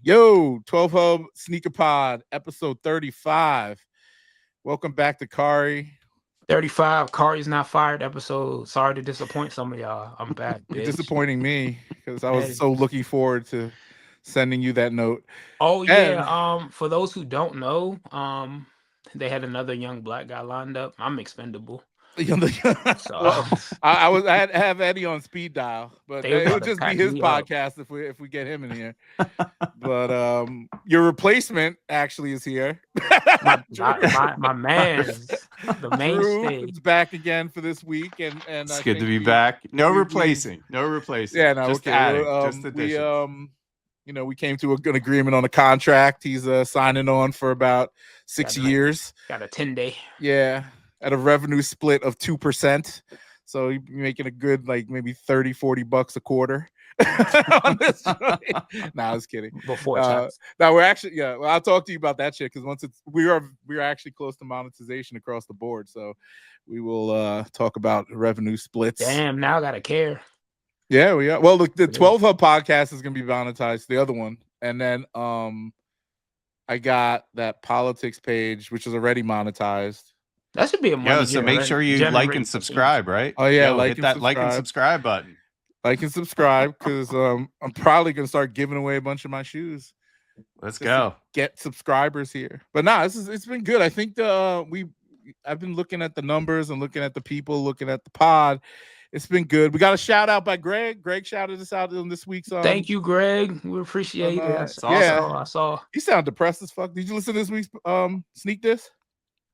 Yo, 12 Hub Sneaker Pod, episode 35. Welcome back to Kari. 35, Kari's not fired episode. Sorry to disappoint some of y'all. I'm back, You're bitch. disappointing me because I was so looking forward to sending you that note. Oh yeah. For those who don't know, they had another young black guy lined up. I'm expendable. Well, I had to have Eddie on speed dial, but it would just be his podcast if we get him in here. But your replacement actually is here. my man, the mainstay. It's back again for this week, and it's good to be back. No replacing. Yeah, no, just okay. adding, just additions. We came to an agreement on a contract. He's signing on for about 6 years. Got a 10-day. Yeah. At a revenue split of 2%. So you're making a good, like, maybe $30-40 a quarter on this. Nah, I was kidding. Before now we're actually, well, I'll talk to you about that shit because once we are actually close to monetization across the board. So we will talk about revenue splits. Damn, now I gotta care. Yeah, we are. Well, look, the 12 Hub podcast is gonna be monetized, the other one. And then I got that politics page, which is already monetized. That should be a money. So make sure you like and subscribe, right? Oh yeah, hit that like and subscribe button. Like and subscribe because I'm probably gonna start giving away a bunch of my shoes. Let's go. Get subscribers here. But nah, it's been good. I think I've been looking at the numbers and looking at the people, looking at the pod. It's been good. We got a shout out by Greg. Greg shouted us out on this week's. Thank you, Greg. We appreciate it. I saw. You sound depressed as fuck. Did you listen to this week's Sneak This?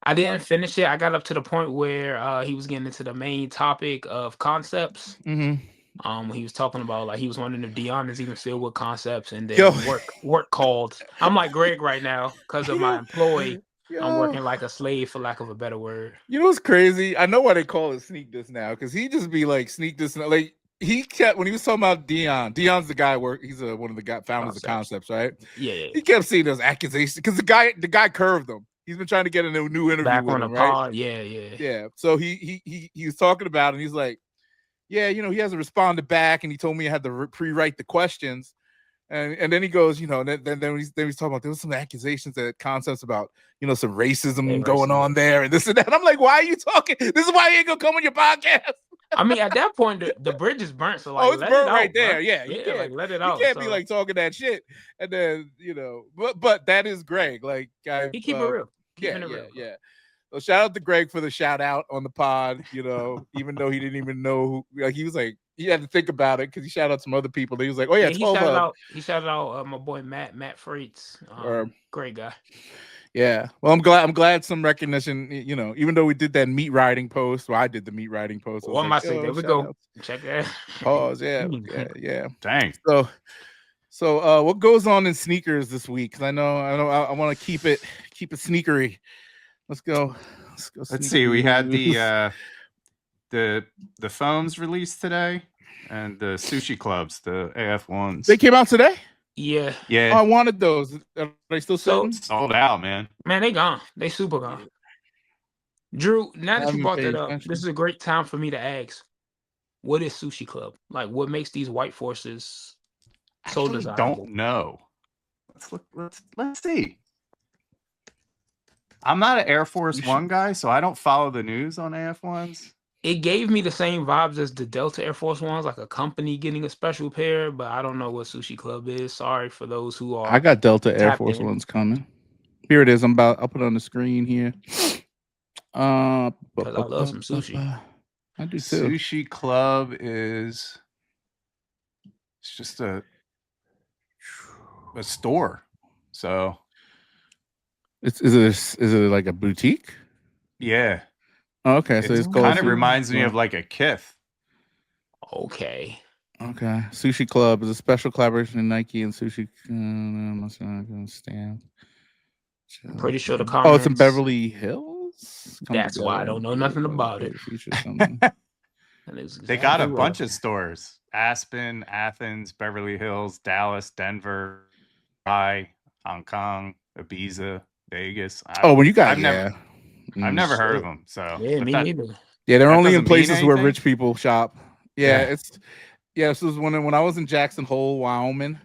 I didn't finish it. I got up to the point where he was getting into the main topic of concepts. Mm-hmm. He was talking about, like, he was wondering if Dion is even still with concepts, and then work called. I'm like Greg right now because of my employee. I'm working like a slave, for lack of a better word. You know what's crazy? I know why they call it Sneak This now, because he just be like Sneak This. Like he kept when he was talking about Dion. Dion's the guy he's one of the founders of Concepts, right? Yeah. He kept seeing those accusations because the guy curved him. He's been trying to get a new interview back with on him, the right? pod. Yeah. So he was talking about it, and he's like, yeah, he hasn't responded back, and he told me I had to pre-write the questions, and then he goes, then he's talking about there was some accusations at Concepts about some racism going on there and this and that. And I'm like, why are you talking? This is why he ain't gonna come on your podcast. I mean, at that point, the bridge is burnt. So it's burnt right there. Yeah, you can't, like, let it out. You can't be like talking that shit, and then but that is Greg. Like, he keep it real. Yeah. So shout out to Greg for the shout out on the pod. Even though he didn't even know who, like, he was like, he had to think about it because he shouted out some other people. He was like, oh yeah, 12 he shouted out my boy Matt Freites, great guy. Yeah, well, I'm glad some recognition. Even though we did that meat riding post, I did the meat riding post. What am I saying? There we go. Check that. Pause. Yeah. Dang. So what goes on in sneakers this week? Because I know I want to keep it sneakery. Let's go. Let's see. We had the foams released today, and the sushi clubs, the AF ones. They came out today. Yeah. Oh, I wanted those. Are they still selling? Sold out, man. Man, they gone. They super gone. Drew, now that you brought that up, this is a great time for me to ask, what is Sushi Club? Like, what makes these white forces so desirable? Don't know. Let's look. Let's see. I'm not an Air Force One guy, so I don't follow the news on AF1s. It gave me the same vibes as the Delta Air Force Ones, like a company getting a special pair, but I don't know what Sushi Club is. Sorry for those who are. I got Delta Air Force Ones coming. Here it is. I'll put it on the screen here. Because I love some sushi. I do too. Sushi Club it's just a store. So is it like a boutique? Yeah. Oh, okay, so it's kind of reminds me of like a Kith. Okay. Sushi Club is a special collaboration in Nike and Sushi. I'm not gonna stand. I'm pretty sure the comments. Oh, it's in Beverly Hills. That's why I don't know nothing about it. They got a bunch of stores: Aspen, Athens, Beverly Hills, Dallas, Denver, Hong Kong, Ibiza, Vegas. When you got I've never heard of them. So yeah, me neither. Yeah, they're only in places where rich people shop. Yeah, this was when I was in Jackson Hole, Wyoming.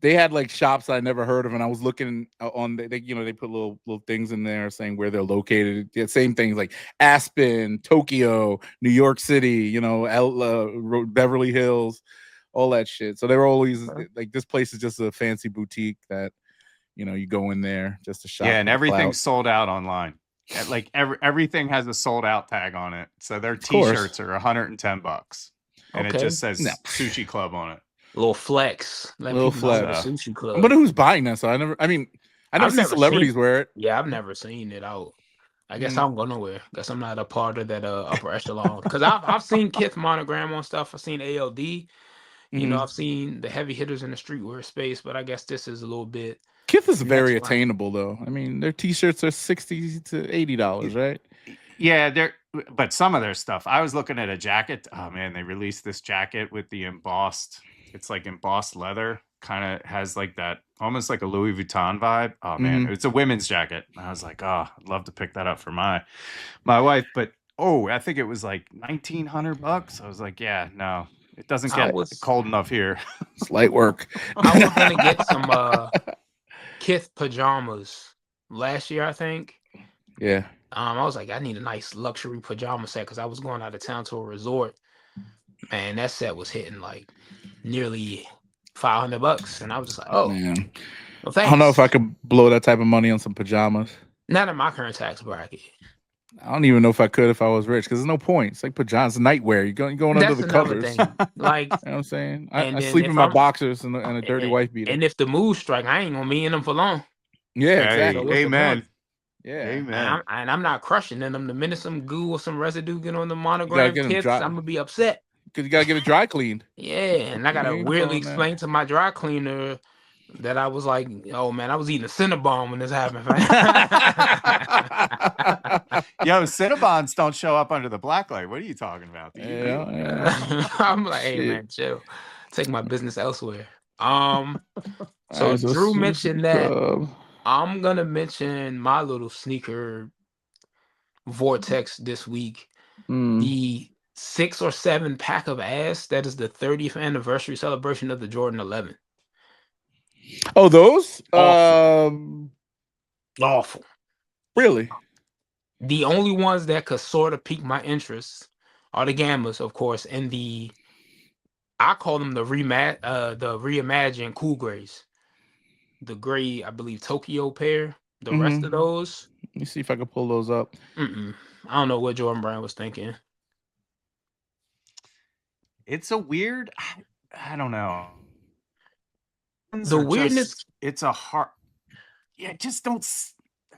they had like shops I never heard of, and I was looking on they they put little things in there saying where they're located. Yeah, same things like Aspen, Tokyo, New York City, Beverly Hills, all that shit. So they were always like, this place is just a fancy boutique that you go in there just to shop. Yeah, and everything's sold out online. Like everything has a sold out tag on it. So their t-shirts are $110, and it just says Sushi Club on it. Little flex. Little flex. Sushi Club. I wonder who's buying that. So I never seen celebrities wear it. Yeah, I've never seen it out. I guess I don't go nowhere. Guess I'm not a part of that upper echelon. Because I've seen Kith monogram on stuff. I've seen ALD. I've seen the heavy hitters in the streetwear space, but I guess this is a little bit. Kith is very attainable, though. I mean, their t-shirts are $60 to $80, right? Yeah, but some of their stuff. I was looking at a jacket. Oh man, they released this jacket with the embossed. It's like embossed leather. Kind of has like that, almost like a Louis Vuitton vibe. Oh man, it's a women's jacket. I was like, oh, I'd love to pick that up for my wife. But I think it was like $1,900. I was like, yeah, no, it doesn't get cold enough here. It's light work. I was gonna get some Kith pajamas last year, I think. Yeah. I was like, I need a nice luxury pajama set because I was going out of town to a resort. Man, that set was hitting like nearly $500, and I was just like, oh man, well, thanks. I don't know if I could blow that type of money on some pajamas. Not in my current tax bracket. I don't even know if I could if I was rich, because there's no point. It's like pajamas, nightwear. You're going under the covers. Thing. Like, you know what I'm saying? I sleep in my boxers and a dirty wife beater. And if the mood strike, I ain't gonna be in them for long. Yeah, exactly. Amen. Yeah, amen. And I'm not crushing in them. The minute some goo or some residue get on the monogram tips, I'm gonna be upset. Because you gotta get it dry cleaned. Yeah, and I gotta weirdly explain to my dry cleaner that I was like, oh man, I was eating a Cinnabon when this happened. Yo, Cinnabons don't show up under the black light. What are you talking about? I'm like, hey man, chill. Take my business elsewhere. So Drew mentioned that. I'm gonna mention my little sneaker vortex this week. The 6 or 7 pack of ass. That is the 30th anniversary celebration of the Jordan 11. Oh, those? Awful. Really? The only ones that could sort of pique my interest are the Gammas, of course, and I call them the reimagined Cool Grays. The gray, I believe, Tokyo pair. The rest of those. Let me see if I can pull those up. I don't know what Jordan Brand was thinking. It's a weird. I don't know. The weirdness. It's a hard. Yeah, just don't.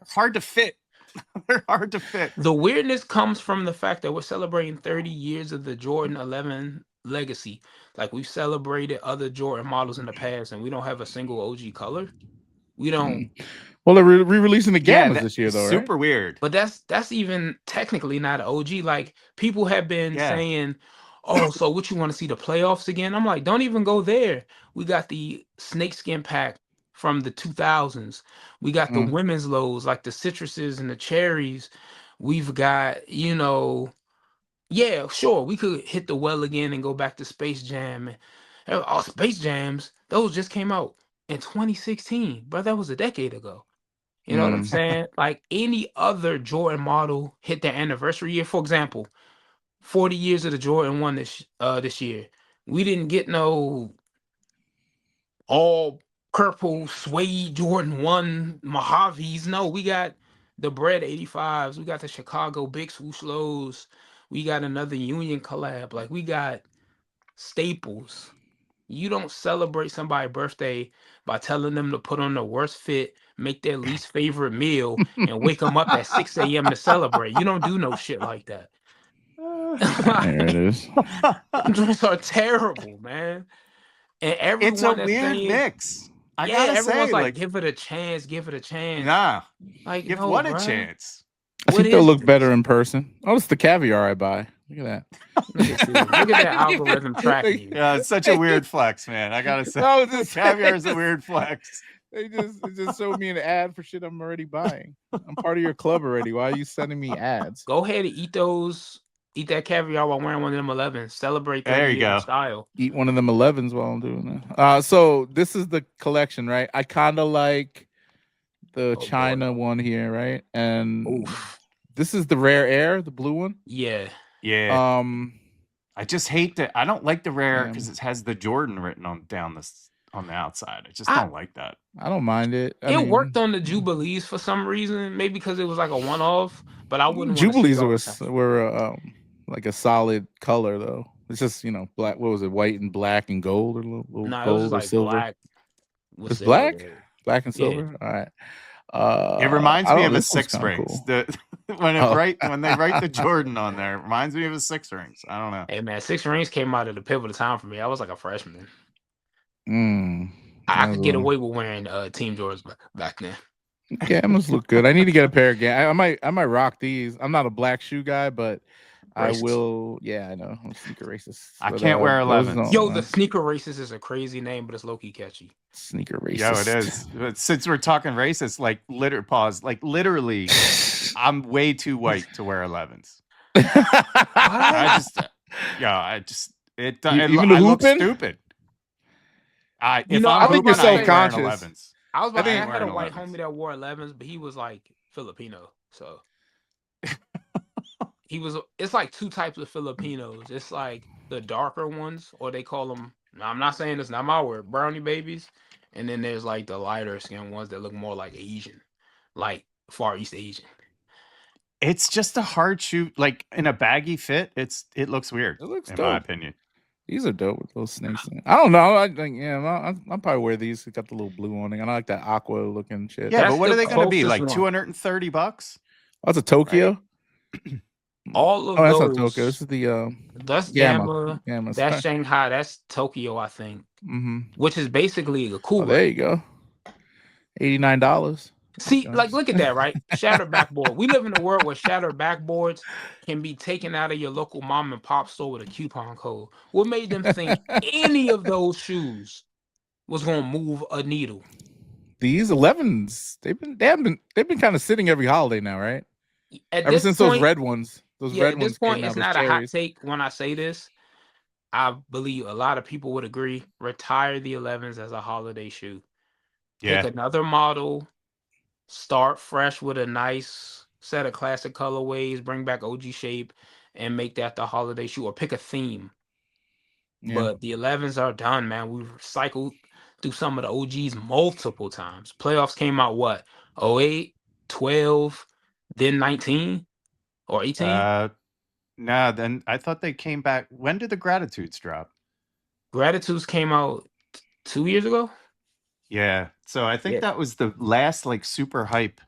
Hard to fit. They're hard to fit. The weirdness comes from the fact that we're celebrating 30 years of the Jordan 11 legacy. Like, we've celebrated other Jordan models in the past, and we don't have a single OG color. We don't. Well, they're re-releasing the Gammas this year, though. Super weird. But that's even technically not an OG. Like, people have been saying, "Oh, so what, you want to see the playoffs again?" I'm like, don't even go there. We got the snakeskin pack from the 2000s. We got the women's lows, like the citruses and the cherries. We've got, yeah, sure, we could hit the well again and go back to Space Jam. All Space Jams, those just came out in 2016, bro. That was a decade ago. You know what I'm saying? Like, any other Jordan model hit their anniversary year. For example, 40 years of the Jordan 1 this year. We didn't get no all purple suede Jordan 1 Mojaves. No, we got the Bread 85s. We got the Chicago Big Swoosh Lows. We got another Union collab. Like, we got staples. You don't celebrate somebody's birthday by telling them to put on the worst fit, make their least favorite meal, and wake them up at 6 a.m. to celebrate. You don't do no shit like that. There it is. Drinks are terrible, man. And everyone it's a weird mix. I gotta everyone's say, like, give it a chance, give it a chance. Nah, like, give no, what bro. a chance. I think they'll look better in person. Oh, it's the caviar I buy. Look at that. Look at that algorithm tracking you. Yeah, it's such a weird flex, man. I gotta say, caviar is a weird flex. They just showed me an ad for shit I'm already buying. I'm part of your club already. Why are you sending me ads? Go ahead and eat those Eat that caviar while wearing one of them 11s. Celebrate 30 There you years go. of style. Eat one of them 11s while I'm doing that. So this is the collection, right? I kind of like the China one here, right? And this is the Rare Air, the blue one. Yeah. Yeah. I just hate that. I don't like the Rare because it has the Jordan written on the outside. I just don't like that. I don't mind it. It worked on the Jubilees for some reason, maybe because it was like a one-off. But I wouldn't want to see Jubilees were like a solid color though. It's just black. What was it? White and black and gold, or little it gold was or like silver. Black. It's black, black and silver. All right. It reminds me of a Six cool. Rings. When they write the Jordan on there, it reminds me of a Six Rings. I don't know. Hey man, Six Rings came out at a pivotal time for me. I was like a freshman. I could get away with wearing Team Jordans back then. Gammas look good. I need to get a pair of Gammas. I might rock these. I'm not a black shoe guy, but racist. I will. Yeah, I know. I'm sneaker racist. I can't wear 11s. Yo, the sneaker racist is a crazy name, but it's low-key catchy. Sneaker racist. Yo, it is. But since we're talking racist, literally, I'm way too white to wear 11s. I look stupid. I think you're self-conscious. I was about to say, I had a white homie that wore 11s, but he was like Filipino. So it's like two types of Filipinos. It's like the darker ones, or they call them, I'm not saying it's not my word, brownie babies. And then there's like the lighter skin ones that look more like Asian, like Far East Asian. It's just a hard shoe, like in a baggy fit. It looks weird. It looks dope. My opinion. These are dope with those snakes in it. I don't know. I think I'll probably wear these. It got the little blue on it. I like that aqua looking shit. Yeah, but what are they going to be? Like $230? That's a Tokyo. Right? All of that's those. not Tokyo. This is the that's Gamma. That's Shanghai. That's Tokyo, I think. Which is basically a cool. There you go. $89. See, look at that, right? Shattered backboard. We live in a world where shattered backboards can be taken out of your local mom and pop store with a coupon code. What made them think any of those shoes was going to move a needle? These 11s, they've been kind of sitting every holiday now, right? Ever since those red ones. At this point, it's not a hot take when I say this. I believe a lot of people would agree. Retire the 11s as a holiday shoe. Pick another model. Start fresh with a nice set of classic colorways, bring back OG shape, and make that the holiday shoe, or pick a theme. But the 11s are done, man. We've cycled through some of the OGs multiple times. Playoffs came out, 08, 12, then 19 or 18? Nah, then I thought they came back. When did the Gratitudes drop? Gratitudes came out 2 years ago? Yeah, so I think that was the last super hype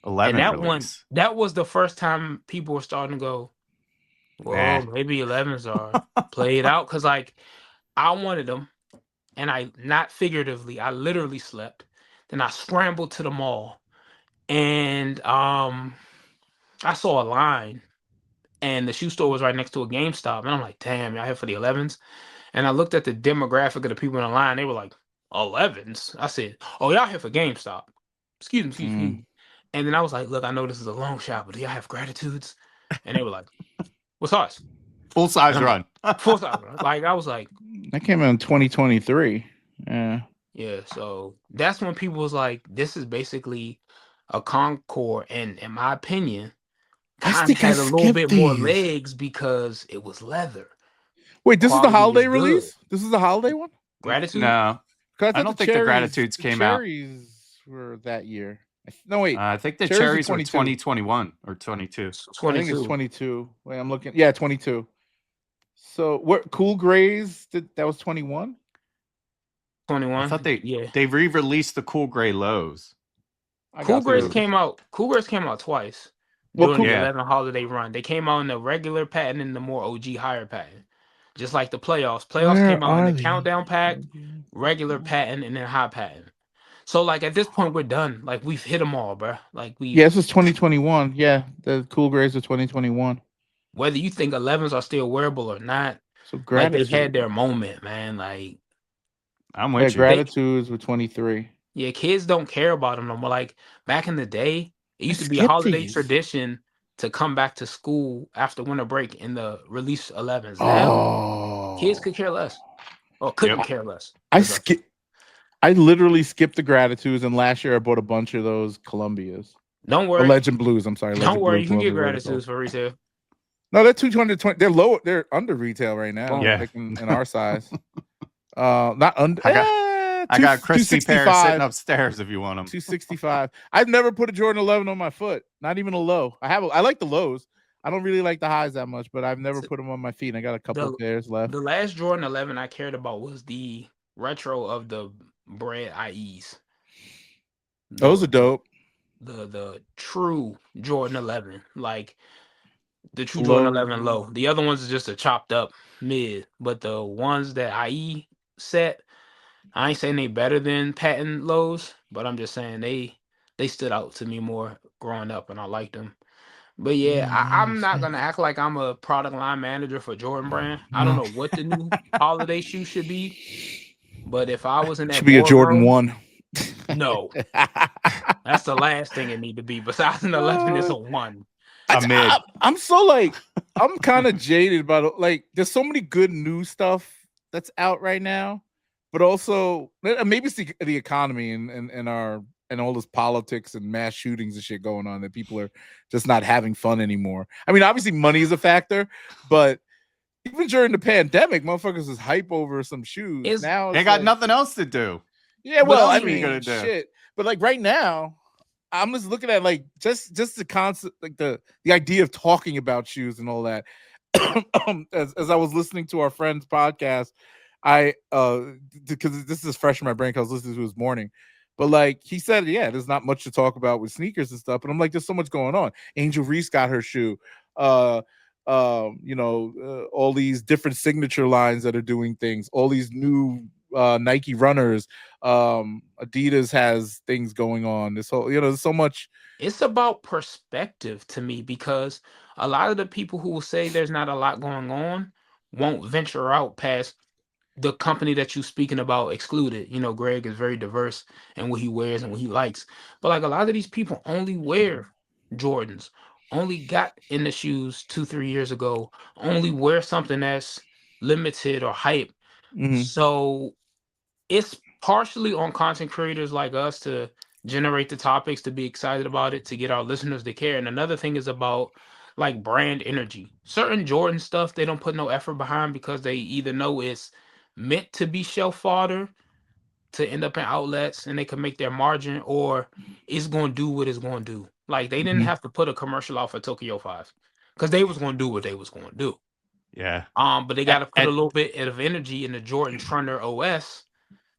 11 and release. That was the first time people were starting to go, well, maybe 11s are played out, because I wanted them, and I, not figuratively, I literally slept. Then I scrambled to the mall, and I saw a line, and the shoe store was right next to a GameStop, and I'm like, damn, y'all here for the 11s? And I looked at the demographic of the people in the line. They were like, 11s? I said, oh, y'all here for GameStop? Excuse me. And then I was like, look, I know this is a long shot, but do y'all have Gratitudes? And they were like, what size? Full size run. Full size run. I was like, that came out in 2023. Yeah. Yeah. So that's when people was like, this is basically a Concord, and in my opinion, kind of had a little bit more legs because it was leather. Wait, this is the holiday release? This is the holiday one? Gratitude? No. I don't think the Gratitudes came out. Cherries were that year. No, wait. I think the cherries were 2021 or 22. 22. I think it's 22. Wait, I'm looking. Yeah, 22. So what? Cool Grays? That was 21. 21. I thought they re-released the Cool Gray lows. Cool Grays came out. Cool Grays came out twice during the 11 holiday run. They came out in the regular pattern and the more OG higher pattern. Just like the playoffs. Playoffs came out in the countdown pack, regular pattern, and then high pattern. So at this point, we're done. We've hit them all, bro. This was 2021. Yeah, the Cool Grays were 2021. Whether you think 11s are still wearable or not, so they had their moment, man. I'm with you. Gratitudes were 23. Yeah, kids don't care about them no more. Back in the day, it used to be a holiday tradition to come back to school after winter break in the release 11s. Now, kids could care less, or couldn't care less. I literally skipped the Gratitudes, and last year I bought a bunch of those Columbias. Don't worry, Legend Blues. I'm sorry. Don't worry, you can get Gratitudes for retail. No, they're 220. They're low. They're under retail right now. Yeah, like in our size. Not under. I got a crispy pair sitting upstairs if you want them. 265. I've never put a Jordan 11 on my foot. Not even a low. I like the lows. I don't really like the highs that much, but I've never put them on my feet. I got a couple of pairs left. The last Jordan 11 I cared about was the retro of the bread IEs. Those are dope. The true Jordan 11, like the true Jordan 11 low. The other ones are just a chopped up mid, but the ones that IE set, I ain't saying they better than patent lows, but I'm just saying they stood out to me more growing up, and I liked them. But yeah, I'm not gonna act like I'm a product line manager for Jordan Brand. I don't know what the new holiday shoe should be, but if I was in that, should be a Jordan 1. No, that's the last thing it need to be. Besides an 11, it's a 1. I'm so like, I'm kind of jaded about it. Like, there's so many good new stuff that's out right now, but also maybe it's the economy and all this politics and mass shootings and shit going on that people are just not having fun anymore. I mean, obviously money is a factor, but even during the pandemic, motherfuckers was hype over some shoes. Now they got nothing else to do. Yeah, well, I mean, shit. But like right now, I'm just looking at like just the concept, like the idea of talking about shoes and all that. as I was listening to our friend's podcast, I because this is fresh in my brain because I was listening to it this morning. But like he said, yeah, there's not much to talk about with sneakers and stuff. But I'm like, there's so much going on. Angel Reese got her shoe. All these different signature lines that are doing things. All these new Nike runners. Adidas has things going on. This whole, there's so much. It's about perspective to me, because a lot of the people who will say there's not a lot going on won't venture out past the company that you're speaking about excluded. Greg is very diverse in what he wears and what he likes. But like a lot of these people only wear Jordans, only got in the shoes 2-3 years ago, only wear something that's limited or hype. Mm-hmm. So it's partially on content creators like us to generate the topics, to be excited about it, to get our listeners to care. And another thing is about like brand energy. Certain Jordan stuff they don't put no effort behind because they either know it's meant to be shelf fodder to end up in outlets and they can make their margin, or it's going to do what it's going to do. Like they didn't have to put a commercial out for Tokyo 5 because they was going to do what they was going to do. Yeah. But they got to put a little bit of energy in the Jordan Trunner OS,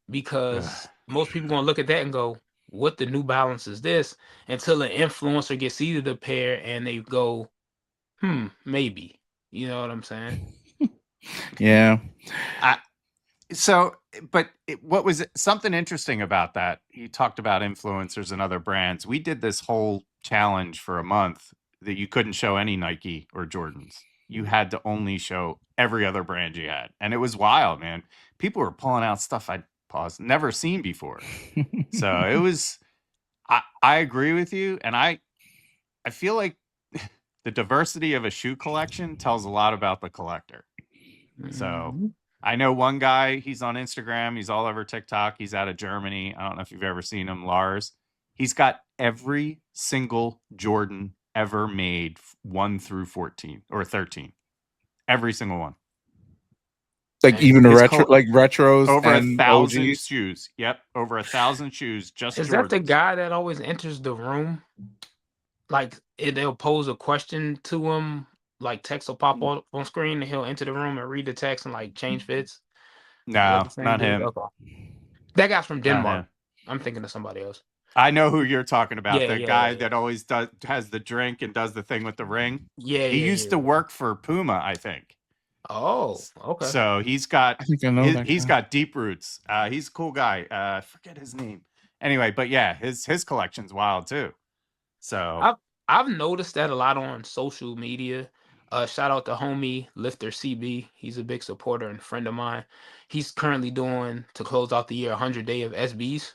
because most people going to look at that and go, what the New Balance is this? Until an influencer gets seated a pair and they go, maybe. You know what I'm saying? Yeah. What was something interesting about that? You talked about influencers and other brands. We did this whole challenge for a month that you couldn't show any Nike or Jordans. You had to only show every other brand you had. And it was wild, man. People were pulling out stuff I'd never seen before. So it was, I agree with you. And I feel like the diversity of a shoe collection tells a lot about the collector. So I know one guy, he's on Instagram. He's all over TikTok. He's out of Germany. I don't know if you've ever seen him, Lars. He's got every single Jordan ever made 1 through 14 or 13. Every single one. Like even the retros, over 1,000 shoes. Yep, over 1,000 shoes. Just is Jordans. That the guy that always enters the room? Like they'll pose a question to him, like text will pop on screen, and he'll enter the room and read the text and like change fits. No, not him. Okay. That guy's from Denmark. I'm thinking of somebody else. I know who you're talking about. The guy that always has the drink and does the thing with the ring. Yeah, he used to work for Puma, I think. Oh, okay. So he's got, he's got deep roots. He's a cool guy. I forget his name. Anyway, but yeah, his collection's wild too. So I've noticed that a lot on social media. Shout out to homie Lifter CB. He's a big supporter and friend of mine. He's currently doing, to close out the year, 100 day of SBs.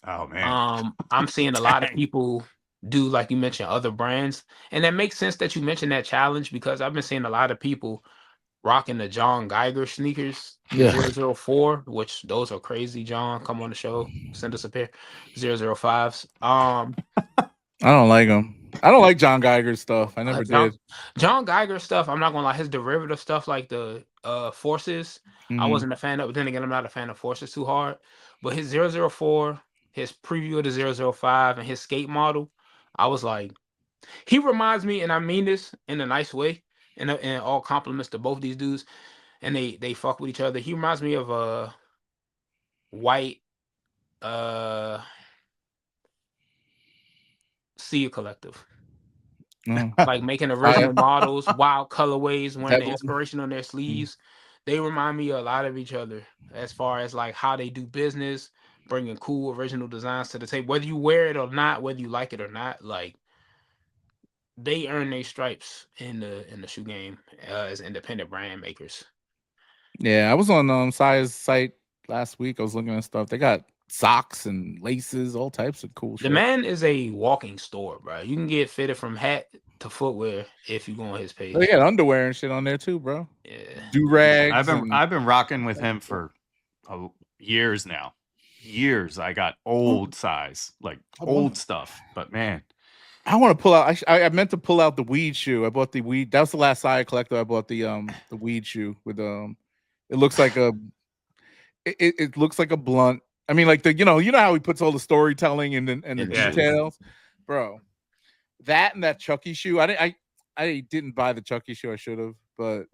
Oh man. I'm seeing a lot of people do, like you mentioned, other brands. And that makes sense that you mentioned that challenge, because I've been seeing a lot of people rocking the John Geiger sneakers, Yeah. 004, which those are crazy. John, come on the show, send us a pair. 005s. I don't like them. I don't like John Geiger's stuff. I never did. John Geiger stuff, I'm not gonna lie, his derivative stuff like the Forces, I wasn't a fan of. But then again, I'm not a fan of Forces too hard. But his 004, his preview of the 005, and his skate model, I was like, he reminds me, and I mean this in a nice way, and all compliments to both these dudes, and they fuck with each other. He reminds me of a white Sea Collective. Like making original models, wild colorways, wearing the inspiration on their sleeves. They remind me a lot of each other as far as like how they do business, bringing cool original designs to the table. Whether you wear it or not, whether you like it or not, like they earn their stripes in the shoe game as independent brand makers. Yeah, I was on Sia's site last week. I was looking at stuff. They got socks and laces, all types of cool shit. The man is a walking store, bro. You can get fitted from hat to footwear if you go on his page. They got underwear and shit on there too, bro. Yeah, do rags. I've been rocking with him for years now. Years. I got old size, like old stuff. But man, I want to pull out. I meant to pull out the weed shoe. I bought the weed. That was the last Sia collector. I bought the weed shoe with It looks like a. It looks like a blunt. I mean, like you know how he puts all the storytelling and the details, bro. That and that Chucky shoe. I didn't buy the Chucky shoe. I should have, but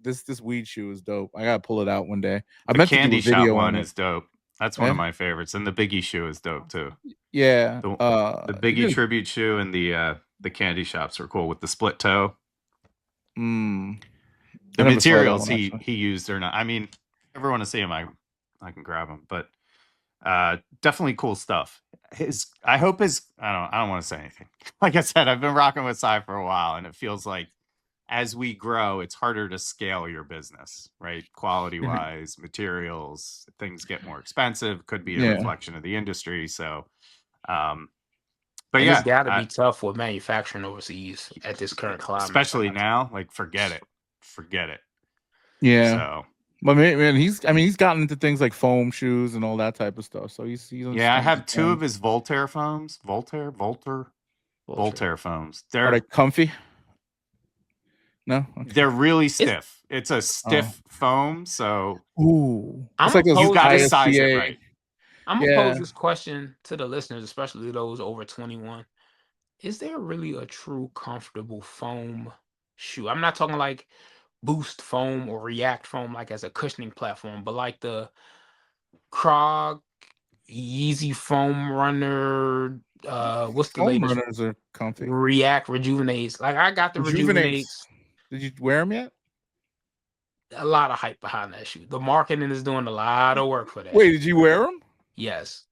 this weed shoe is dope. I gotta pull it out one day. I meant candy to do a video shop one on is dope. That's one of my favorites, and the Biggie shoe is dope too. Yeah, the Biggie tribute shoe and the candy shops are cool with the split toe. The materials he used are not. I mean, if you ever want to see him, I can grab him, but definitely cool stuff. I hope I don't want to say anything. Like I said, I've been rocking with Cy for a while, and it feels like as we grow, it's harder to scale your business, right? Quality wise, materials, things get more expensive. Could be a reflection of the industry. So, but it's got to be tough with manufacturing overseas at this current climate, especially now. Like, forget it. Yeah. So. But man, he's gotten into things like foam shoes and all that type of stuff. So he's I have two of his Voltaire foams. Voltaire foams. Are they comfy? No, okay. They're really stiff. It's a stiff foam. So it's like you got to size it right. I'm gonna pose this question to the listeners, especially those over 21. Is there really a true comfortable foam shoe? I'm not talking like Boost foam or React foam like as a cushioning platform, but like the Krog Yeezy foam runner. What's the latest? Runners are comfy. React Rejuvenates. Like I got the Rejuvenates. Did you wear them yet? A lot of hype behind that shoe. The marketing is doing a lot of work for that. Wait, did you wear them? Yes.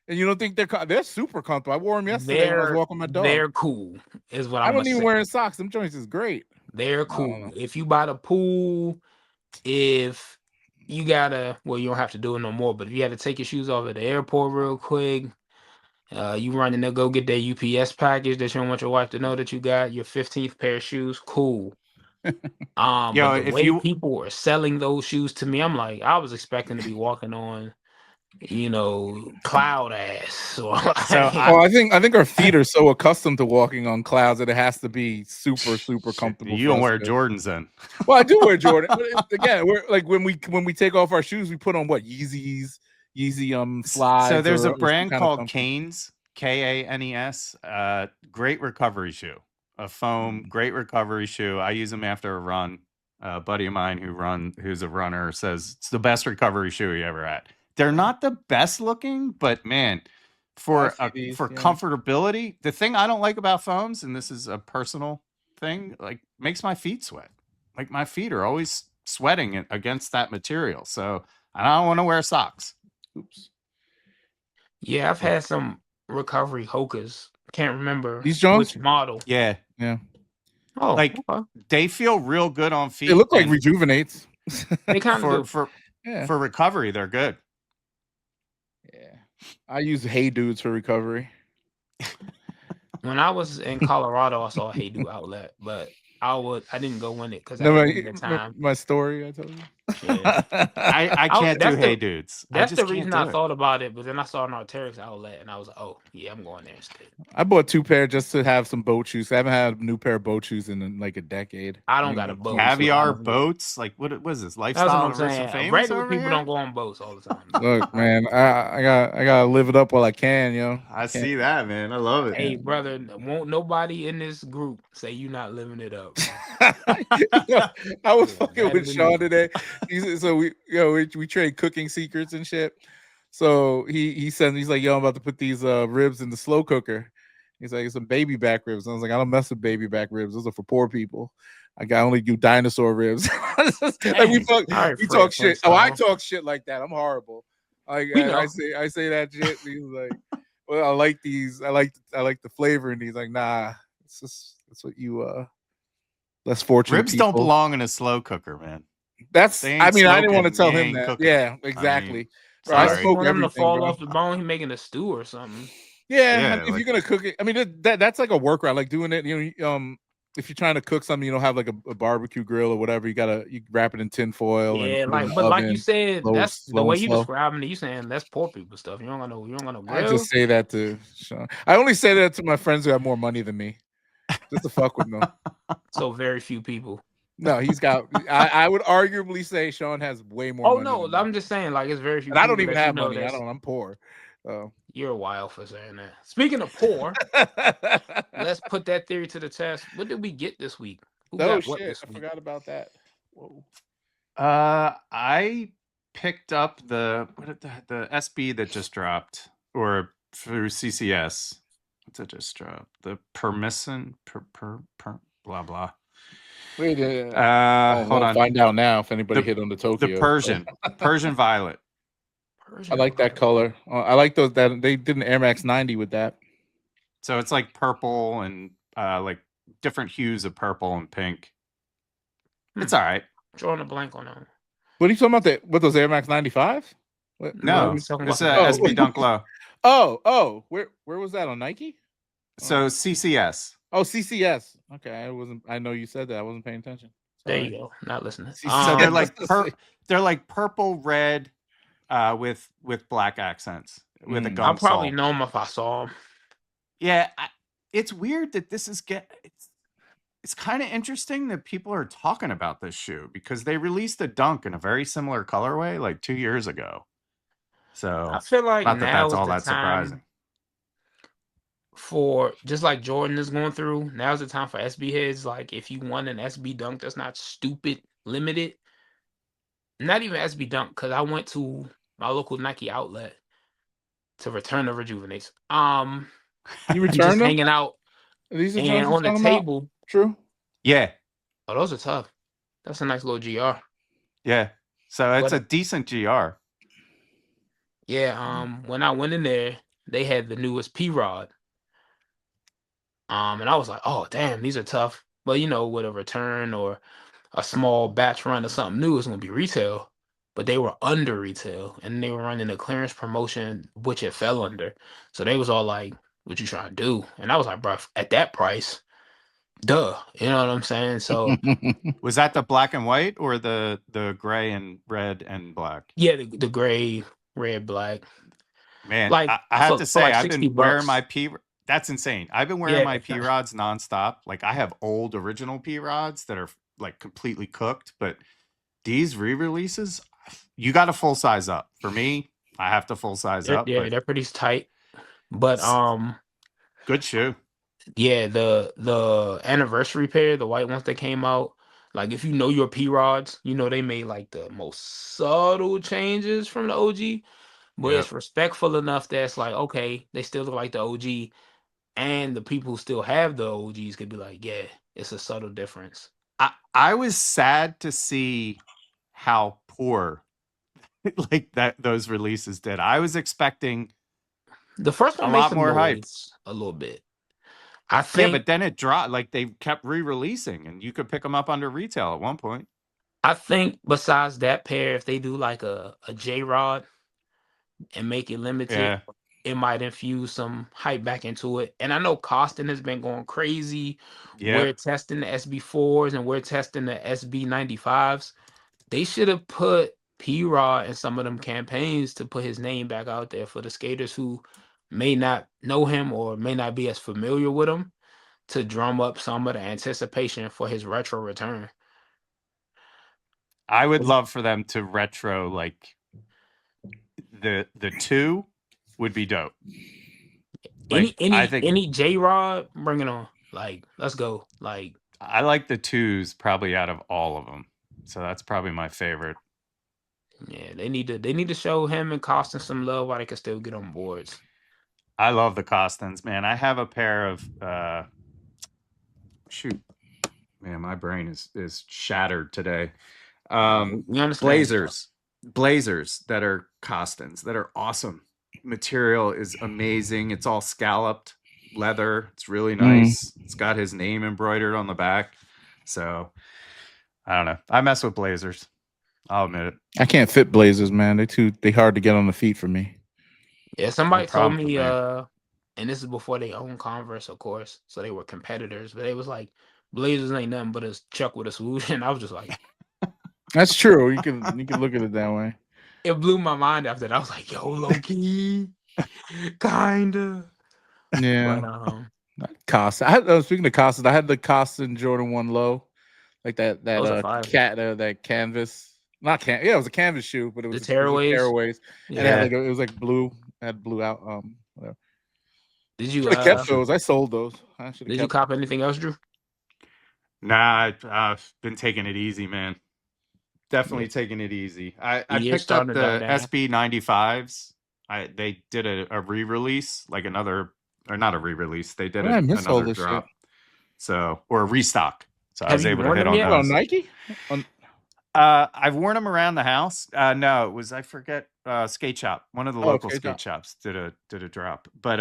And you don't think they're super comfortable? I wore them yesterday when I was walking my dog. They're cool, is what I don't even wearing socks. Them joints is great. They're cool. If you buy the pool, if you gotta, well, you don't have to do it no more. But if you had to take your shoes off at the airport real quick, you running to go get that UPS package that you don't want your wife to know that you got your 15th pair of shoes, cool. But the way people are selling those shoes to me, I'm like, I was expecting to be walking on, cloud ass. I think our feet are so accustomed to walking on clouds that it has to be super, super comfortable. You don't wear Jordans then? Well, I do wear Jordan. But again, we're like when we take off our shoes, we put on what Yeezy slides. So there's a brand called Canes, Kanes. Great recovery shoe. A foam, great recovery shoe. I use them after a run. A buddy of mine who's a runner says it's the best recovery shoe he ever had. They're not the best looking, but man, for comfortability, the thing I don't like about foams, and this is a personal thing, like makes my feet sweat. Like my feet are always sweating against that material. So I don't want to wear socks. Oops. Yeah, I've had some recovery Hokas. Can't remember these Jones? Which model. Yeah. Oh, like they feel real good on feet. They look like Rejuvenates. They kind of for recovery, they're good. Yeah, I use Hey Dudes for recovery. When I was in Colorado, I saw a Hey Dude outlet, but I didn't go in it because I No, didn't have the time. my story I told you. Yeah. I can't do that's Hey the Dudes. I that's just the can't reason do I it. thought about it, but then I saw an Arc'teryx outlet and I was like, oh yeah, I'm going there instead. I bought 2 pair just to have some boat shoes. I haven't had a new pair of boat shoes in like a decade. I don't got a boat. Caviar boats? Like what was this? That's Lifestyle what I'm and saying. famous Regular over people here? don't go on boats all the time. Look, man, I gotta live it up while I can, yo. I see that, man. I love it. Hey, brother, won't nobody in this group say you not living it up. I was fucking with Sean today. So we trade cooking secrets and shit. So he's like, yo, I'm about to put these ribs in the slow cooker. He's like, some baby back ribs. I was like, I don't mess with baby back ribs. Those are for poor people. I only do dinosaur ribs. Like we talk shit. Oh, I talk shit like that. I'm horrible. I say that shit. He's like, well, I like these. I like the flavor in these. Like, nah, that's what you less fortunate ribs people. don't belong in a slow cooker, man. I didn't want to tell him that. Cooking. Yeah, exactly. I mean, bro, I smoke everything, to fall off the bone. He making a stew or something. Yeah, I mean, if you're gonna cook it, I mean that's like a workaround. Like doing it, if you're trying to cook something, you don't have like a barbecue grill or whatever. You wrap it in tin foil. Yeah, and like you said, that's the way you describing it. You saying that's poor people stuff. You don't got no grill. I just say that to Sean. I only say that to my friends who have more money than me, just to fuck with them. So very few people. No, he's got. I would arguably say Sean has way more. Oh no, I'm just saying like it's very few. And I don't even have money. I'm poor. You're wild for saying that. Speaking of poor, let's put that theory to the test. What did we get this week? Who got what this week? I forgot about that. Whoa. I picked up the SB that just dropped, or through CCS. What's it just dropped? The permission blah blah. Wait, hold on. Find out now if anybody hit on the Tokyo. The Persian violet. I like that color. I like those that they did an Air Max 90 with that. So it's like purple and like different hues of purple and pink. It's all right. Drawing a blank on that. What are you talking about? What those Air Max 95? No, it's SB Dunk Low. Oh, where was that on Nike? So CCS. Oh, CCS. Okay, I know you said that. I wasn't paying attention. Sorry. There you go. Not listening. So they're like purple, red, with black accents with a gum. I'll probably know them if I saw them. Yeah, it's weird that this is it's kind of interesting that people are talking about this shoe because they released a Dunk in a very similar colorway like 2 years ago. So I feel like not now that's all that surprising. For just like Jordan is going through, now's the time for SB heads. Like if you want an SB Dunk that's not stupid limited, not even SB Dunk, because I went to my local Nike outlet to return the Rejuvenates. You returned them? Hanging out. These are and on the table. About? True. Yeah. Oh, those are tough. That's a nice little GR. Yeah. So it's a decent GR. Yeah. When I went in there, they had the newest P Rod. And I was like, oh damn, these are tough. But with a return or a small batch run of something new, it's gonna be retail. But they were under retail and they were running a clearance promotion, which it fell under. So they was all like, what you trying to do? And I was like, bro, at that price, duh. You know what I'm saying? So was that the black and white or the gray and red and black? Yeah, the gray, red, black. Man, like I have to say, I've been wearing my That's insane. I've been wearing my P rods nonstop. Like I have old original P rods that are like completely cooked, but these re-releases, you got to full size up. For me, I have to full size up. Yeah, they're pretty tight. But good shoe. Yeah, the anniversary pair, the white ones that came out. Like if you know your P rods, they made like the most subtle changes from the OG, but it's respectful enough that it's like okay, they still look like the OG. And the people who still have the OGs could be like, yeah, it's a subtle difference. I was sad to see how poor like those releases did. I was expecting the first one a lot more hype, a little bit. I think, yeah, but then it dropped. Like they kept re-releasing, and you could pick them up under retail at one point. I think besides that pair, if they do like a J Rod and make it limited, it might infuse some hype back into it. And I know Costin has been going crazy. Yeah, We're testing the SB4s and we're testing the SB95s. They should have put P-Rod in some of them campaigns to put his name back out there for the skaters who may not know him or may not be as familiar with him, to drum up some of the anticipation for his retro return. I would love for them to retro like the 2 would be dope. Like, Any J-Rod, bring it on. Like, let's go. Like, I like the 2s probably out of all of them. So that's probably my favorite. yeah, they need to show him and Costin some love while they can still get on boards. I love the Costins, man. I have a pair of shoot. Man, my brain is shattered today. Blazers that are Costins that are awesome. Material is amazing. It's all scalloped leather. It's really nice. It's got his name embroidered on the back. So I don't know. I mess with Blazers. I'll admit it. I can't fit Blazers, man. They hard to get on the feet for me. Yeah, somebody told me, and this is before they owned Converse, of course, so they were competitors, but they was like, Blazers ain't nothing but a Chuck with a swoosh. And I was just like, that's true. You can look at it that way. It blew my mind after that. I was like, yo, low key, kinda. Yeah. But, Costa. Speaking of Costa, I had the Costa Jordan 1 low, like that that canvas. Not can. Yeah, it was a canvas shoe, but it was the tearaways. Yeah. And it was like blue. Had blue out. Whatever. Did you kept those? I sold those. Did you cop anything else, Drew? Nah, I've been taking it easy, man. Definitely taking it easy. I picked up the SB95s. They did a re-release, like another, or not a re-release. They did another drop. So, or a restock. So I was able to hit on those. On Nike? I've worn them around the house. No, it was, I forget, Skate Shop. One of the local skate shops did a drop. But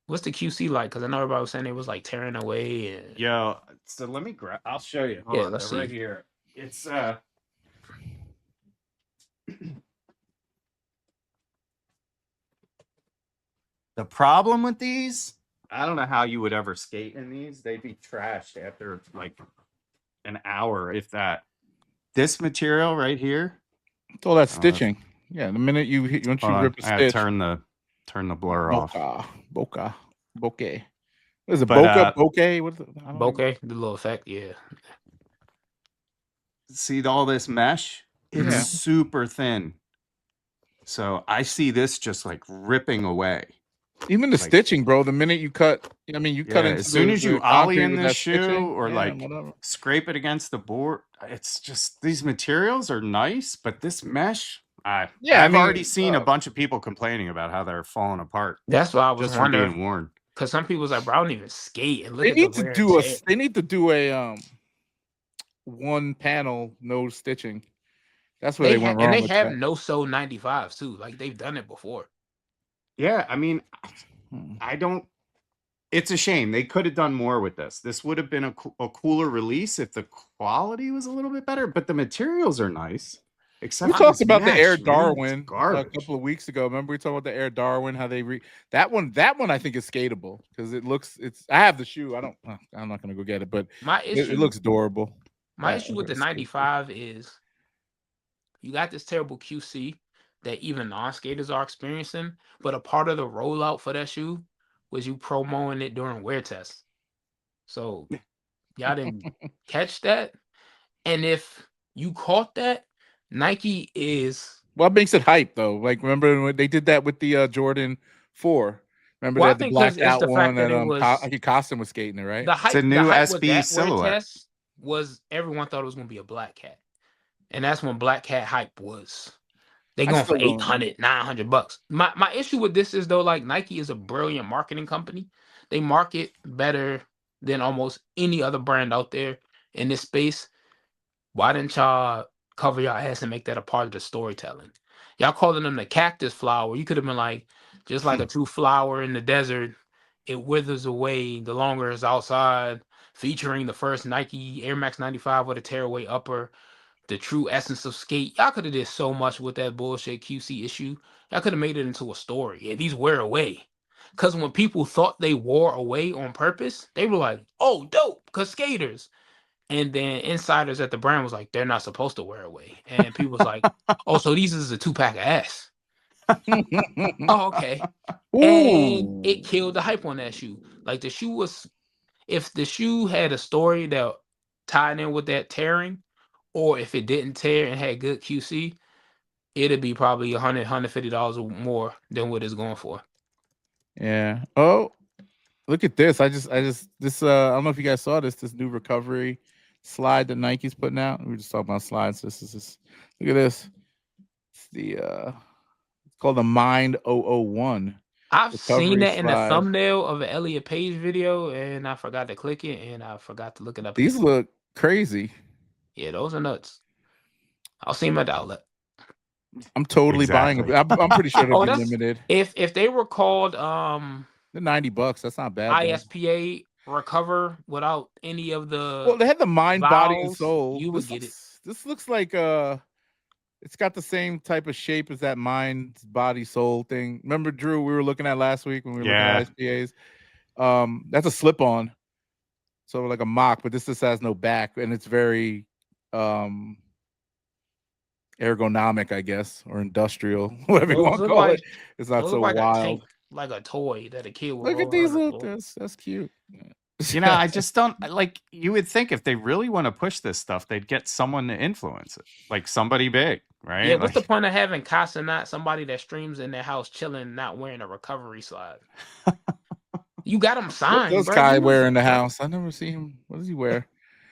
what's the QC like? Because I know everybody was saying it was like tearing away. And... Yo, so let me grab. I'll show you. Hold on, let's see. Right here. It's the problem with these. I don't know how you would ever skate in these. They'd be trashed after like an hour, if that. This material right here. It's all that stitching. Yeah, the minute once you rip a stitch. Turn the blur off. Bokeh. What is it? Bokeh? What is it? Bokeh, the little effect, yeah. See all this mesh? It's super thin. So I see this just like ripping away. Even the stitching, bro. The minute you cut, I mean, you cut into as soon as you ollie in the shoe or scrape it against the board, it's just, these materials are nice, but this mesh, I've already seen a bunch of people complaining about how they're falling apart. That's why I was just wondering. Being worn. Because some people's like, bro, I don't even skate. And they need to do a one panel no stitching. That's where they went wrong. And they have no sew 95s too. Like they've done it before. Yeah, I mean, I don't. It's a shame. They could have done more with this. This would have been a cooler release if the quality was a little bit better. But the materials are nice. Except we talked about the Air Darwin a couple of weeks ago. Remember we talked about the Air Darwin, how they that one I think is skateable because it looks. I have the shoe. I'm not gonna go get it, but it looks adorable. My issue with the 95 is you got this terrible QC that even non-skaters are experiencing, but a part of the rollout for that shoe was you promoting it during wear tests. So y'all didn't catch that. And if you caught that, Nike is... What makes it hype, though? Like, remember when they did that with the Jordan 4? Remember they had the blacked out one that Costin was skating it, right? The hype, it's a new SB silhouette. Test was everyone thought it was going to be a Black Cat. And that's when Black Cat hype was. They going for $800, $900. My issue with this is though, like Nike is a brilliant marketing company. They market better than almost any other brand out there in this space. Why didn't y'all cover your ass and make that a part of the storytelling? Y'all calling them the cactus flower. You could have been like, just like a true flower in the desert, it withers away the longer it's outside, featuring the first Nike Air Max 95 with a tearaway upper. the true essence of skate. Y'all could have did so much with that bullshit QC issue. Y'all could have made it into a story. Yeah, these wear away. Because when people thought they wore away on purpose, they were like, oh, dope, because skaters. And then insiders at the brand was like, they're not supposed to wear away. And people was like, oh, so these is a 2-pack of ass. Oh, okay. And it killed the hype on that shoe. Like the shoe was, if the shoe had a story that tied in with that tearing, or if it didn't tear and had good QC, it'd be probably $100, $150 or more than what it's going for. Yeah. Oh, look at this. I don't know if you guys saw this new recovery slide that Nike's putting out. We were just talking about slides. Look at this. It's called the Mind 001. I've seen that in the thumbnail of an Elliot Page video, and I forgot to click it, and I forgot to look it up. These look crazy. Yeah, those are nuts. I'll see them at the outlet. I'm totally buying them. I'm pretty sure they'll be limited. If they were called they're $90, that's not bad. ISPA recover without any of the well, they had the mind, body, and soul. You would get it. This looks like it's got the same type of shape as that mind, body, soul thing. Remember, Drew, we were looking at last week when we were looking at ISPAs. That's a slip-on. So like a mock, but this just has no back, and it's very ergonomic, I guess, or industrial, whatever you want to call it. It's not so wild. Like a toy that a kid would look at these little. That's cute. You know, I just don't like. You would think if they really want to push this stuff, they'd get someone to influence it, like somebody big, right? Yeah. What's the point of having Casa, not somebody that streams in their house chilling, not wearing a recovery slide? You got him signed. What's this guy wearing in the house? I never see him. What does he wear?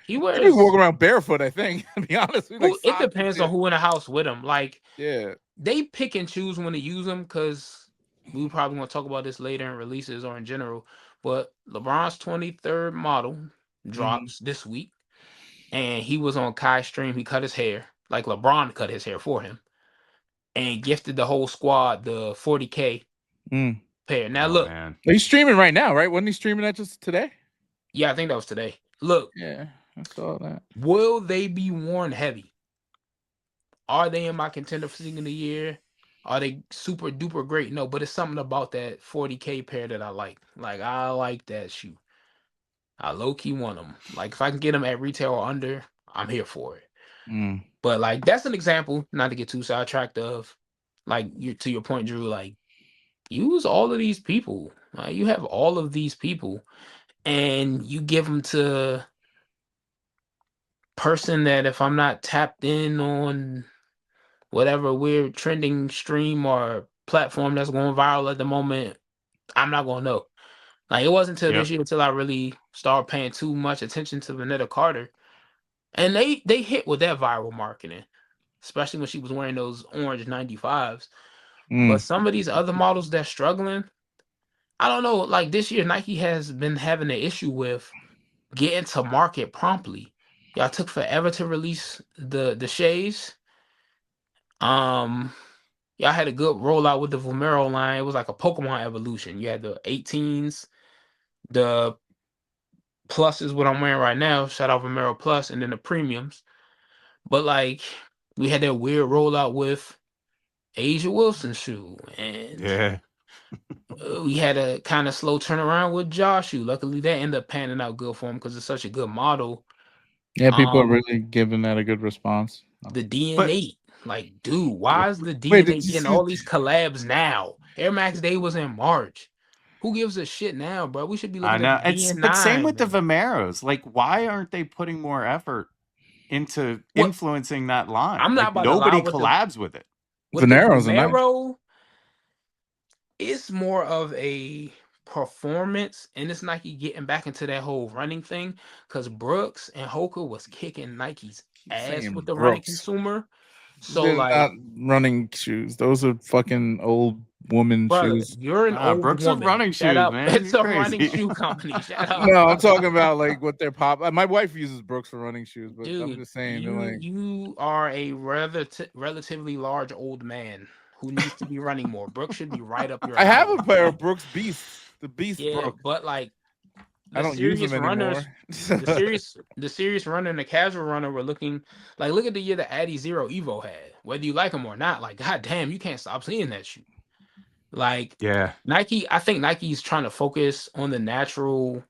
He wears. He walk around barefoot. I think. To be honest, it depends on who in the house with him. Like, yeah, they pick and choose when to use them because we probably want to talk about this later in releases or in general. But LeBron's 23rd model drops this week, and he was on Kai's stream. He cut his hair like LeBron cut his hair for him, and gifted the whole squad the 40K pair. Now look, he's streaming right now, right? Wasn't he streaming that just today? Yeah, I think that was today. Look, yeah, I saw that. Will they be worn heavy? Are they in my contender for sneaker of the year? Are they super duper great? No, but it's something about that 40K pair that I like. Like, I like that shoe. I low-key want them. Like, if I can get them at retail or under, I'm here for it. But, like, that's an example, not to get too sidetracked of, like, to your point, Drew, like, use all of these people. You have all of these people, and you give them to person that if I'm not tapped in on whatever weird trending stream or platform that's going viral at the moment, I'm not going to know. Like, it wasn't until this year until I really started paying too much attention to Vanetta Carter. And they hit with that viral marketing, especially when she was wearing those orange 95s. But some of these other models that's struggling, I don't know. Like, this year, Nike has been having an issue with getting to market promptly. Y'all took forever to release the shades. Y'all had a good rollout with the Vomero line. It was like a Pokemon evolution. You had the 18s, the Plus is what I'm wearing right now. Shout out Vomero Plus, and then the premiums. But like, we had that weird rollout with Asia Wilson's shoe, and we had a kind of slow turnaround with Josh shoe. Luckily, that ended up panning out good for him because it's such a good model. Yeah, people are really giving that a good response. The DNA. Like, dude, why is the DNA getting all these collabs now? Air Max Day was in March. Who gives a shit now, bro? We should be looking at DN9. But same with the Vomeros. Like, why aren't they putting more effort into influencing that line? I'm not about nobody collabs with it. With Vomero, it's more of a performance, and it's Nike getting back into that whole running thing because Brooks and Hoka was kicking Nike's ass with the running consumer. So they're like, not running shoes. Those are fucking old woman shoes. You're an old Brooks woman. are running shoes, man. It's a running shoe company. Shut up. No, I'm talking about like what they're pop. My wife uses Brooks for running shoes, but dude, I'm just saying, you are a relatively large old man who needs to be running more. Brooks should be right up your. I have a pair of Brooks Beasts, the Beast. Yeah, Brooks. but like I don't use them anymore. the serious runner and the casual runner were looking like, look at the year that Addy Zero Evo had. Whether you like them or not, like, goddamn, you can't stop seeing that shoe. Like, yeah, Nike, I think Nike's trying to focus on the natural.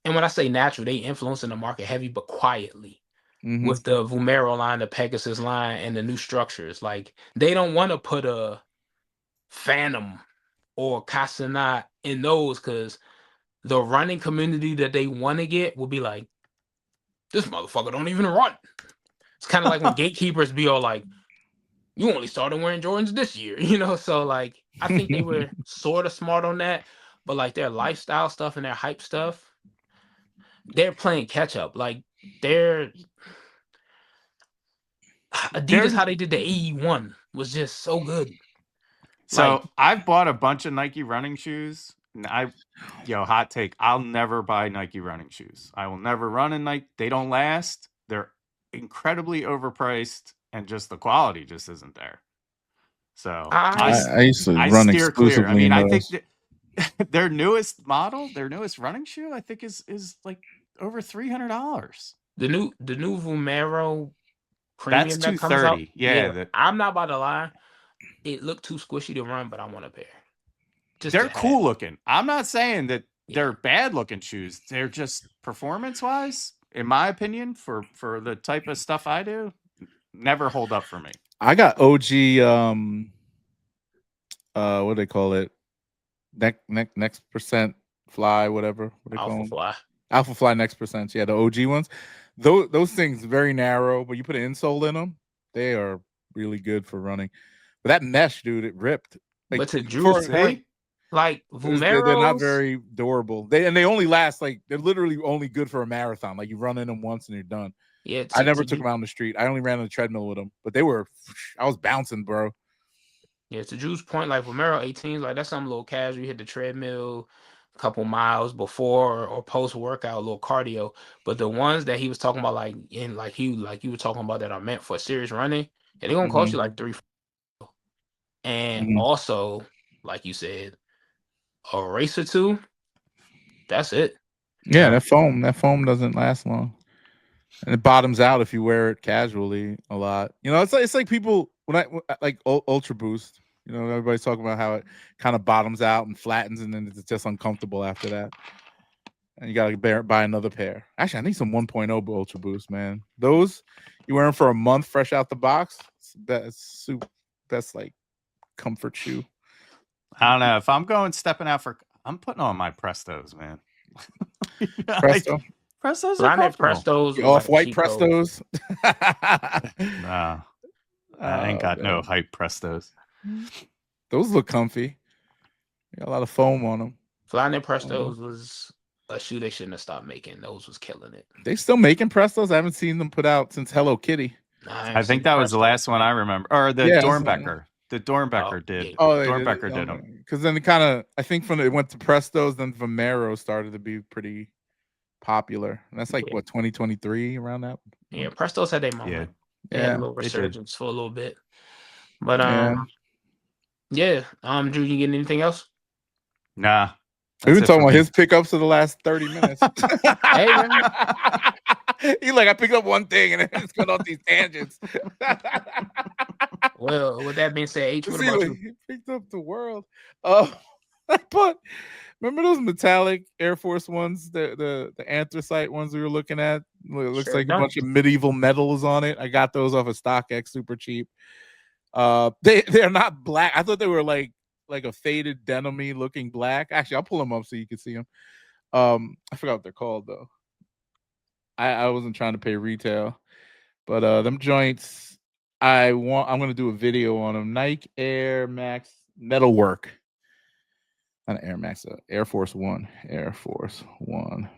And when I say natural, they influencing the market heavy, but quietly. With the Vomero line, the Pegasus line, and the new structures. Like, they don't want to put a Phantom or Casanat in those because the running community that they want to get will be like, this motherfucker don't even run. It's kind of like when gatekeepers be all like, you only started wearing Jordans this year, you know? So, like, I think they were sort of smart on that, but like their lifestyle stuff and their hype stuff, they're playing catch up. Like, they're Adidas, how they did the AE1 was just so good. So Like, I've bought a bunch of Nike running shoes. And hot take. I'll never buy Nike running shoes. I will never run in Nike. They don't last. They're incredibly overpriced, and just the quality just isn't there. So I used to I run steer clear. I exclusively mean, in I those. think their newest model, their newest running shoe, I think is like over $300. the new Vomero That's premium that comes out. $230. Yeah, I'm not about to lie. It looked too squishy to run, but I want a pair. they're cool looking. I'm not saying that they're bad looking shoes. They're just performance wise, in my opinion, for the type of stuff I do, never hold up for me. I got OG what do they call it? Next percent fly, whatever. What they call them? Fly. Alpha Fly Next Percent. Yeah, the OG ones. Those things very narrow, but you put an insole in them, they are really good for running. But that mesh, dude, it ripped. Like, but to Drew's point, like Vomeros, they're not very durable. They only last, like, they're literally only good for a marathon. Like, you run in them once and you're done. Yeah, I never took them out on the street. I only ran on the treadmill with them, but I was bouncing, bro. Yeah, to Drew's point, like Vomero 18s, like that's something a little casual. You hit the treadmill a couple miles before or post workout, a little cardio. But the ones that he was talking about, like you were talking about, that are meant for serious running, they're gonna cost you like $3. And also, like you said, a race or two, that's it. Yeah, that foam doesn't last long, and it bottoms out if you wear it casually a lot. You know, it's like people like Ultra Boost. You know, everybody's talking about how it kind of bottoms out and flattens, and then it's just uncomfortable after that. And you gotta buy another pair. Actually, I need some 1.0 Ultra Boost, man. Those you wear them for a month fresh out the box. That's like comfort shoe. I don't know if I'm stepping out I'm putting on my Prestos, man. Presto. Prestos are comfortable. Prestos, off-white Prestos. Nah, I ain't got no hype Prestos. Those look comfy. Got a lot of foam on them. Flyknit Prestos was a shoe they shouldn't have stopped making. Those was killing it. They still making Prestos? I haven't seen them put out since Hello Kitty. I think that was the last one I remember. Or the Dornbecker. The Dornbecker did. Yeah. Oh, Dornbecker did them. Because then it kind of, I think it went to Prestos, then Vomero started to be pretty popular. And that's like, what, 2023 around that? Yeah, Prestos had their moment. Yeah. They had a little resurgence for a little bit. But Drew, you getting anything else? Nah. We've been talking about his pickups for the last 30 minutes. Hey, man. He's like, I picked up one thing and it's going off these tangents. Well, with that being said, H, what about you? He picked up the world. But remember those metallic Air Force ones, the anthracite ones we were looking at? It looks like a bunch of medieval metals on it. I got those off of StockX, super cheap. They're not black. I thought they were like a faded denim-y looking black. Actually, I'll pull them up so you can see them. I forgot what they're called though. I wasn't trying to pay retail, but them joints, I'm gonna do a video on them. Nike Air Max Metalwork. Not Air Max, Air Force One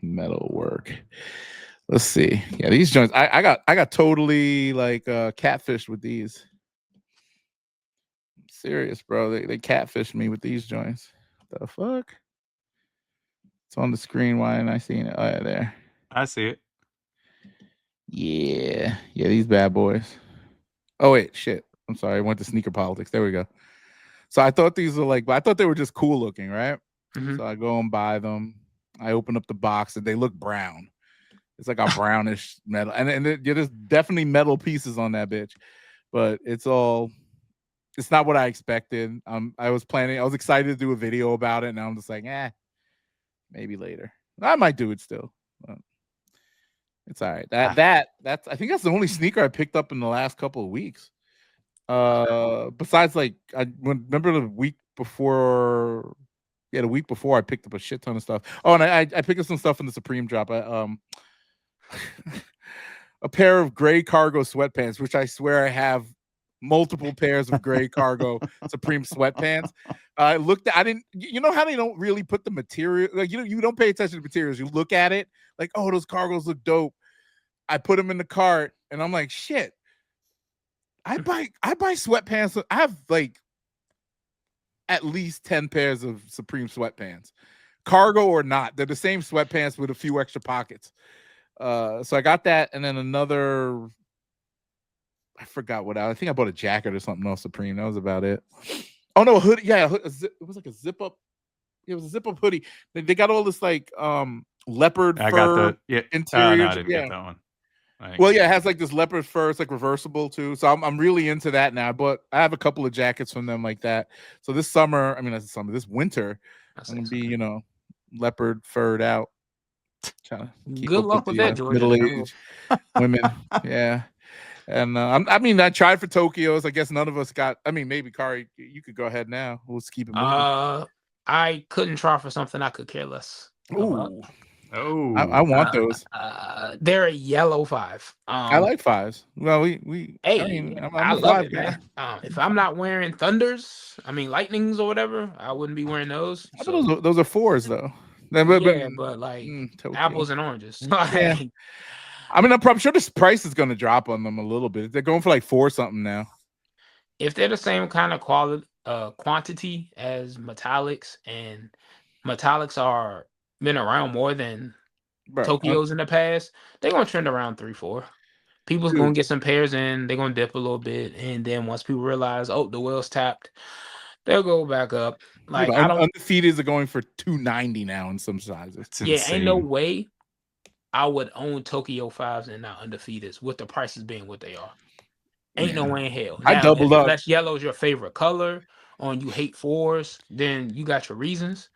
Metalwork. Let's see. Yeah, these joints, I got totally like catfished with these. I'm serious, bro. They catfished me with these joints. The fuck? It's on the screen. Why ain't I seeing it? Oh yeah, there. I see it. Yeah, these bad boys. Oh wait, shit. I'm sorry. I went to sneaker politics. There we go. So I thought these were I thought they were just cool looking, right? So I go and buy them. I open up the box and they look brown. It's like a brownish metal, and there's definitely metal pieces on that bitch, but it's not what I expected. I was excited to do a video about it, and I'm just like, maybe later. I might do it still. But it's all right. That's I think that's the only sneaker I picked up in the last couple of weeks. Besides, like, I remember the week before. Yeah, the week before I picked up a shit ton of stuff. Oh, and I picked up some stuff in the Supreme drop. A pair of gray cargo sweatpants, which I swear I have multiple pairs of gray cargo Supreme sweatpants. I didn't, you know how they don't really put the material, like, you don't pay attention to materials. You look at it like, oh, those cargos look dope. I put them in the cart and I'm like, shit. I buy sweatpants. I have like at least 10 pairs of Supreme sweatpants, cargo or not. They're the same sweatpants with a few extra pockets. So I got that, and then another. I forgot what I think I bought a jacket or something else Supreme. That was about it. Oh no, a hoodie. Yeah, it was like a zip up. It was a zip up hoodie. They got all this like leopard fur interior. No, I didn't get that one. Well, yeah, it has like this leopard fur. It's like reversible too. So I'm really into that now. But I have a couple of jackets from them like that. So this summer, this winter, I'm gonna be leopard furred out. Good luck with that, Georgia. Middle-aged women, yeah. And I tried for Tokyo's. I guess none of us got. I mean, maybe Kari, you could go ahead now. We'll just keep it moving. I couldn't try for something I could care less. Ooh. Oh, I want those. They're a yellow 5. I like 5s. Well, I love it, man. If I'm not wearing Thunders, Lightnings or whatever, I wouldn't be wearing those. Those are 4s though. But like apples and oranges. Yeah. I'm sure this price is going to drop on them a little bit. They're going for like 4 something now. If they're the same kind of quantity as metallics, and metallics are been around more than Tokyo's in the past, they're gonna trend around 3-4. People's gonna get some pairs in, they're gonna dip a little bit, and then once people realize, oh, the well's tapped, they'll go back up. Like undefeateds are going for $290 now in some sizes. Ain't no way I would own Tokyo 5s and not undefeateds with the prices being what they are. Ain't no way in hell. Now, I doubled up. Unless yellow is your favorite color, or you hate 4s, then you got your reasons.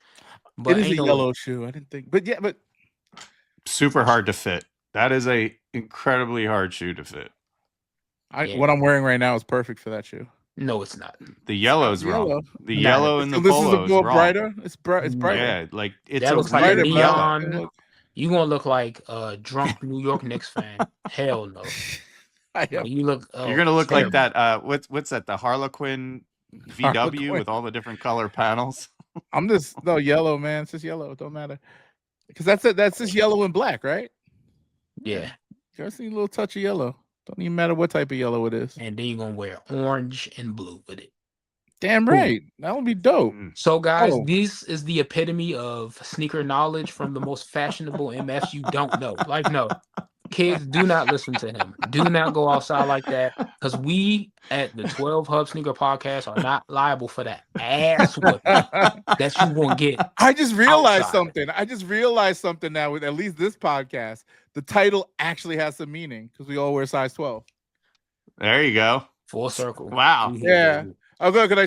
But it is a yellow shoe. I didn't think, but super hard to fit. That is a incredibly hard shoe to fit. What I'm wearing right now is perfect for that shoe. No, it's not. The yellow's wrong. The yellow and the polo is wrong. Brighter. It's brighter. Yeah, like it's that looks brighter like neon. You gonna look like a drunk New York Knicks fan? Hell no. You look. You're gonna look like that. What's that? The Harlequin VW with all the different color panels. I'm just yellow, man. It's just yellow. It don't matter because that's just yellow and black, right? Yeah. Just need a little touch of yellow. Don't even matter what type of yellow it is. And then you're gonna wear orange and blue with it. Damn right. That would be dope. So guys, this is the epitome of sneaker knowledge from the most fashionable MFs you don't know. Like, no. Kids, do not listen to him. Do not go outside like that. Because we at the 12 Hub Sneaker Podcast are not liable for that ass whipping that you won't get. I just realized something now with at least this podcast. The title actually has some meaning because we all wear size 12. There you go. Full circle. Wow. Yeah. Because I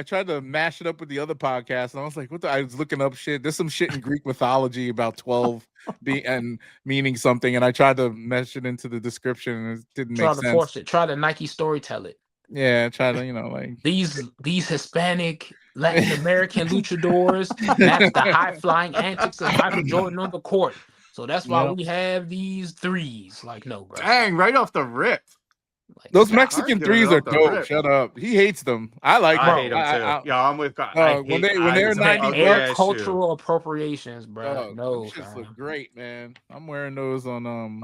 tried to mash it up with the other podcast, and I was like, "What?" I was looking up shit. There's some shit in Greek mythology about 12 and meaning something, and I tried to mesh it into the description, and it didn't make sense. Force it. Try to Nike storytell it. Yeah, try to like these Hispanic Latin American luchadors. That's the high flying antics of Michael Jordan on the court. So that's why we have these 3s. Like, no, bro. Dang, right off the rip. Like, those Mexican 3s are dope. Rip. Shut up. He hates them. I hate them too. Yeah, I'm with God. When they're 90, cultural appropriations, bro. No, those shits look great, man. I'm wearing those on and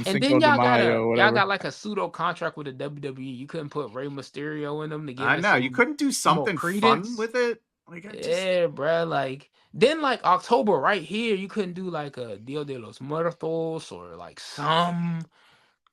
then y'all got like a pseudo contract with the WWE. You couldn't put Rey Mysterio in them to get. I know you couldn't do something fun with it. Like, bro. Like then, like October right here, you couldn't do like a Dia de los Muertos or like some.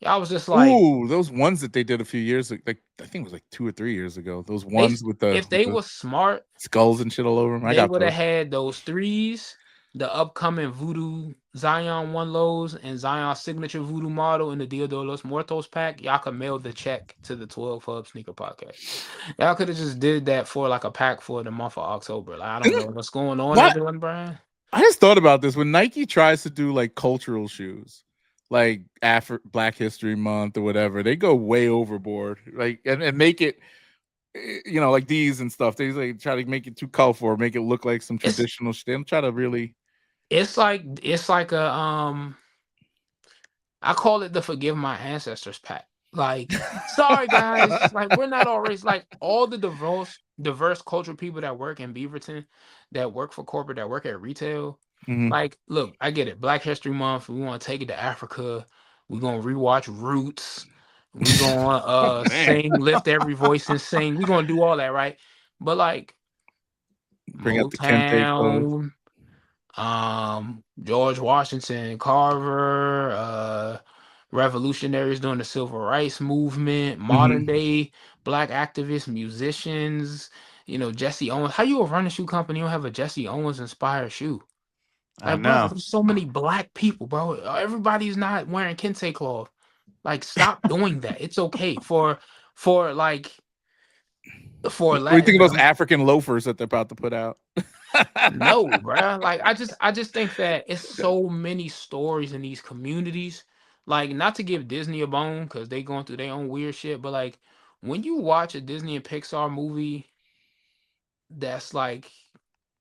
I was just like, ooh, those ones that they did a few years ago, like I think it was like 2 or 3 years ago. Those ones with the if they were smart, skulls and shit all over them. They would have had those 3s the upcoming Voodoo Zion 1 lows and Zion signature Voodoo model in the Dia de los Muertos pack, y'all can mail the check to the 12 Hub Sneaker Podcast. Y'all could have just did that for like a pack for the month of October. Like, I don't know what's going on, everyone, Brian. I just thought about this when Nike tries to do like cultural shoes, like Black History Month or whatever. They go way overboard, like and make it, you know, like these and stuff. They like try to make it too colorful, or make it look like some traditional shit. They don't try to really. It's like a I call it the Forgive My Ancestors pack. Like, sorry guys, like we're not always like all the diverse cultural people that work in Beaverton, that work for corporate, that work at retail. Like, look, I get it. Black History Month, we want to take it to Africa. We're gonna rewatch Roots. We're gonna sing, lift every voice and sing. We're gonna do all that, right? But like Bring up the kente clothes. George Washington, Carver, revolutionaries during the civil rights movement, modern day Black activists, musicians, you know, Jesse Owens. How you a running shoe company, you don't have a Jesse Owens inspired shoe? Like, bro, there's so many Black people, bro. Everybody's not wearing kente cloth. Like, stop doing that. It's okay for like What do you think of those African loafers that they're about to put out? No, bro. Like, I just think that it's so many stories in these communities. Like, not to give Disney a bone because they going through their own weird shit, but like when you watch a Disney and Pixar movie that's like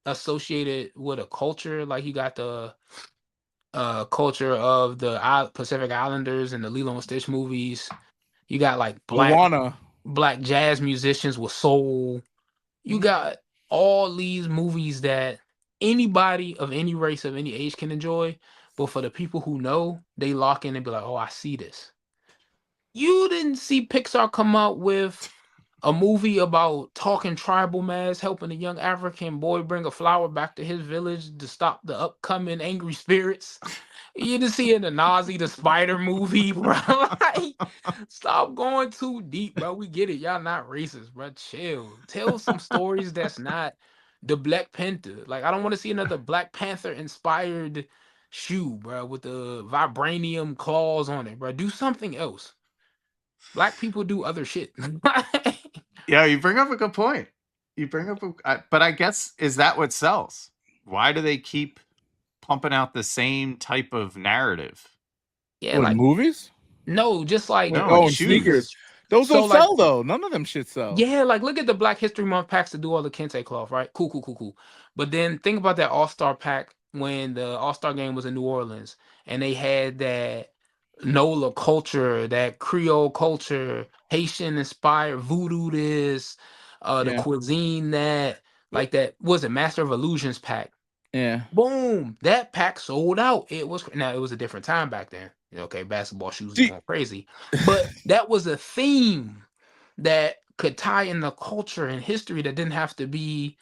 associated with a culture, like you got the culture of the Pacific Islanders and the Lilo and Stitch movies. You got like black jazz musicians with soul. You got all these movies that anybody of any race, of any age can enjoy. But for the people who know, they lock in and be like, oh, I see this. You didn't see Pixar come out with a movie about talking tribal mass, helping a young African boy bring a flower back to his village to stop the upcoming angry spirits. You didn't see it in the Nazi the Spider movie, bro. Like, stop going too deep, bro. We get it. Y'all not racist, bro. Chill. Tell some stories that's not the Black Panther. Like, I don't want to see another Black Panther inspired shoe, bro, with the vibranium claws on it, bro. Do something else. Black people do other shit. Yeah, you bring up a good point. You bring up, but I guess, is that what sells? Why do they keep pumping out the same type of narrative? Yeah, what, like movies? No, just like sneakers. Those don't sell though. None of them shit sell. Yeah, like look at the Black History Month packs to do all the kente cloth, right? Cool. But then think about that All-Star pack when the All-Star game was in New Orleans and they had that NOLA culture, that Creole culture, Haitian inspired voodoo the cuisine that like that was it Master of Illusions pack. Yeah. Boom. That pack sold out. It was a different time back then. Okay, basketball shoes are going crazy. But that was a theme that could tie in the culture and history that didn't have to be,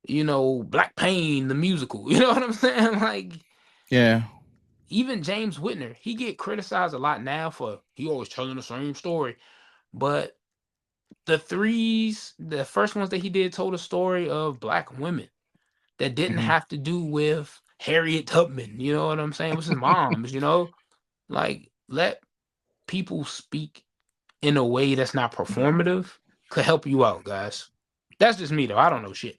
you know, Black Pain, the musical. You know what I'm saying? Like, yeah. Even James Whitner, he get criticized a lot now for he always telling the same story. But the first ones that he did told a story of Black women that didn't have to do with Harriet Tubman. You know what I'm saying? With his moms, you know? Like, let people speak in a way that's not performative could help you out, guys. That's just me though. I don't know shit.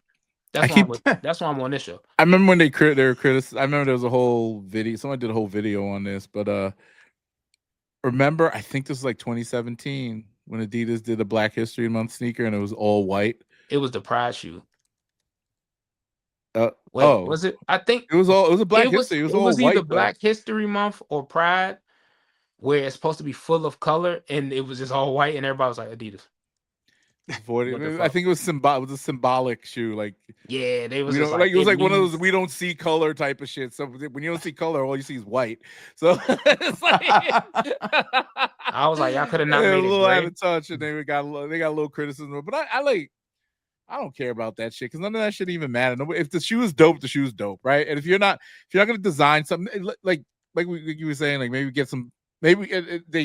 That's why I'm on this show. I remember when they were criticized. I remember there was a whole video. Someone did a whole video on this, but remember, I think this was like 2017 when Adidas did a Black History Month sneaker and it was all white. It was the Pride shoe. Was it? I think it was a Black History. It was either white, Black History Month or Pride, where it's supposed to be full of color, and it was just all white, and everybody was like Adidas. I think it was a symbolic shoe. Like, yeah, they was it was like one of those we don't see color type of shit. So when you don't see color, all you see is white. So it's like I was like, y'all could have not made a little it out of touch, and they got a little criticism. But I don't care about that shit because none of that shit even matter. If the shoe is dope, the shoe is dope, right? And if you're not gonna design something like you were saying, like maybe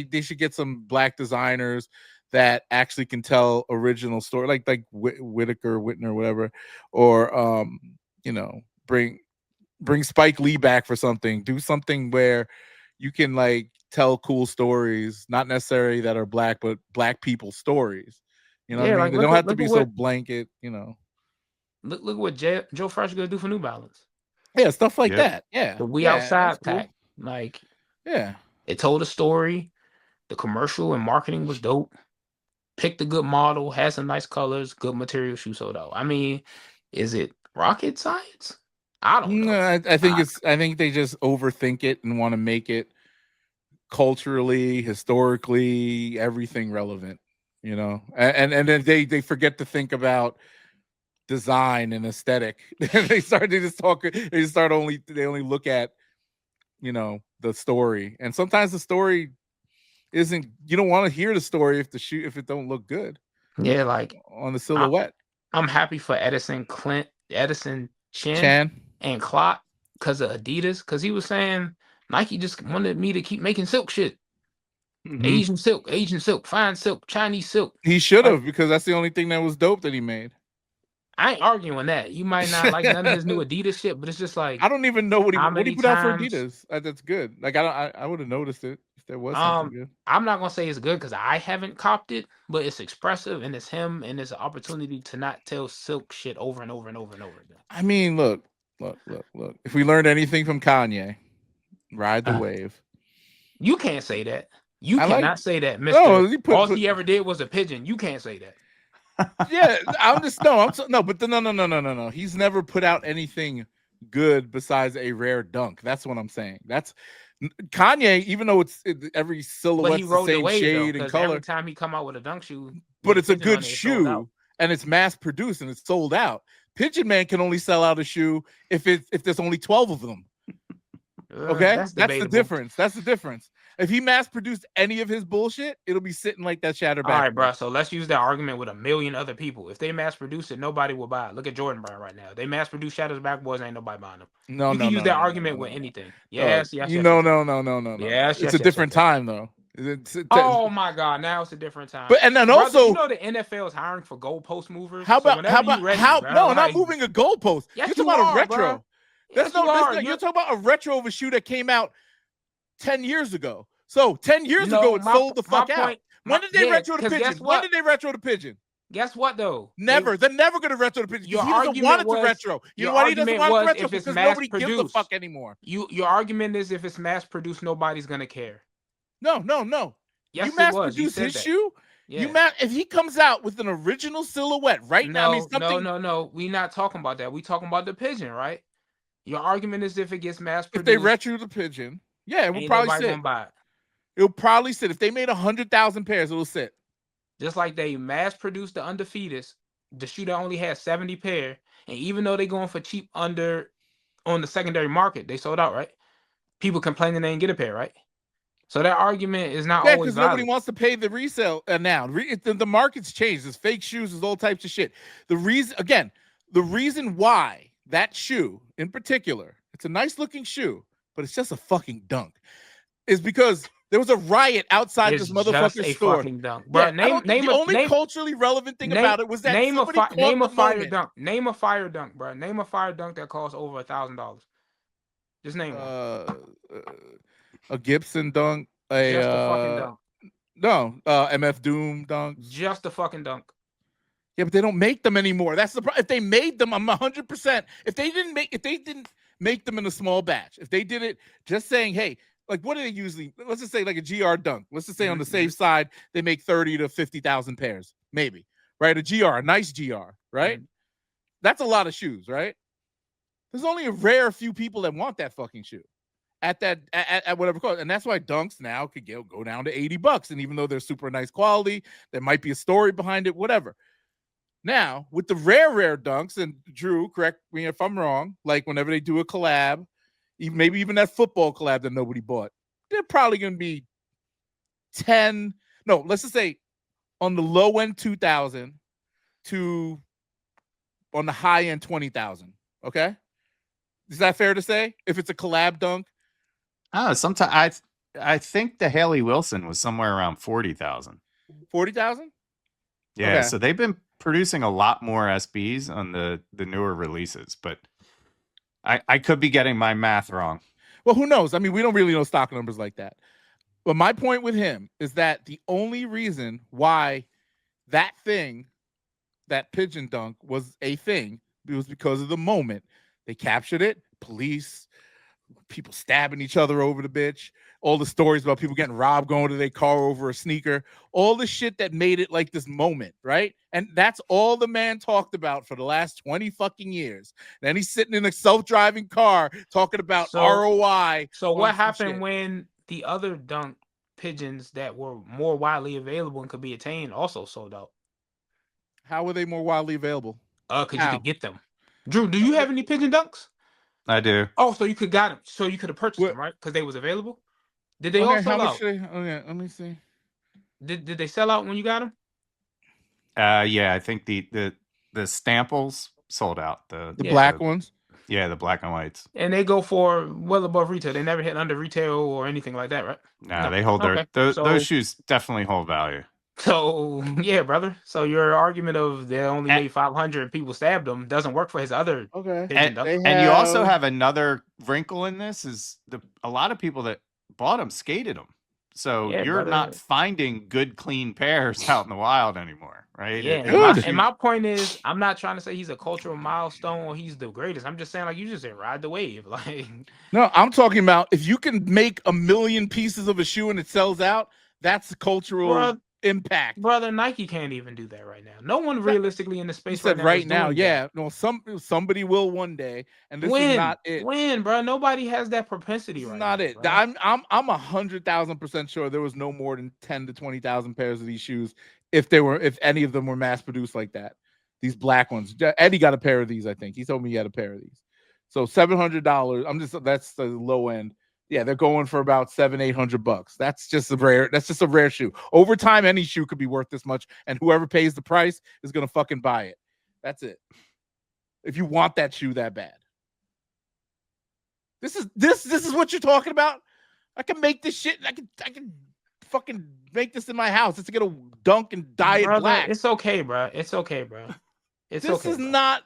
they should get some Black designers that actually can tell original story, like Whitner, whatever, or bring bring Spike Lee back for something. Do something where you can like tell cool stories, not necessarily that are black, but black people stories. You know what I mean? Like, they don't have to be so blanket, you know. Look what Joe Fresh gonna do for New Balance. Yeah, stuff like that. Yeah. The We Outside pack. Cool. Like, yeah. It told a story. The commercial and marketing was dope. Picked a good model, had some nice colors, good material, shoe sold out. I mean, is it rocket science? I don't know. I think they just overthink it and want to make it culturally, historically, everything relevant, you know. And then they forget to think about design and aesthetic. they only look at, you know, the story. And sometimes the story isn't, you don't want to hear the story if it don't look good. Yeah, like on the silhouette. I'm happy for Edison Chen and Clock because of Adidas, because he was saying Nike just wanted me to keep making silk shit. Asian silk, fine silk, Chinese silk. He should have, because that's the only thing that was dope that he made. I ain't arguing that. You might not like none of his new Adidas shit, but it's just like, I don't even know what he put out for Adidas. That's good. Like I would have noticed it if there was something good. I'm not gonna say it's good because I haven't copped it, but it's expressive and it's him, and it's an opportunity to not tell silk shit over and over and over and over again. I mean, look. If we learned anything from Kanye, ride the wave. You can't say that. You cannot say that, Mr. No, all he ever did was a pigeon. You can't say that. Yeah, no. He's never put out anything good besides a rare dunk. That's what I'm saying. That's Kanye, even though it's every silhouette the same shade and color. Every time he come out with a dunk shoe, but it's a good shoe and it's mass produced and it's sold out. Pigeon Man can only sell out a shoe if there's only 12 of them. Okay, that's the difference. That's the difference. If he mass produced any of his bullshit, it'll be sitting like that Shatterback. All right, bro. So let's use that argument with a million other people. If they mass produce it, nobody will buy it. Look at Jordan Brand right now. They mass produce Shatterback boys, ain't nobody buying them. You can use that argument with anything. Yes. No. Yes, it's a different time though. Oh my God! Now it's a different time. But and then brother, also, you know the NFL is hiring for goalpost movers. How about no, not moving a goalpost. Yes, you're talking about a retro. Bro. Yes, you're talking about a retro of a shoe that came out 10 years ago. So 10 years ago, it sold the fuck out. When did they retro the Pigeon? When did they retro the Pigeon? Guess what though? Never. They're never going to retro the Pigeon. He doesn't want it to retro. You know why he doesn't want it to retro? Because nobody gives a fuck anymore. Your argument is if it's mass produced, nobody's going to care. No. Yes, you mass produce his shoe. Yeah. If he comes out with an original silhouette right now, No. We not talking about that. We talking about the Pigeon, right? Your argument is if it gets mass produced. If they retro the Pigeon, yeah, it will probably sit. It'll probably sit. If they made 100,000 pairs, it'll sit. Just like they mass produced the Undefeateds, the shoe that only had 70 pair, and even though they going for cheap on the secondary market, they sold out, right? People complaining they didn't get a pair, right? So that argument is not always valid. Nobody wants to pay the resale now. The market's changed. There's fake shoes. There's all types of shit. The reason why that shoe in particular, it's a nice looking shoe, but it's just a fucking dunk, is because there was a riot outside this motherfucking store. Fucking dunk. Bro, the only culturally relevant thing about it was that name a fire dunk. Name a fire dunk, bro. Name a fire dunk that costs over $1,000. Just name one. A Gibson dunk. Just a fucking dunk. No, MF Doom dunk. Just a fucking dunk. Yeah, but they don't make them anymore. That's the problem. If they made them, I'm 100%. If they didn't make them in a small batch, if they did it just saying, hey, like what do they usually? Let's just say like a GR dunk. Let's just say on the safe side, they make 30 to 50,000 pairs, maybe. Right? A nice GR, right? That's a lot of shoes, right? There's only a rare few people that want that fucking shoe at whatever cost. And that's why dunks now could go down to $80. And even though they're super nice quality, there might be a story behind it, whatever. Now, with the rare dunks, and Drew, correct me if I'm wrong, like whenever they do a collab, maybe even that football collab that nobody bought, they're probably going to be 10. No, let's just say on the low end 2,000 to on the high end 20,000. Okay. Is that fair to say? If it's a collab dunk? Sometimes I think the Haley Wilson was somewhere around 40,000. 40,000? Yeah. Okay. So they've been producing a lot more SBs on the newer releases, but I could be getting my math wrong. Well, who knows? I mean, we don't really know stock numbers like that. But my point with him is that the only reason why that thing, that pigeon dunk, was a thing, it was because of the moment. They captured it, police, people stabbing each other over the bitch, all the stories about people getting robbed going to their car over a sneaker, all the shit that made it like this moment, right? And that's all the man talked about for the last 20 fucking years. Then he's sitting in a self-driving car talking about ROI. So what happened when the other dunk pigeons that were more widely available and could be attained also sold out? How were they more widely available? Because you could get them. Drew, do you have any pigeon dunks? I do. Oh, so you could got them. So you could have purchased them, right? Because they was available. Did they all sell out? Okay, let me see. Did they sell out when you got them? Yeah, I think the stamples sold out. The black ones. Yeah, the black and whites. And they go for well above retail. They never hit under retail or anything like that, right? No, they hold those shoes definitely hold value. So yeah, brother. So your argument of they only made 500 and people stabbed them doesn't work for his other. And you also have another wrinkle in this is a lot of people that bought them skated them. So you're not finding good, clean pairs out in the wild anymore, right? Yeah. And my point is, I'm not trying to say he's a cultural milestone or he's the greatest. I'm just saying, like, you just didn't ride the wave. Like, no, I'm talking about if you can make 1 million pieces of a shoe and it sells out, that's the cultural impact. Brother, Nike can't even do that right now. No one realistically in the space right now. Yeah, no, somebody will one day, and this is not it. When, bro? Nobody has that propensity right now. Not it. Bro. I'm 100,000% sure there was no more than 10 to 20,000 pairs of these shoes if any of them were mass produced like that. These black ones. Eddie got a pair of these. I think he told me he had a pair of these. So $700. That's the low end. Yeah, they're going for about $700-800. That's just a rare shoe. Over time, any shoe could be worth this much, and whoever pays the price is gonna fucking buy it. That's it. If you want that shoe that bad. This is what you're talking about? I can make this shit. I can fucking make this in my house. It's gonna dunk and dye it black. It's okay, bro. It's okay, bro. This is not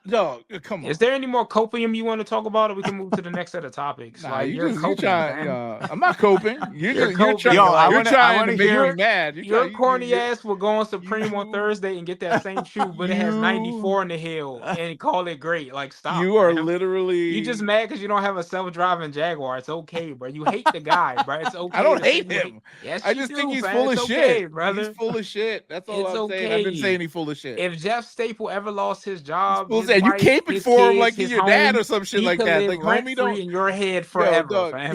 come on. Is there any more copium you want to talk about, or we can move to the next set of topics? Nah, you're coping. I'm not coping. You're trying. You're trying to make me mad. Your corny ass will go on Supreme on Thursday and get that same shoe, but it has 94 in the heel and call it great. Like, stop. You are literally. You just mad because you don't have a self-driving Jaguar. It's okay, bro. You hate the guy, bro. It's okay. I don't hate him. Yes, I just think he's full of shit, brother. He's full of shit. That's all I'm saying. I've been saying he's full of shit. If Jeff Staple ever lost his job, and you caping for him like he's your dad or some shit like that. Like, homie, don't in your head forever. Fam.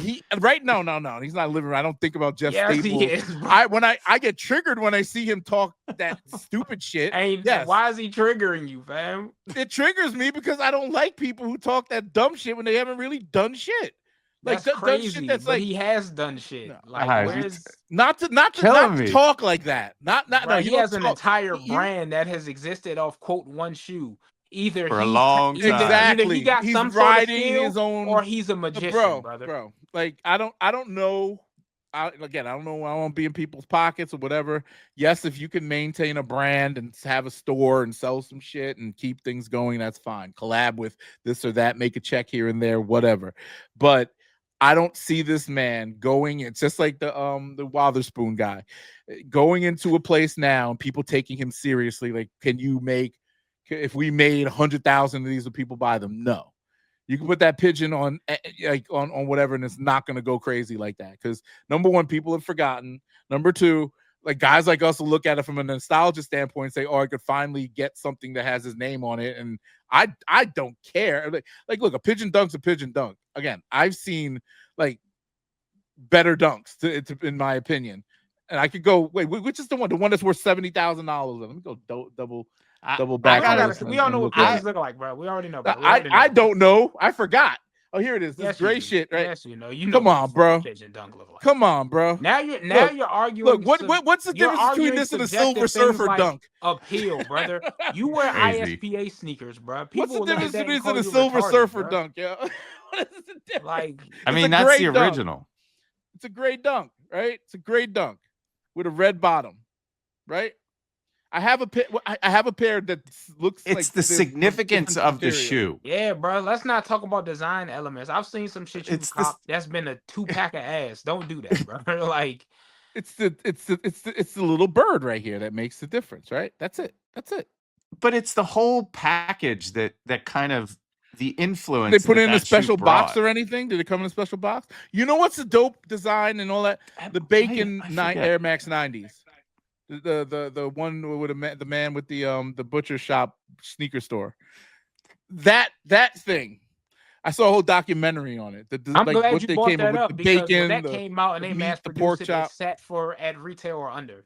No. He's not living. I don't think about Jeff Staple. He is, I get triggered when I see him talk that stupid shit. Why is he triggering you, fam? It triggers me because I don't like people who talk that dumb shit when they haven't really done shit. Like that's crazy. Shit that's like he has done shit. No. Like not to talk like that. He has an entire brand that has existed off quote one shoe. Either for a long time. Exactly. He got some riding sort of his own, or he's a magician, brother. Bro, like I don't know. I don't know. I won't be in people's pockets or whatever. Yes, if you can maintain a brand and have a store and sell some shit and keep things going, that's fine. Collab with this or that, make a check here and there, whatever. But I don't see this man going. It's just like the Witherspoon guy going into a place now and people taking him seriously. Like, if we made 100,000 of these, would people buy them? No. You can put that pigeon on whatever, and it's not going to go crazy like that. Because number one, people have forgotten. Number two, like guys like us will look at it from a nostalgia standpoint and say, "Oh, I could finally get something that has his name on it." And I don't care. Like, look, a pigeon dunk's a pigeon dunk. Again, I've seen like better dunks, in my opinion. And I could go. Wait, which is the one? The one that's worth $70,000. Let me go double back. We all know what pigeons look like, bro. We already know. I don't know. I forgot. Oh, here it is. This gray shit, right? Yes, you know. Come on, bro. Pigeon dunk look like. Come on, bro. Now you're arguing. Look, what's the difference between this and a Silver Surfer dunk? Uphill, brother. You wear ISPA sneakers, bro. What's the difference between this and a Silver Surfer dunk? Yeah. What is the difference? Like, I mean, that's the original. It's a gray dunk, right? It's a gray dunk with a red bottom, right? I have a pair that looks like it's the significance of the shoe. Yeah, bro. Let's not talk about design elements. I've seen some shit you cop that's been a 2-pack of ass. Don't do that, bro. Like it's the little bird right here that makes the difference, right? That's it. But it's the whole package that kind of the influence. They put it in a shoe special box brought. or anything? Did it come in a special box? You know what's the dope design and all that? The Bacon Air Max 90s. The one with the man with the butcher shop sneaker store. That thing. I saw a whole documentary on it. I'm glad you brought that up because bacon, when that came out and they mass produced it, it sat for at retail or under.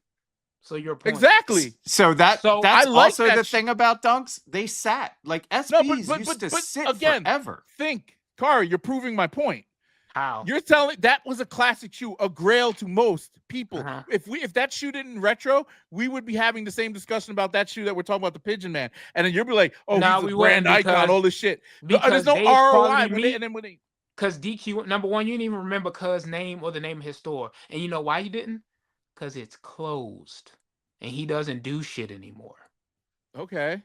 So your point. Exactly. So that's like also that the thing about dunks. They sat like SBs used to sit again, forever. Think, Kari, you're proving my point. How? You're telling that was a classic shoe, a grail to most people. If that shoe didn't retro, we would be having the same discussion about that shoe that we're talking about, the Pigeon Man. And then you'll be like, oh, he's a brand icon, all this shit. There's no ROI because DQ, number one, you didn't even remember Cuz's name or the name of his store. And you know why you didn't? Because it's closed. And he doesn't do shit anymore. Okay.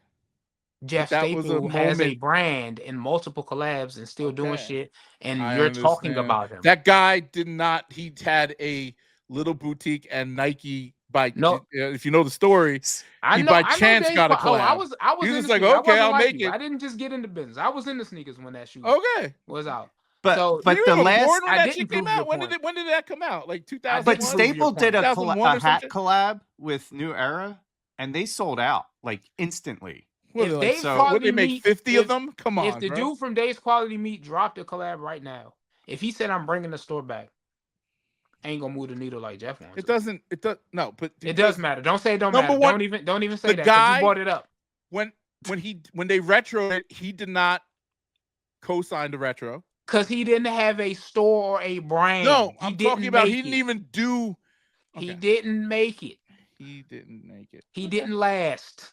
Jeff Staple has a brand in multiple collabs and still doing shit, and you're talking about him. That guy did not. He had a little boutique and Nike by. No, if you know the story, he by chance got a collab. I was he was just like, okay, I'll make it. I didn't just get into business. I was in the sneakers when that shoe was out. But the last when that shit came out, when did that come out? Like 2000. But Staple did a hat collab with New Era, and they sold out like instantly. What they make 50 of them? Come on. If the dude from Dave's Quality Meat dropped a collab right now, if he said I'm bringing the store back, ain't gonna move the needle like Jeff wants. It doesn't. It does no, but it does matter. Don't say it don't matter. Don't even say that. Guy you brought it up. When they retro it, he did not co-sign the retro because he didn't have a store or a brand. No, I'm talking about he didn't even do. Okay. He didn't make it. He didn't make it. He didn't last.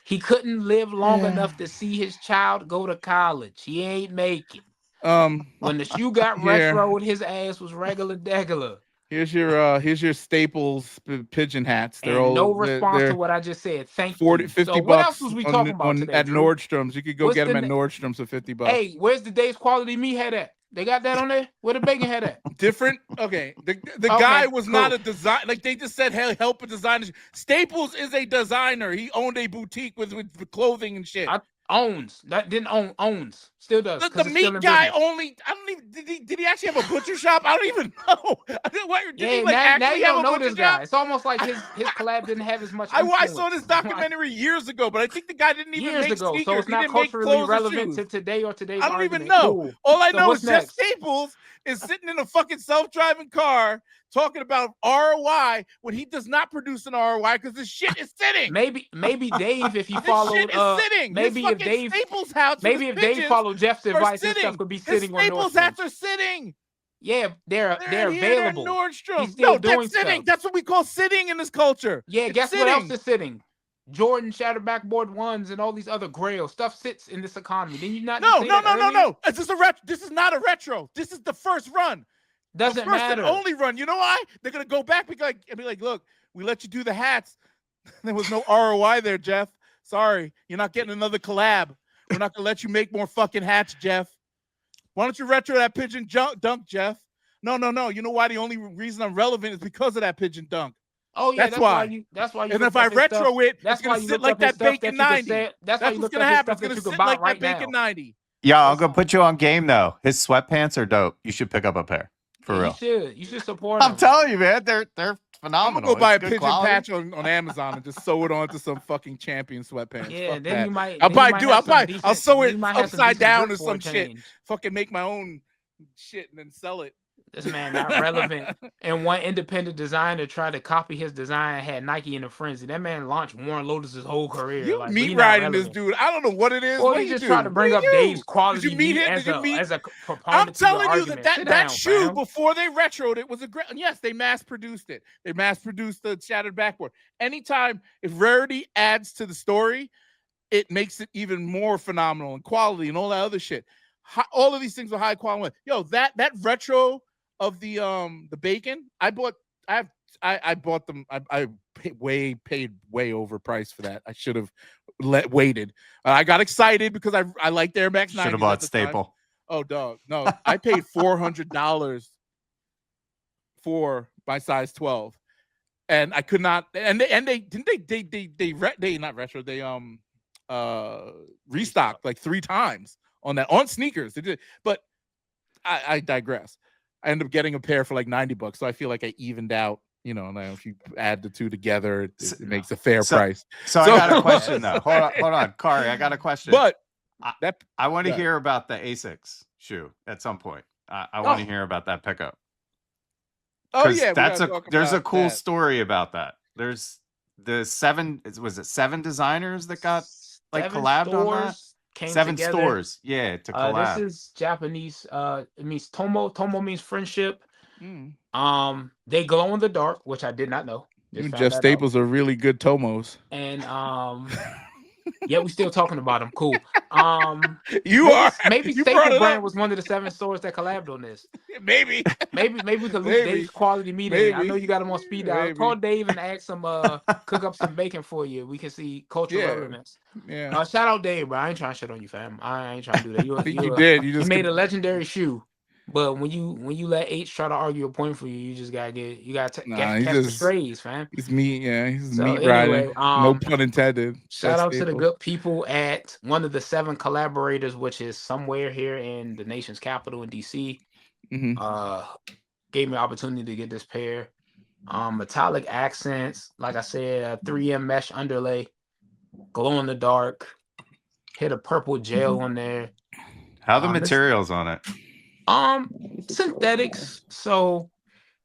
He couldn't live long enough to see his child go to college. He ain't make it. When the shoe got retroed, his ass was regular degular. Here's your Staples Pigeon hats. They're all no response to what I just said. Thank 40, 50 you. So what else was we talking about today, at Nordstrom's? You could go get them at Nordstrom's for $50. Hey, where's the Dave's Quality Meat head at? They got that on there? Where the bacon head at? Different. Okay. The guy was not a design. Like they just said, hey, help a designer. Staples is a designer. He owned a boutique with clothing and shit. Owns. That didn't owns. Still does. The meat guy only. I don't even. Did he actually have a butcher shop? I don't even know. Now you don't know this guy. It's almost like his collab didn't have as much. I saw this documentary years ago, but I think the guy didn't even make sneakers. So it's not culturally relevant to today or today's. I don't even know. Cool. All I know is Jeff Staples is sitting in a fucking self-driving car talking about ROI when he does not produce an ROI because this shit is sitting. Maybe Dave, if he followed, maybe if Dave Staples house, maybe if Dave followed Jeff's advice, his stuff could be sitting on Nordstrom. Staples hats are sitting. Yeah, they're available. Nordstrom. No, that's sitting. That's what we call sitting in this culture. Yeah, guess what else is sitting? Jordan shattered backboard ones and all these other grail stuff sits in this economy. Didn't you not? No. This is not a retro. This is the first run. Doesn't matter. And only run. You know why? They're gonna go back and be like, look, we let you do the hats. There was no ROI there, Jeff. Sorry, you're not getting another collab. We're not gonna let you make more fucking hats, Jeff. Why don't you retro that Pigeon dunk, Jeff? No. You know why? The only reason I'm relevant is because of that Pigeon dunk. Oh yeah, that's why. That's why. And if I retro it, it's gonna sit like that Bacon 90. That's what's gonna happen. It's gonna sit like that Bacon 90. Yeah, I'm gonna put you on game though. His sweatpants are dope. You should pick up a pair. For real. You should support them. I'm telling you, man, they're phenomenal. I'm gonna go buy a Pigeon patch on Amazon and just sew it onto some fucking Champion sweatpants. Yeah, then that. You might. I'll sew it upside down or some shit. Fucking make my own shit and then sell it. This man not relevant. And one independent designer tried to copy his design, had Nike in a frenzy. That man launched Warren Lotus's whole career. You meat riding this dude. I don't know what it is. Well, he just tried to bring up Dave's Quality. Did you meet him? As a proponent. I'm telling you that shoe before they retroed it was a great. Yes, they mass produced it. They mass produced the shattered backboard. Anytime if rarity adds to the story, it makes it even more phenomenal and quality and all that other shit. All of these things are high quality. Yo, that retro of the bacon, I have I bought them. I paid way overpriced for that. I should have waited. I got excited because I liked Air Max 90s. Should have bought Staple. Time. Oh, dog. No, I paid $400 for my size 12, and I could not. And they not retro. They restocked like 3 times on that on sneakers. They did, but I digress. I ended up getting a pair for like $90, so I feel like I evened out. You know, if you add the two together, it makes a fair price. So I got a question though. Hold on, Kari. I got a question. But I want to hear about the ASICS shoe at some point. I want to hear about that pickup. Oh yeah, there's a cool story about that. There's the 7 designers that got like collabed on that. 7 together. stores, yeah, to collab. This is Japanese. It means Tomo. Tomo means friendship. They glow in the dark, which I did not know. Jeff Staples are really good Tomos. And yeah, we still talking about them. Cool. Maybe Staple Brand was one of the 7 stores that collabed on this. Maybe we could lose Dave's quality meeting. I know you got him on speed dial. Call Dave and ask him cook up some bacon for you. We can see cultural relevance. Yeah. Shout out Dave, bro. I ain't trying to shit on you, fam. I ain't trying to do that. You did. You made a legendary shoe. But when you let H try to argue a point for you, you just gotta catch the strays, fam. He's meat, yeah. He's meat riding. No pun intended. Shout out to the good people at one of the 7 collaborators, which is somewhere here in the nation's capital in DC. Gave me an opportunity to get this pair. Metallic accents, like I said, 3M mesh underlay, glow in the dark, hit a purple gel on there. How are the materials on it? Synthetics. So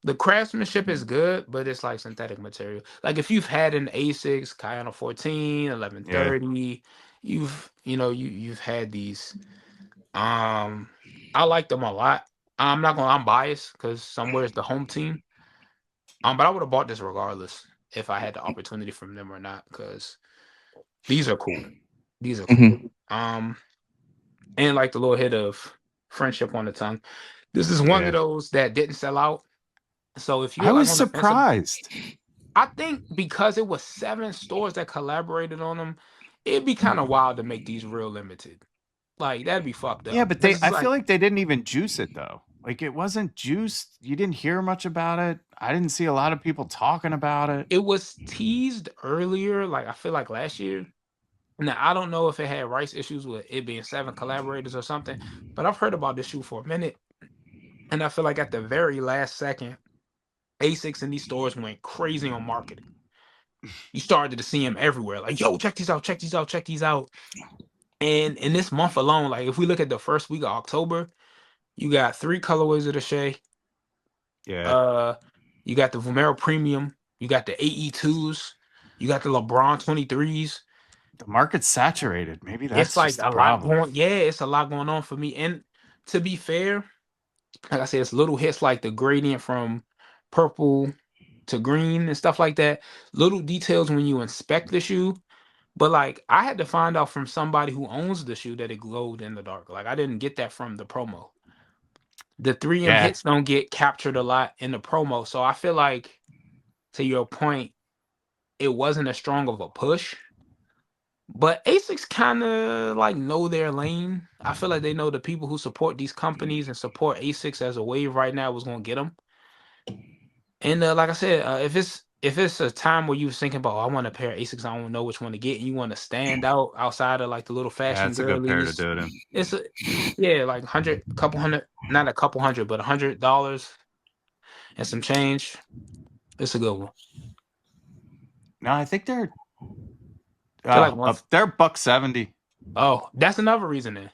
the craftsmanship is good, but it's like synthetic material. Like if you've had an ASICS Kayano 14, 1130, you've had these. I like them a lot. I'm biased because somewhere's the home team. But I would have bought this regardless if I had the opportunity from them or not, because these are cool. These are cool. And like the little hit of friendship on the tongue. This is one of those that didn't sell out. So if you, I was surprised. I think because it was 7 stores that collaborated on them, it'd be kind of wild to make these real limited. Like that'd be fucked up. Yeah, but I feel like they didn't even juice it though. Like it wasn't juiced. You didn't hear much about it. I didn't see a lot of people talking about it. It was teased earlier, like I feel like last year. Now, I don't know if it had rights issues with it being 7 collaborators or something, but I've heard about this shoe for a minute. And I feel like at the very last second, ASICS and these stores went crazy on marketing. You started to see them everywhere. Like, yo, check these out, check these out, check these out. And in this month alone, like if we look at the first week of October, you got 3 colorways of the Shea. Yeah. You got the Vomero Premium. You got the AE2s. You got the LeBron 23s. The market's saturated. Maybe that's it's like a lot going. Yeah, it's a lot going on for me. And to be fair, like I said, it's little hits like the gradient from purple to green and stuff like that. Little details when you inspect the shoe. But like I had to find out from somebody who owns the shoe that it glowed in the dark. Like I didn't get that from the promo. The 3M hits don't get captured a lot in the promo. So I feel like, to your point, it wasn't as strong of a push. But ASICS kind of like know their lane. I feel like they know the people who support these companies and support ASICS as a wave right now was going to get them. And like I said, if it's a time where you was thinking about, I want a pair of ASICS, I don't know which one to get, and you want to stand out outside of like the little fashion that's a good pair to do it in. It's like not a couple hundred, but $100 and some change. It's a good one. No, I think they're they're $170. Oh, that's another reason then.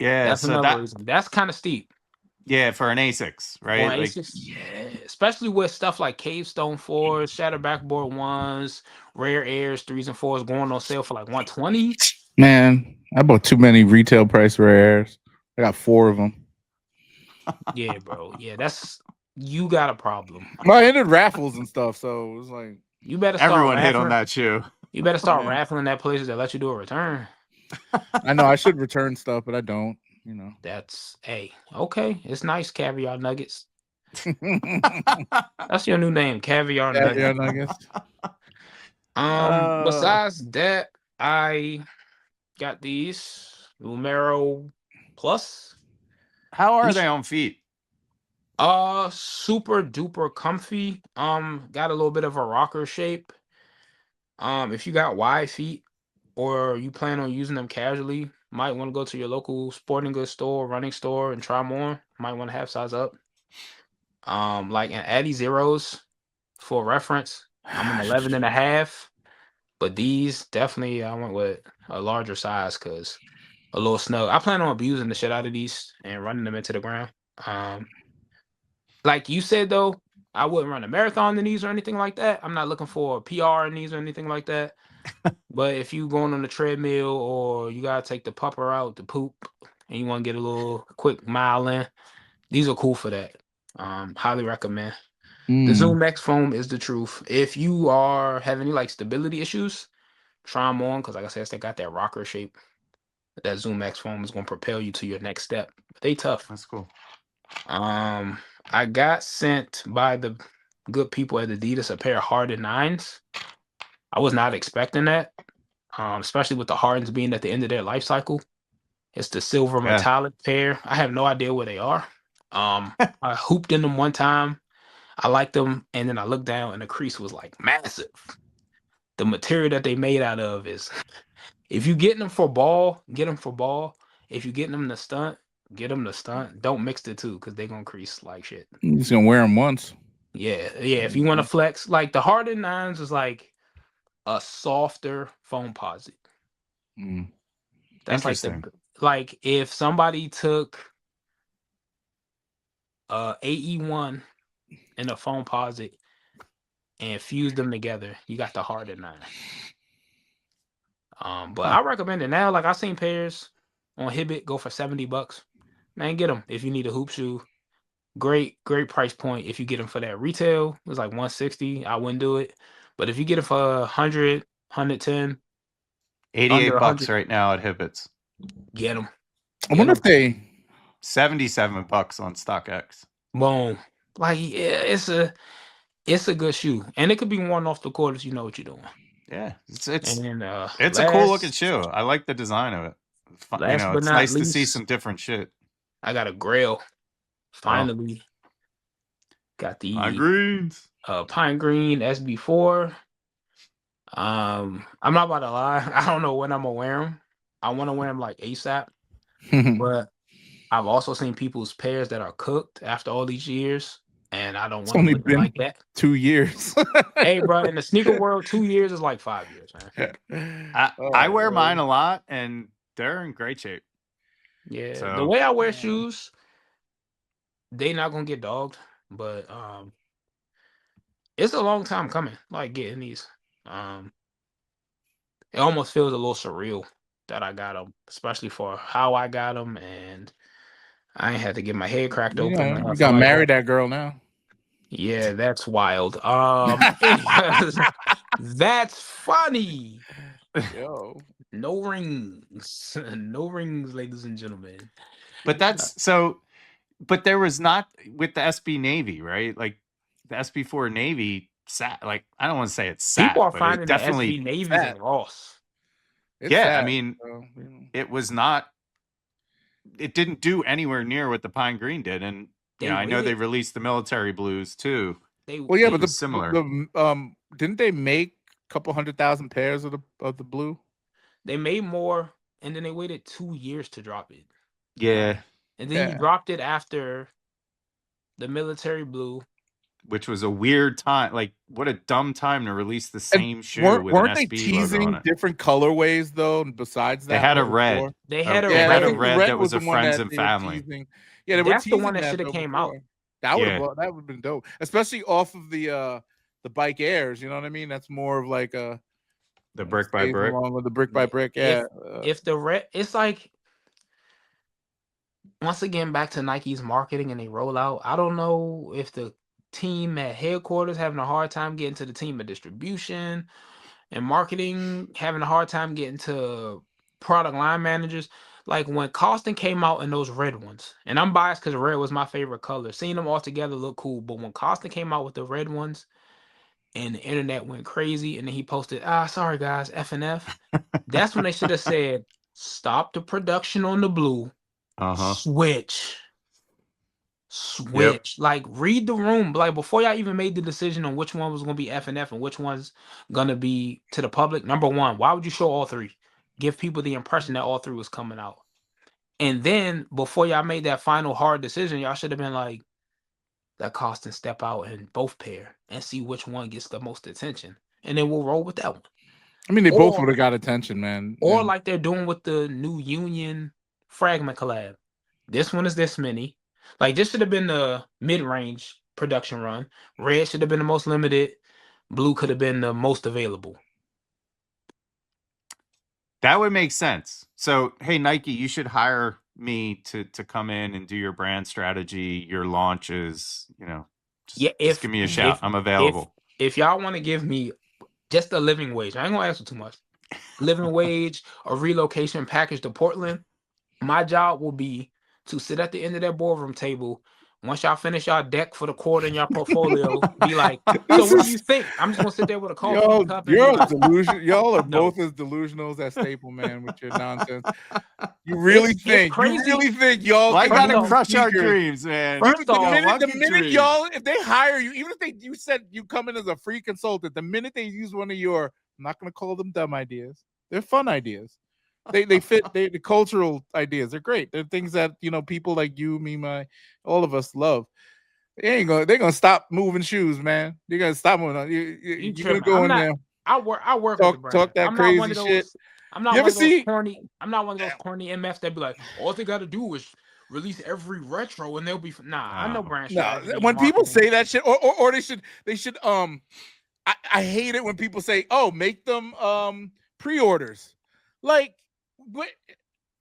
Yeah, that's another reason. That's kind of steep. Yeah, for an ASICS, right? Like, ASICS, especially with stuff like Cave Stone 4s, Shatter Backboard 1s, Rare Airs 3s and 4s going on sale for like $120. Man, I bought too many retail price Rare Airs. I got 4 of them. Yeah, bro. Yeah, you got a problem. Well, I entered raffles and stuff, so it was like you better start everyone hit on that shoe. You better start raffling at places that let you do a return. I know I should return stuff, but I don't. You know, that's okay. It's nice caviar nuggets. That's your new name, Caviar Caviar Nuggets. Nuggets. Besides that, I got these Numero Plus. How are they on feet? Super duper comfy. Got a little bit of a rocker shape. If you got wide feet or you plan on using them casually, might want to go to your local sporting goods store, running store, and try more. Might want to have size up. Like an Addy Zeros, for reference, I'm an 11 and a half, but these definitely I went with a larger size because a little snug. I plan on abusing the shit out of these and running them into the ground. Like you said though, I wouldn't run a marathon in these or anything like that. I'm not looking for a PR in these or anything like that. But if you going on the treadmill or you gotta take the pupper out to poop and you want to get a little quick mile in, these are cool for that. Highly recommend. The Zoom X foam is the truth. If you are having any like stability issues, try them on because like I said, they got that rocker shape. That Zoom X foam is gonna propel you to your next step. They tough. That's cool. I got sent by the good people at Adidas a pair of Harden 9s. I was not expecting that, especially with the Hardens being at the end of their life cycle. It's the silver metallic pair. I have no idea where they are. I hooped in them one time. I liked them, and then I looked down, and the crease was like massive. The material that they made out of is, if you getting them for ball, get them for ball. If you getting them to stunt, get them to stunt. Don't mix the two because they're gonna crease like shit. You're just gonna wear them once. Yeah. If you want to flex, like the Harden 9s is like a softer foam posit. That's like if somebody took AE1 and a foam posit and fused them together, you got the Harden 9. But I recommend it now. Like I seen pairs on Hibbit go for $70. Man, get them if you need a hoop shoe. Great price point. If you get them for that retail, it's like $160. I wouldn't do it. But if you get it for 100, 110, $88 right now at Hibbett's. Get them. I wonder if they $77 on StockX. Boom. Like yeah, it's a good shoe, and it could be worn off the court if you know what you're doing. Yeah, it's a cool looking shoe. I like the design of it. It's nice to see some different shit. I got a GRAIL. Finally, got the Pine Greens. Pine Green SB4. I'm not about to lie. I don't know when I'm gonna wear them. I want to wear them like ASAP, but I've also seen people's pairs that are cooked after all these years, and I don't want to look like that. 2 years. Hey, bro, in the sneaker world, 2 years is like 5 years, man. I wear mine a lot, and they're in great shape. Yeah, so, the way I wear shoes, they not gonna get dogged, but it's a long time coming. Like getting these, it almost feels a little surreal that I got them, especially for how I got them, and I ain't had to get my head cracked open. You got married that girl now. Yeah, that's wild. That's funny. Yo, no rings, no rings, ladies and gentlemen. But that's so. But there was not with the SB Navy, right? Like the SB4 Navy sat. Like I don't want to say it's sat. People are finding definitely the SB Navies and Ross. I mean, it was not. It didn't do anywhere near what the Pine Green did, and I know they released the military blues too. But similar. Didn't they make a couple 100,000 pairs of the blue? They made more, and then they waited 2 years to drop it. Yeah, and then you dropped it after the military blue, which was a weird time. Like, what a dumb time to release the same shoe with an SB logo on it. Weren't they teasing different colorways though? Besides that, they had a red. They had a red that was a friends and family. Yeah, they that's the one that should have came out. That would have been dope, especially off of the Bike Airs. You know what I mean? That's more of like the brick by brick. Along with the brick by brick. Yeah. If the red, it's like once again back to Nike's marketing and they roll out. I don't know if the team at headquarters having a hard time getting to the team of distribution and marketing, having a hard time getting to product line managers. like when Costin came out in those red ones, and I'm biased because red was my favorite color. Seeing them all together look cool, but when Costin came out with the red ones, and the internet went crazy, and then he posted, sorry guys, FNF. That's when they should have said, stop the production on the blue, switch. Yep. Like, read the room. Like, before y'all even made the decision on which one was going to be FNF and which one's going to be to the public, number one, why would you show all three? Give people the impression that all three was coming out. And then, before y'all made that final hard decision, y'all should have been like, that Costin step out in both pair and see which one gets the most attention. And then we'll roll with that one. I mean, they both would have got attention, man. Or like they're doing with the new Union Fragment collab. This one is this many. Like, this should have been the mid-range production run. Red should have been the most limited. Blue could have been the most available. That would make sense. So, hey, Nike, you should hire me to come in and do your brand strategy, your launches, just give me a shout. I'm available. If y'all want to give me just a living wage, I ain't gonna ask for too much. Living wage, a relocation package to Portland, my job will be to sit at the end of that boardroom table. Once y'all finish y'all deck for the quarter in your portfolio, be like, so what do you think? I'm just gonna sit there with a coffee cup. You're delusional. Y'all are both as delusional as that Staple Man with your nonsense. You really think y'all? Well, I gotta crush our dreams, man. The minute y'all, if they hire you, even if you said you come in as a free consultant, the minute they use one of your, I'm not gonna call them dumb ideas. They're fun ideas. They fit the cultural ideas. They're great. They're things that people like you, me, all of us love. They're gonna stop moving shoes, man. They're gonna stop moving. You're gonna go in there. I work talk that crazy shit. I'm not one of those corny. I'm not one of those corny MFs that be like, all they gotta do is release every retro and they'll be I know brand strategy. When people say that shit, or they should I hate it when people say, oh, make them pre-orders. Like,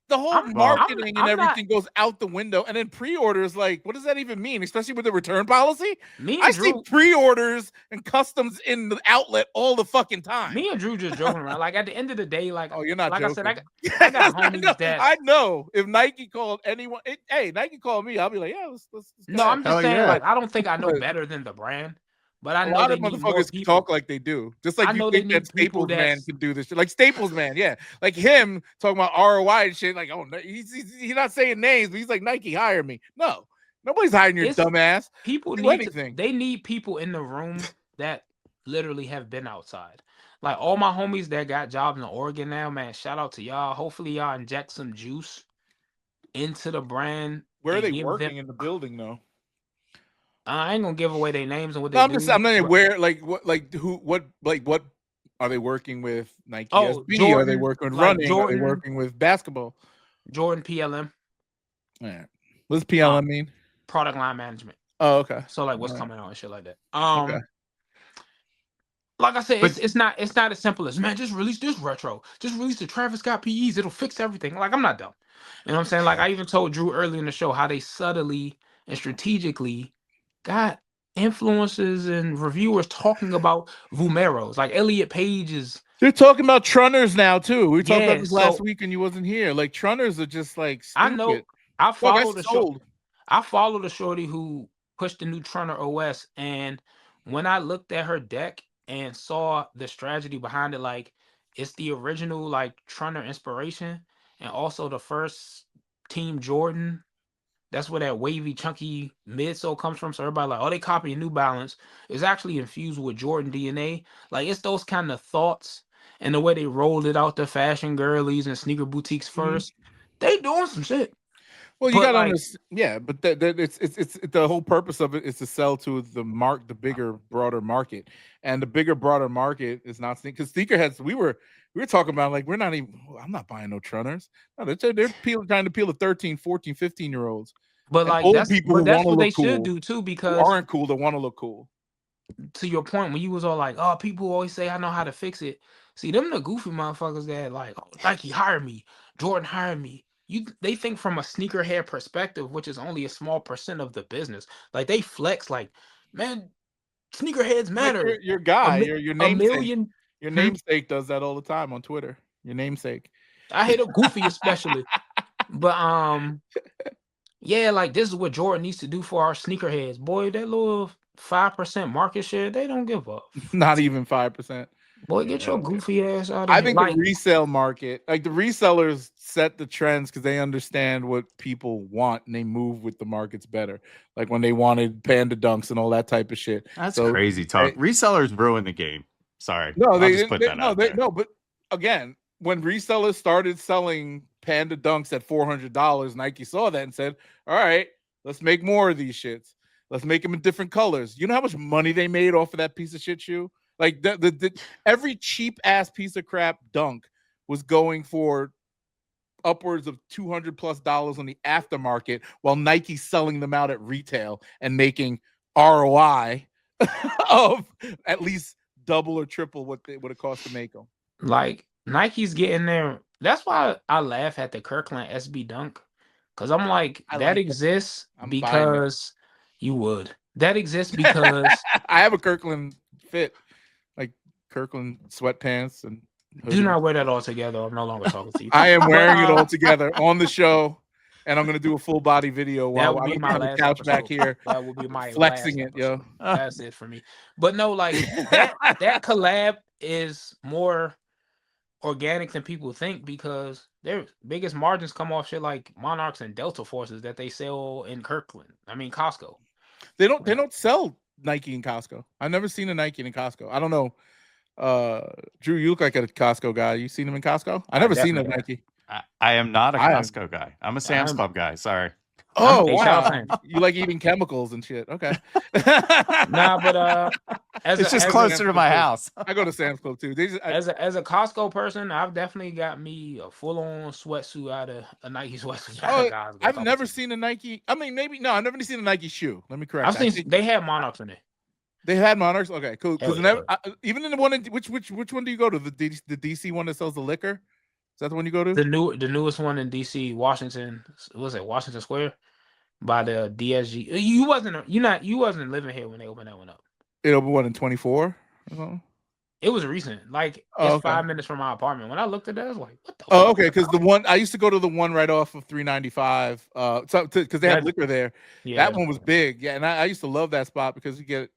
the whole marketing and everything goes out the window, and then pre-orders, like, what does that even mean? Especially with the return policy. I see pre-orders and customs in the outlet all the fucking time. Me and Drew just joking around. Like, at the end of the day, like, oh, you're not joking. I said, I got homies that I know if Nike called anyone, hey, Nike called me, I'll be like, yeah, let's no, I'm just saying, like, I don't think I know better than the brand. But I know a lot of motherfuckers talk like they do. Just like you think that Staples Man can do this shit. Like Staples Man, yeah. Like him talking about ROI and shit. Like, oh, he's not saying names, but he's like, Nike, hire me. No, nobody's hiring your dumb ass. People they need people in the room that literally have been outside. Like, all my homies that got jobs in Oregon now, man, shout out to y'all. Hopefully y'all inject some juice into the brand. Where are they working in the building though? I ain't gonna give away their names and what they do. I'm not where, what are they working with? Nike SB? Jordan, are they working with running? Jordan, are they working with basketball? Jordan PLM. Yeah. What does PLM mean? Product line management. Oh, okay. So like what's coming out and shit like that. Okay. Like I said, it's not as simple as, man, just release this retro. Just release the Travis Scott PEs. It'll fix everything. Like, I'm not dumb. You know what I'm saying? Like, I even told Drew early in the show how they subtly and strategically got influencers and reviewers talking about Vumeros. Like, Elliot Page is. They're talking about Trunners now too. We talked about this last week and you wasn't here. Like, Trunners are just like stupid. I know. I follow the shorty who pushed the new Trunner OS, and when I looked at her deck and saw the strategy behind it, like, it's the original like Trunner inspiration, and also the first Team Jordan. That's where that wavy, chunky midsole comes from. So everybody like, oh, they copying New Balance. It's actually infused with Jordan DNA. Like, it's those kind of thoughts and the way they rolled it out to fashion girlies and sneaker boutiques first. They doing some shit. Well, you got to understand, yeah, but it's the whole purpose of it is to sell to the bigger, broader market, and the bigger, broader market is not because sneakerheads. We were talking about, like, I'm not buying no Trunners. No, they're trying to peel the 13, 14, 15-year-olds. But like, that's what they should do too, because aren't cool that want to look cool. To your point, when you was all like, oh, people always say I know how to fix it. See, them the goofy motherfuckers that like, oh, Nike hired me, Jordan hired me. They think from a sneakerhead perspective, which is only a small % of the business. Like, they flex, like, man, sneakerheads matter. Like your guy, your namesake. Your namesake does that all the time on Twitter. Your namesake. I hate a goofy, especially. But yeah, like this is what Jordan needs to do for our sneakerheads. Boy, that little 5% market share, they don't give up. Not even 5%. Boy, get your goofy ass out of I here. think Like, the resale market, like the resellers set the trends because they understand what people want and they move with the markets better. Like when they wanted panda dunks and all that type of shit. That's crazy talk. Resellers ruin the game. Sorry. No, I'll they just didn't. put that out there. No, but again, when resellers started selling panda dunks at $400, Nike saw that and said, "All right, let's make more of these shits. Let's make them in different colors." You know how much money they made off of that piece of shit shoe? Like every cheap ass piece of crap dunk was going for upwards of $200+ on the aftermarket, while Nike selling them out at retail and making ROI of at least double or triple what it would have cost to make them. Like Nike's getting there. That's why I laugh at the Kirkland SB dunk, because I'm like, that exists because you would. That exists because I have a Kirkland fit, like Kirkland sweatpants and hoodies. Do not wear that all together. I'm no longer talking to you. I am wearing it all together on the show, and I'm gonna do a full body video while I don't have a couch back here. That will be my flexing it, yo. That's it for me. But no, like that collab is more organic than people think because their biggest margins come off shit like Monarchs and Delta Forces that they sell in Kirkland. I mean Costco. They don't sell Nike in Costco. I've never seen a Nike in Costco. I don't know. Drew, you look like a Costco guy. You seen him in Costco? I never seen a Nike. I am not a Costco guy. I'm a Sam's Club guy. Sorry. Oh wow, you like eating chemicals and shit. Okay. Nah, but it's just closer to my house. I go to Sam's Club too. As a Costco person, I've definitely got me a full-on sweatsuit out of a Nike sweatsuit. Oh, I've never seen a Nike. I mean, maybe no, I've never seen a Nike shoe. Let me correct. I've seen they had Monarchs in it. They had Monarchs. Okay, cool. Because even in the one, which one do you go to? The DC one that sells the liquor. Is that the one you go to? The newest one in DC, Washington. Was it Washington Square? By the DSG. You wasn't living here when they opened that one up. It opened one in 24. It was recent. Like it's 5 minutes from my apartment. When I looked at that, I was like, what the fuck? Okay, because the one I used to go to the one right off of 395. Because they had liquor there. Yeah, that one was big. Yeah, and I used to love that spot because you get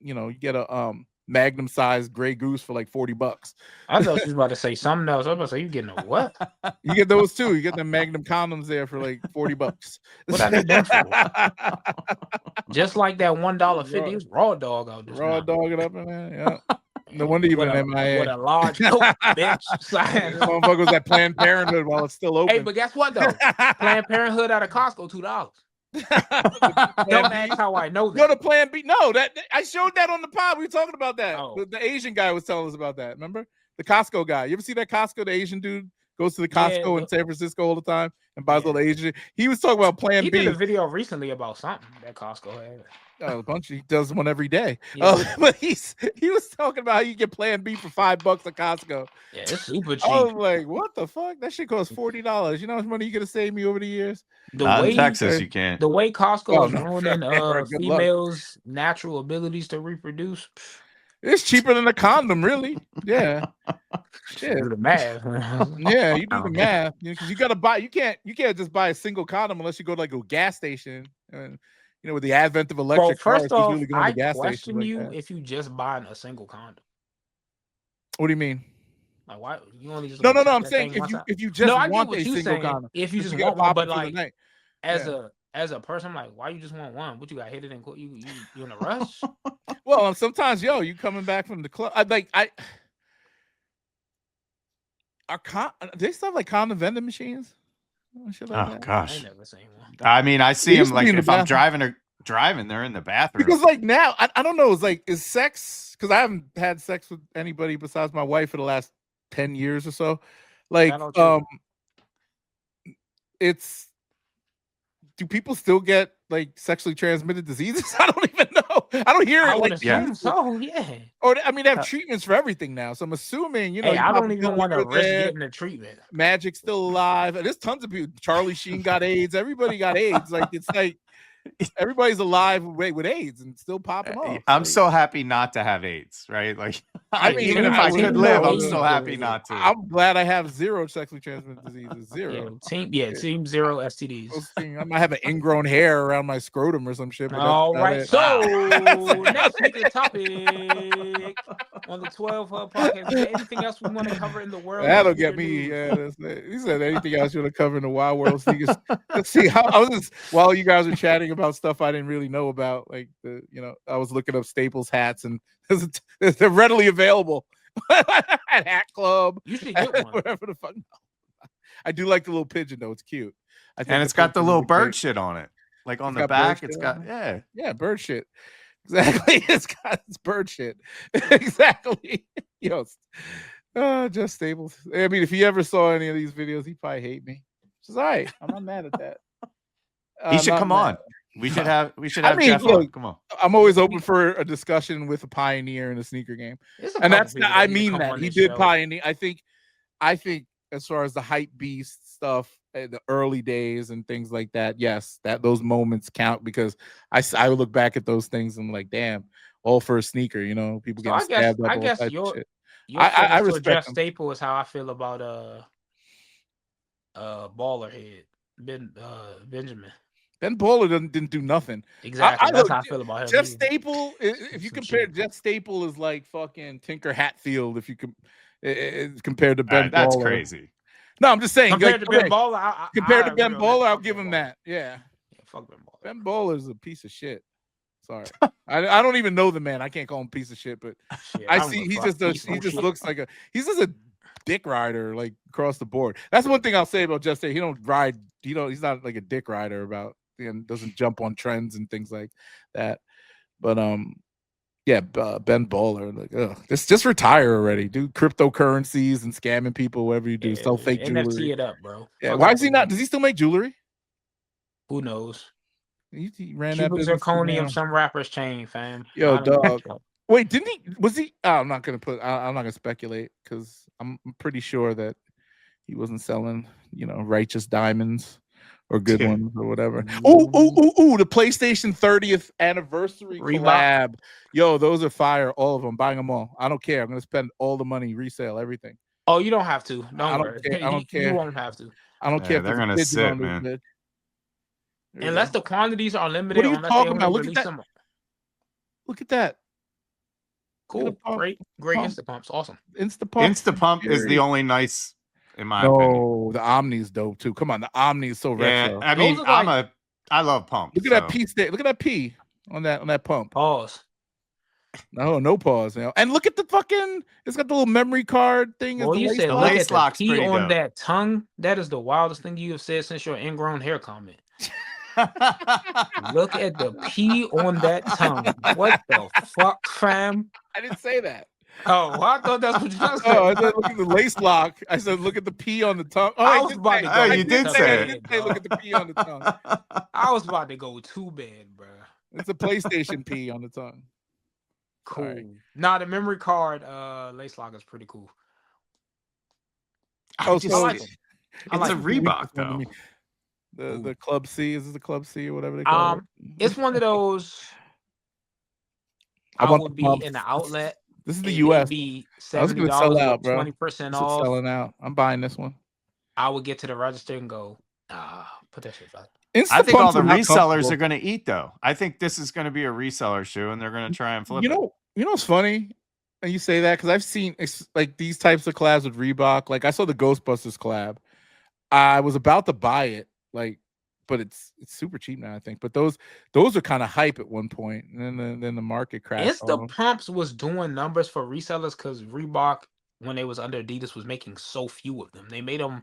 a Magnum sized Grey Goose for like $40. I thought she was about to say something else. I was about to say, you getting a what? You get those too. You get the Magnum condoms there for like $40. What I need them for? Just like that $1.50 raw dog out there. Raw dog it up in there. Yeah. No wonder you went MIA. With a large coat, bitch. Motherfucker was at Planned Parenthood while it's still open. Hey, but guess what though? Planned Parenthood out of Costco, $2. Don't ask how I know that. Go to Plan B. No, that I showed that on the pod. We were talking about that. Oh. The Asian guy was telling us about that. Remember the Costco guy? You ever see that Costco? The Asian dude goes to the Costco in San Francisco all the time and buys all the Asian. He was talking about Plan B. He did a video recently about something that Costco had. Oh, a bunch. He does one every day. Yeah. But he was talking about how you get Plan B for $5 at Costco. Yeah, it's super cheap. I was like, what the fuck? That shit costs $40. You know how much money you could have saved me over the years? In Texas, you can't. The way Costco is ruining females' natural abilities to reproduce. It's cheaper than a condom, really. Yeah. Shit. Do the math. Yeah, you do the math. Because you gotta buy. You can't just buy a single condom unless you go to like a gas station. And with the advent of electric cars, first off, really going to gas question like you that. If you just buying a single condom. What do you mean? Like why you only just no. I'm saying if you just want a single condom, if you just want one, but like as a person, I'm like, why you just want one? What you got hit it in? You in a rush? Well, sometimes you coming back from the club. They still have like condom vending machines. Like gosh! I never seen one. I mean, I see them like if I'm driving, they're in the bathroom. Because like now, I don't know. It's like is sex because I haven't had sex with anybody besides my wife for the last 10 years or so. Like, do people still get like sexually transmitted diseases? I don't even know. I don't hear it. Like, so yeah. Or I mean, they have treatments for everything now. So I'm assuming, Hey, I don't even want to risk getting the treatment. Magic's still alive. There's tons of people. Charlie Sheen got AIDS. Everybody got AIDS. Like it's like Everybody's alive with AIDS and still popping off. I'm so happy not to have AIDS, right? Like, I mean, even if I could live, I'm so happy not to. I'm glad I have 0 sexually transmitted diseases. 0. Team 0 STDs. I might have an ingrown hair around my scrotum or some shit. But all right. So next week's topic on the 12 podcast. Is there anything else we want to cover in the world? That'll get me. Yeah, he said anything else you want to cover in the wild world sneakers. Let's see. I was just, while you guys were chatting about stuff I didn't really know about, like I was looking up Staples hats and they're readily available at Hat Club. You should get one. Whatever the fuck. I do like the little pigeon though. It's cute. And it's got the little bird shit on it, like on the back. It's got bird shit. Exactly. It's bird shit. Exactly. Just Staples. I mean, if he ever saw any of these videos, he'd probably hate me. Which is all right. I'm not mad at that. He should come on. We should have Jeff on. Come on. I'm always open for a discussion with a pioneer in the sneaker game. And that's I mean that. He did pioneer. I think as far as the hype beast stuff, the early days and things like that, yes, those moments count because I would look back at those things and I'm like, damn, all for a sneaker, people getting stabbed up. I guess I respect Jeff Staple is how I feel about Baller Head Benjamin. Ben Baller didn't do nothing. Exactly. That's how I feel about him. Jeff Staple, if you compare Jeff Staple is like fucking Tinker Hatfield, if you compared to Ben Baller. That's crazy. No, I'm just saying. Compared to Ben Baller, compared to Ben Baller, I'll give him that. Yeah. Fuck Ben Baller. Ben Baller is a piece of shit. Sorry. I don't even know the man. I can't call him a piece of shit, but he just looks like he's just a dick rider, like across the board. That's one thing I'll say about Jeff Staple. He don't ride, he's not like a dick rider about and doesn't jump on trends and things like that. But Ben Baller, like, just retire already. Do cryptocurrencies and scamming people, whatever you do. Sell fake jewelry. NFT it up, bro. Yeah, why is he not? Does he still make jewelry? Who knows? He ran Cuban that business. Zirconium, some rapper's chain, fam. Yo, dog. Wait, didn't he? Was he? I'm not gonna speculate because I'm pretty sure that he wasn't selling, righteous diamonds or good ones or whatever. Oh, the PlayStation 30th anniversary collab. Yo, those are fire. All of them. Buying them all. I don't care. I'm gonna spend all the money, resale everything. Oh, you don't have to. Don't worry. I don't care. You won't have to. I don't care. They're gonna sit, man. Unless the quantities are limited. What are you talking about? Look at that. Look at that. Cool. Great Instapumps. Awesome. Instapump is the only nice, in my opinion. No, the Omni's dope too. Come on, the Omni is so retro. I mean, I love pump. Look at that P state. Look at that P on that pump. Pause. No pause. And look at the fucking. It's got the little memory card thing. Well, you said look at the P on that tongue. That is the wildest thing you have said since your ingrown hair comment. Look at the P on that tongue. What the fuck, fam? I didn't say that. Oh, I thought that's what you said. Oh, I said look at the lace lock. I said look at the P on the tongue. Oh, you did say it. Say look at the P on the tongue. I was about to go too bad, bro. It's a PlayStation P on the tongue. Cool. Right. Nah, the memory card lace lock is pretty cool. It's a Reebok though. The Club C, is this the Club C or whatever they call it? It's one of those. I would be in the outlet. This is the US. Be I was gonna sell out, bro. 20% off. Selling out. I'm buying this one. I would get to the register and go, put that shit back. I think all the resellers are going to eat though. I think this is going to be a reseller shoe, and they're going to try and flip it. You know what's funny? And you say that because I've seen like these types of collabs with Reebok. Like I saw the Ghostbusters collab. I was about to buy it. But it's super cheap now, I think. But those are kind of hype at one point, and then the market crashed. Instapumps was doing numbers for resellers because Reebok, when they was under Adidas, was making so few of them. They made them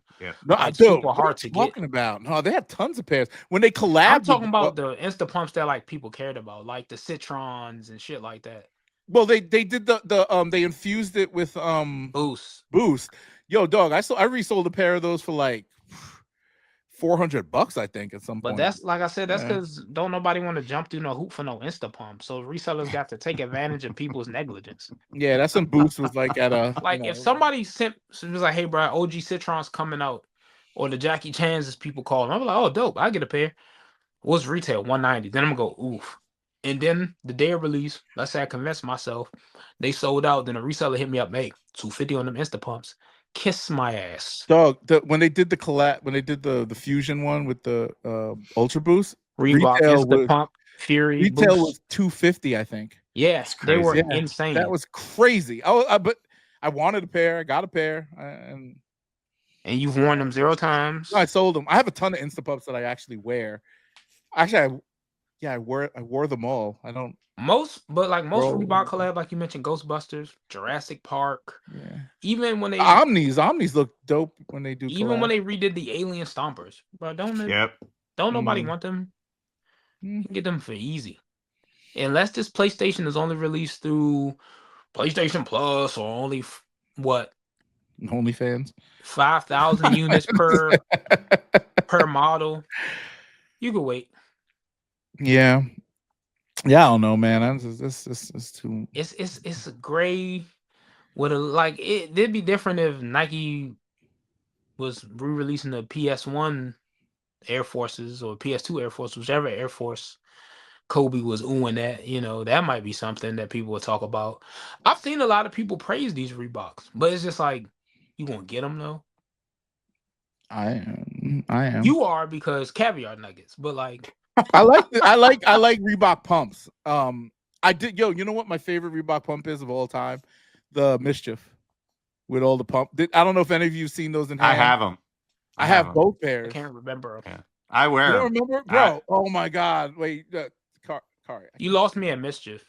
super hard to get. Talking about no, they had tons of pairs when they collabed. I'm talking about the Instapumps that like people cared about, like the Citrons and shit like that. Well, they did they infused it with Boost. Yo, dog, I resold a pair of those for like $400, I think, at some point. But that's like I said, that's because don't nobody want to jump through no hoop for no Instapump. So resellers got to take advantage of people's negligence. Yeah, that's when Boost was like at a if somebody was like, hey, bro, OG Citron's coming out, or the Jackie Chan's as people call them, I'm like, oh, dope, I get a pair. What's retail? 190. Then I'm gonna go oof. And then the day of release, let's say I convinced myself they sold out. Then a reseller hit me up, hey, 250 on them Insta pumps. Kiss my ass. Dog, when they did the collab, when they did the fusion one with the Ultra Boost, Reebok Insta Pump Fury retail Boost. was 250, I think. Yeah, they were insane. That was crazy. But I wanted a pair. I got a pair, and you've worn them 0 times. I sold them. I have a ton of Insta Pumps that I actually wear. Actually, I wore them all. I don't. Most Reebok collab, like you mentioned, Ghostbusters, Jurassic Park. Yeah. Even when they Omnis look dope when they do. Even when they redid the Alien Stompers, bro, don't nobody want them? You can get them for easy, unless this PlayStation is only released through PlayStation Plus or only OnlyFans 5,000 units per model. You could wait. Yeah. Yeah, I don't know, man. It's too. It's a gray with it'd be different if Nike was re-releasing the PS1 Air Forces or PS2 Air Force, whichever Air Force Kobe was oohing that. That might be something that people would talk about. I've seen a lot of people praise these Reeboks, but it's just like, you gonna get them though? I am. You are, because caviar nuggets, but like. I like Reebok pumps. You know what my favorite Reebok pump is of all time? The Mischief with all the pump. I don't know if any of you've seen those in hand. I have them. I have both pairs. I can't remember. Yeah. I wear them. You don't remember, bro? Oh my god! Wait, you lost me at Mischief.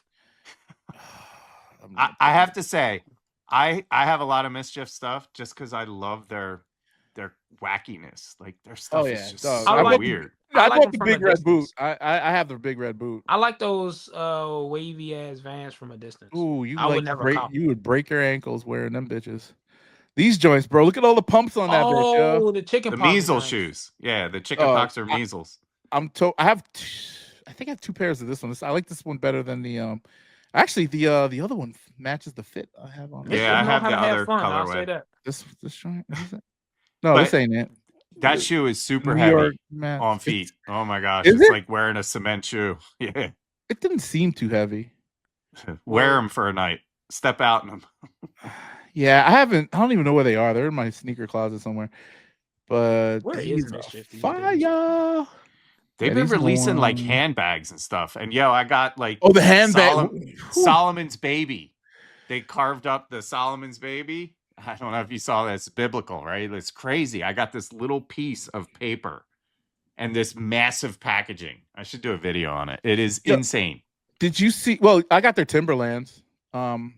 I have to say, I have a lot of Mischief stuff just because I love their wackiness. Like their stuff is just so weird. I bought the big red boot. I have the big red boot. I like those wavy ass Vans from a distance. Ooh, you would break your ankles wearing them bitches. These joints, bro. Look at all the pumps on that bitch. Oh, the chicken pox measles shoes. Yeah, the chicken pox or measles. I think I have 2 pairs of this one. I like this one better than the actually the other one matches the fit I have on. Yeah, I have the other colorway. I'll say that. This joint. No, this ain't it. That shoe is super heavy on feet. Oh my gosh, it's like wearing a cement shoe. Yeah, it didn't seem too heavy. Wear them for a night. Step out in them. Yeah, I don't even know where they are. They're in my sneaker closet somewhere. But where is Mischief? Fire. They've been releasing like handbags and stuff. And I got like the handbag Solomon's baby. They carved up the Solomon's baby. I don't know if you saw that. It's biblical, right? It's crazy. I got this little piece of paper and this massive packaging. I should do a video on it. It is insane. Did you see? Well, I got their Timberlands. I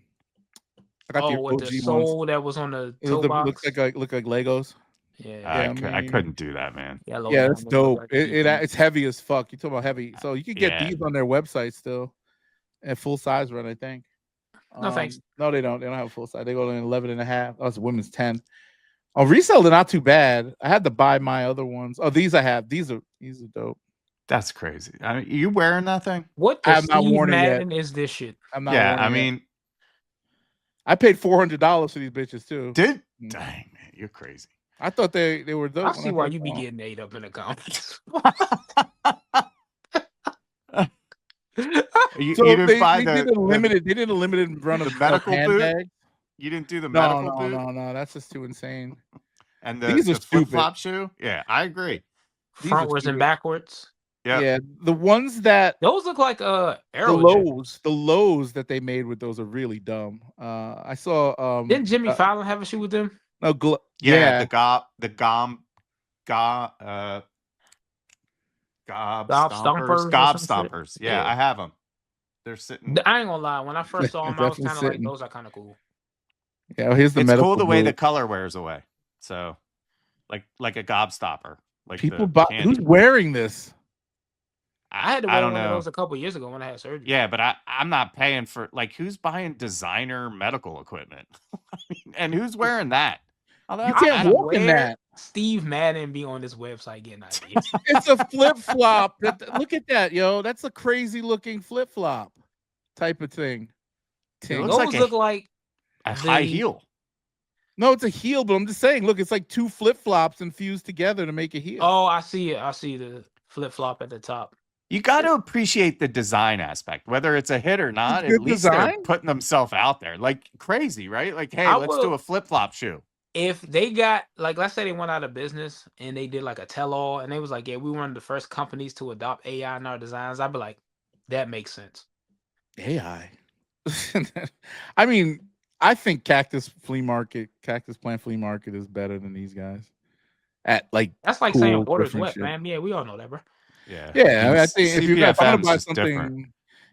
got the with the sole ones that was on the toe box. Look like Legos. Yeah, I couldn't do that, man. Yeah, it's dope. It's heavy as fuck. You talking about heavy? So you can get these on their website still, at full size run, I think. No thanks. No, they don't. They don't have a full size. They go to 11.5. Oh, it's a women's 10. Oh, resale, they're not too bad. I had to buy my other ones. Oh, these I have. These are dope. That's crazy. I mean, you wearing that thing? What the Steve Madden is this shit? I'm not. Yeah, I mean, I paid $400 for these bitches too. Dang, man, you're crazy. I thought they were dope. I see why you be getting ate up in the comments. You didn't buy they did a limited run of medical handbags. You didn't do the medical boot? No, that's just too insane. And these are flip-flop shoe? Yeah, I agree. Frontwards and backwards. Yeah, the ones that those look like the lows that they made with those are really dumb. I saw didn't Jimmy Fallon have a shoe with them? No, the gob stompers. Yeah, I have them. They're sitting. I ain't gonna lie. When I first saw them, I was kind of like, those are kind of cool. Yeah, well, here's the medical. It's cool the way the color wears away. So, like a gobstopper. Like people buy. Who's wearing this? I had to wear one of those a couple years ago when I had surgery. Yeah, but I'm not paying for who's buying designer medical equipment, and who's wearing that? You can't walk in that. Steve Madden be on this website getting ideas. It's a flip flop. Look at that, yo. That's a crazy looking flip flop type of thing. Those look like a high heel. No, it's a heel, but I'm just saying. Look, it's like 2 flip flops infused together to make a heel. Oh, I see it. I see the flip-flop at the top. You got to appreciate the design aspect, whether it's a hit or not. At least design? they're putting themselves out there, like crazy, right? Like, hey, let's do a flip-flop shoe. If they got, like, let's say they went out of business and they did like a tell-all and they was like, yeah, we were one of the first companies to adopt AI in our designs, I'd be like, that makes sense. AI. I mean, I think Cactus Plant Flea Market is better than these guys. At like, that's like saying water's wet, man. Yeah, we all know that, bro. Yeah. I think if I'm gonna buy something, different.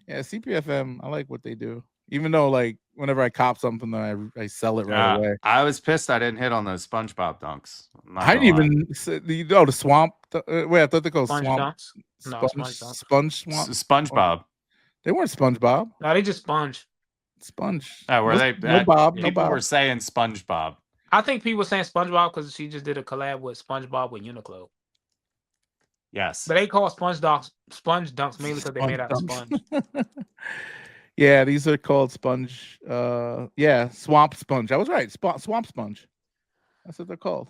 Yeah, CPFM, I like what they do. Even though, like, whenever I cop something, I sell it right away. I was pissed I didn't hit on those SpongeBob dunks. I didn't even the swamp. Wait, I thought they called Sponge swamp. dunks? No, Sponge swamp. SpongeBob. They weren't SpongeBob. No, they just sponge. Sponge. Were they? No Bob. People were saying SpongeBob. I think people were saying SpongeBob because she just did a collab with SpongeBob with Uniqlo. Yes, but they call sponge dunks mainly because they made out of sponge. Yeah, these are called sponge. Swamp sponge. I was right. Swamp sponge. That's what they're called.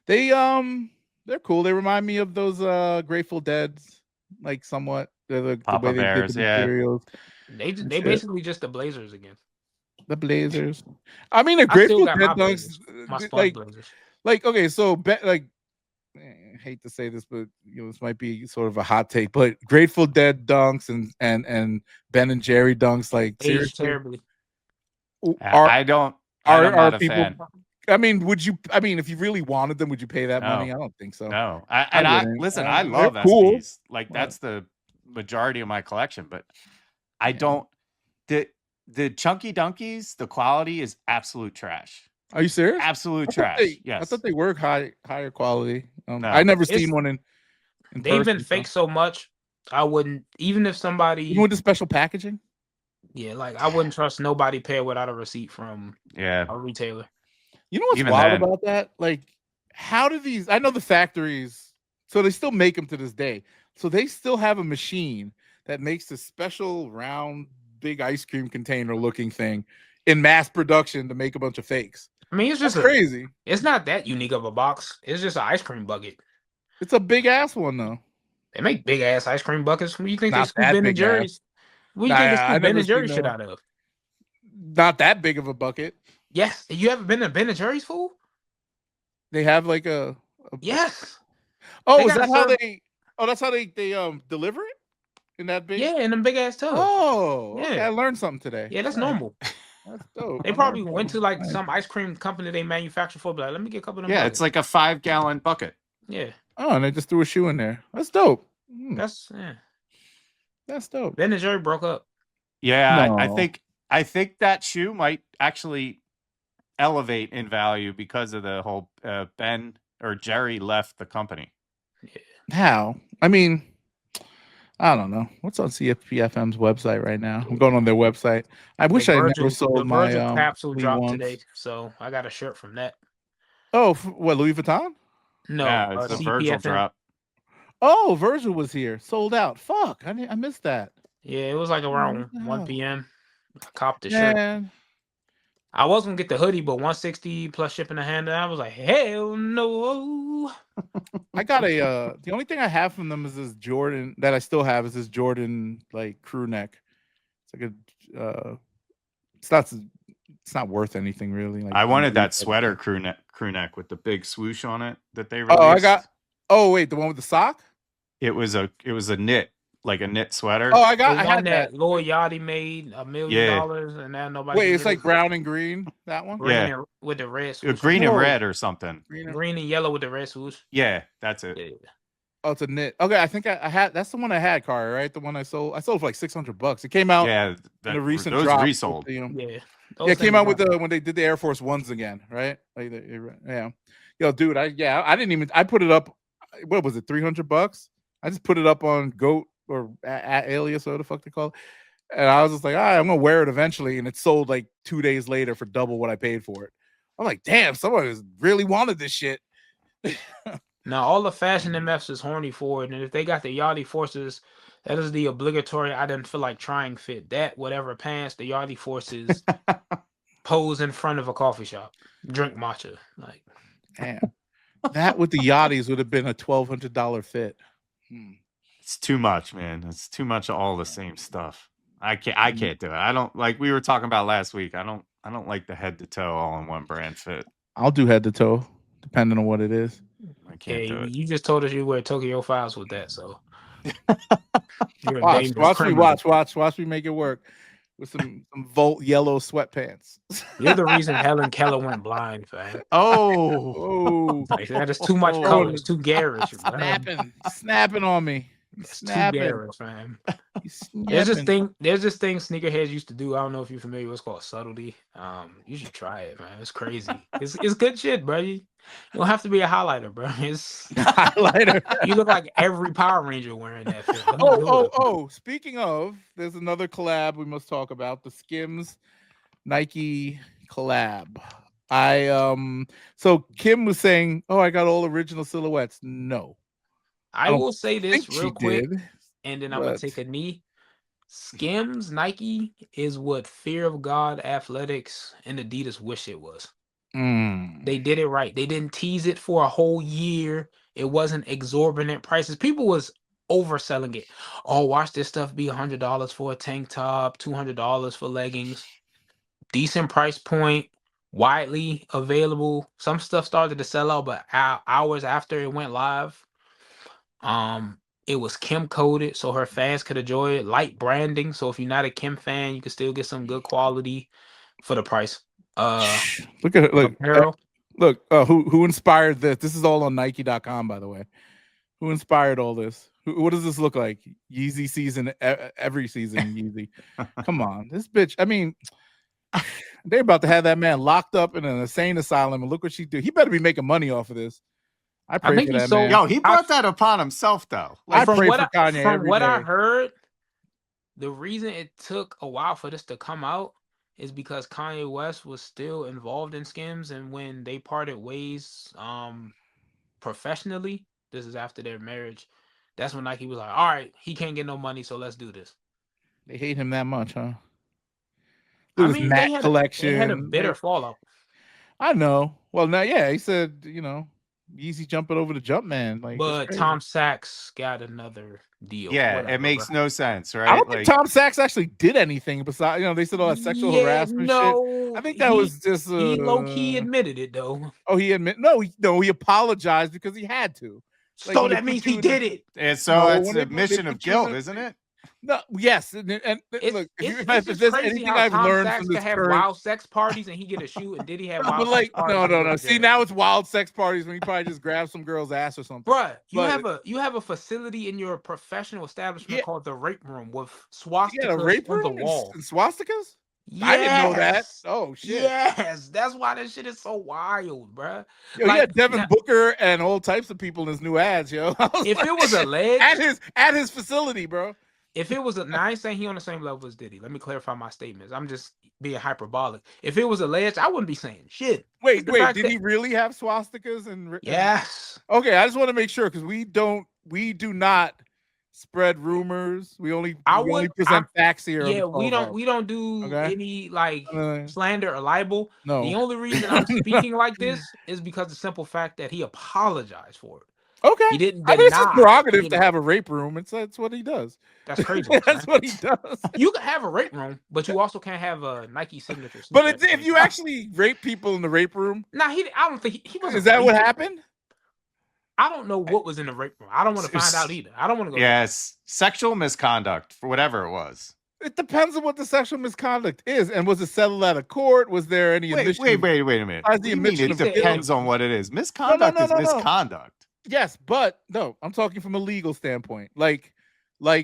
They're cool. They remind me of those Grateful Deads, like somewhat. They're the way they did the materials. They basically just the Blazers again. The Blazers. I mean, the Grateful Dead dunks. My sponge Blazers. Like, okay, so I hate to say this, but this might be sort of a hot take, but Grateful Dead dunks and Ben and Jerry dunks, like, seriously, terribly. I'm not a fan. I mean, if you really wanted them, would you pay that money? I don't think so. No. I love SPs. Cool. Like, that's the majority of my collection, but I don't. The Chunky Dunkies, the quality is absolute trash. Are you serious? Absolute trash. Yes. I thought they were higher quality. I never seen one in they've been fake so much. I wouldn't, even if somebody even with the special packaging. Yeah, like I wouldn't trust nobody pay without a receipt from a retailer. You know what's wild about that? Like, how do these? I know the factories, so they still make them to this day. So they still have a machine that makes this special round, big ice cream container looking thing in mass production to make a bunch of fakes. I mean, it's just crazy. It's not that unique of a box. It's just an ice cream bucket. It's a big ass one though. They make big ass ice cream buckets. What do you think they scoop Ben and Jerry's? What do you think they scoop Ben and Jerry's shit out of? Not that big of a bucket. Yes. You ever been to Ben and Jerry's, fool? They have like a yes. Oh, is that how they? Oh, that's how they deliver it in that big. Yeah, in them big ass tubs. Oh, yeah. Okay, I learned something today. Yeah, that's normal. That's dope. They probably went to like some ice cream company they manufacture for, but like, let me get a couple of them. Yeah, buckets. It's like a 5-gallon bucket. Yeah. Oh, and they just threw a shoe in there. That's dope. That's dope. Ben and Jerry broke up. Yeah, no. I think that shoe might actually elevate in value because of the whole Ben or Jerry left the company. Yeah. How? I mean, I don't know. What's on CFPFM's website right now? I'm going on their website. I wish I never sold my capsule dropped today, so I got a shirt from that. Oh, what, Louis Vuitton? No, it's a Virgil drop. Oh, Virgil was here, sold out. Fuck, I missed that. Yeah, it was like around 1 p.m. I copped the shirt. I was gonna get the hoodie, but 160 plus shipping and handling. I was like, hell no. I got the only thing I have from them is this Jordan that I still have is this Jordan like crew neck. It's like a it's not worth anything really. Like, I wanted that sweater crew neck with the big swoosh on it that they released. Oh wait, the one with the sock? It was a knit. Like a knit sweater. Oh, I had that. Lil Yachty made $1 million, and now nobody. Wait, it's like brown and green. That one. Green with the red. Swoosh. Green and red or something. Green and yellow with the red swoosh. Yeah, that's it. Yeah. Oh, it's a knit. Okay, I think I had. That's the one I had, Kari. Right, the one I sold. I sold for like $600. It came out. Yeah, in a recent those drop. resold. Yeah, it came out with when they did the Air Force Ones again, right? Like yeah. Yo, dude, I didn't even. I put it up. What was it? $300. I just put it up on Goat. Or Alias, or what the fuck they call it. And I was just like, I'm gonna wear it eventually. And it sold like 2 days later for double what I paid for it. I'm like, damn, someone really wanted this shit. Now all the fashion MFs is horny for it. And if they got the Yachty Forces, that is the obligatory I didn't feel like trying fit. That whatever pants, the Yachty Forces pose in front of a coffee shop. Drink matcha. Like damn. That with the yachties would have been a $1,200 fit. It's too much, man. It's too much of all the same stuff. I can't do it. I don't like we were talking about last week. I don't like the head to toe all in one brand fit. I'll do head to toe, depending on what it is. I can't do it. You just told us you wear Tokyo Files with that, so you're a Watch dangerous criminal. me make it work with some Volt yellow sweatpants. You're the reason Helen Keller went blind, fam. Oh, Like, that is too much color. It's too garish. Snapping on me. It's too garish, fam. There's this thing sneakerheads used to do. I don't know if you're familiar with. It's called subtlety. You should try it, man. It's crazy. It's good shit, bro. You don't have to be a highlighter, bro. It's highlighter. You look like every Power Ranger wearing that fit. Speaking of, there's another collab we must talk about. The SKIMS Nike collab. So Kim was saying, "Oh, I got all original silhouettes." No. I will say this real quick, and then I'm gonna take a knee. SKIMS Nike is what Fear of God Athletics and Adidas wish it was. They did it right. They didn't tease it for a whole year. It wasn't exorbitant prices. People was overselling it. Oh, watch this stuff be $100 for a tank top, $200 for leggings. Decent price point, widely available. Some stuff started to sell out, but hours after it went live, it was Kim coded, so her fans could enjoy it. Light branding, so if you're not a Kim fan, you can still get some good quality for the price. Look at it. Look. Who inspired this? This is all on Nike.com, by the way. Who inspired all this? What does this look like? YeezySZN, every season. Yeezy. Come on, this bitch. I mean, they're about to have that man locked up in an insane asylum, and look what she did. He better be making money off of this. I pray for that man. Yo, he brought that upon himself, though. Like, I pray for Kanye from every what day. I heard, the reason it took a while for this to come out is because Kanye West was still involved in SKIMS, and when they parted ways professionally, this is after their marriage, that's when Nike was like, all right, he can't get no money, so let's do this. They hate him that much, huh? I mean, they had a bitter fallout. I know. Well, now, yeah, he said, Yeezy jumping over the Jumpman. Like, but Tom Sachs got another deal. Yeah, whatever, it makes no sense, right? I don't think Tom Sachs actually did anything besides, they said all that sexual harassment shit. I think that was just he low-key admitted it though. Oh, he he apologized because he had to. Like, so that means he did it. And so it's an admission of guilt, isn't it? No, yes, and look, if there's anything I've learned from this, have wild sex parties and he get a shoe, and did he have wild sex parties? No. See, now it's wild sex parties when he probably just grabs some girl's ass or something. Bruh, you have a facility in your professional establishment called the Rape Room with swastikas on the wall. And swastikas? Yes. I didn't know that. Oh shit! Yes, that's why this shit is so wild, bruh. Yo, he had Devin Booker and all types of people in his new ads, yo. If it was alleged at his facility, bro. If it was now I ain't saying he on the same level as Diddy. Let me clarify my statements. I'm just being hyperbolic. If it was alleged, I wouldn't be saying shit. Wait, did he really have swastikas and yes? Okay, I just want to make sure because we do not spread rumors. We only present facts here. Yeah, we don't do any slander or libel. No. The only reason I'm speaking like this is because the simple fact that he apologized for it. Okay, he didn't deny. It's his prerogative to have a rape room. That's what he does. That's crazy. That's what he does. You can have a rape room, but you also can't have a Nike signature. But if you actually rape people in the rape room, I don't think he was. Is that what happened? I don't know what was in the rape room. I don't want to find out either. I don't want to go. Yes, sexual misconduct for whatever it was. It depends on what the sexual misconduct is, and was it settled out of court? Was there any admission? Wait a minute. It depends on what it is. Misconduct is misconduct. Yes, but no, I'm talking from a legal standpoint. Like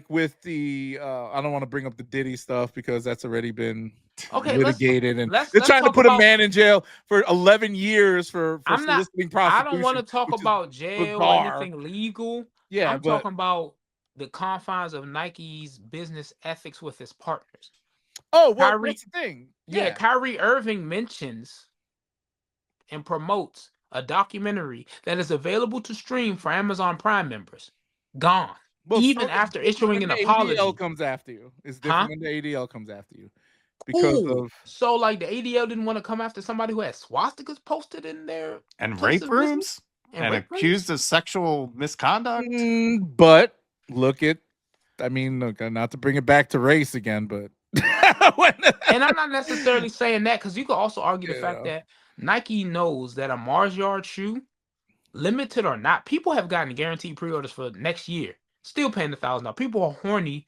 with the I don't want to bring up the Diddy stuff because that's already been litigated, and they're trying to put a man in jail for 11 years for soliciting prostitution. I don't want to talk about jail or anything legal. Yeah, I'm talking about the confines of Nike's business ethics with its partners. Oh, well, what's the thing? Yeah, Kyrie Irving mentions and promotes a documentary that is available to stream for Amazon Prime members. Gone. Well, even after issuing an apology. The ADL comes after you. It's different when the ADL comes after you. Because of the ADL didn't want to come after somebody who had swastikas posted in there. And rape rooms? and accused of sexual misconduct. But look at, I mean, look, not to bring it back to race again, but and I'm not necessarily saying that, because you could also argue the fact that Nike knows that a Mars Yard shoe, limited or not, people have gotten guaranteed pre-orders for next year, still paying $1,000. People are horny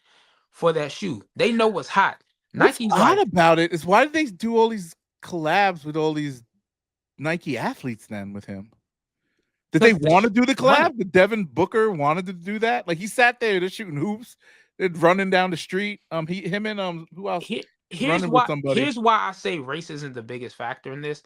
for that shoe. They know what's hot. What's odd about it is, why did they do all these collabs with all these Nike athletes then with him? Did they want to do the collab? Did Devin Booker wanted to do that? Like, he sat there, they're shooting hoops, they're running down the street. Him and who else? Here's why I say race isn't the biggest factor in this,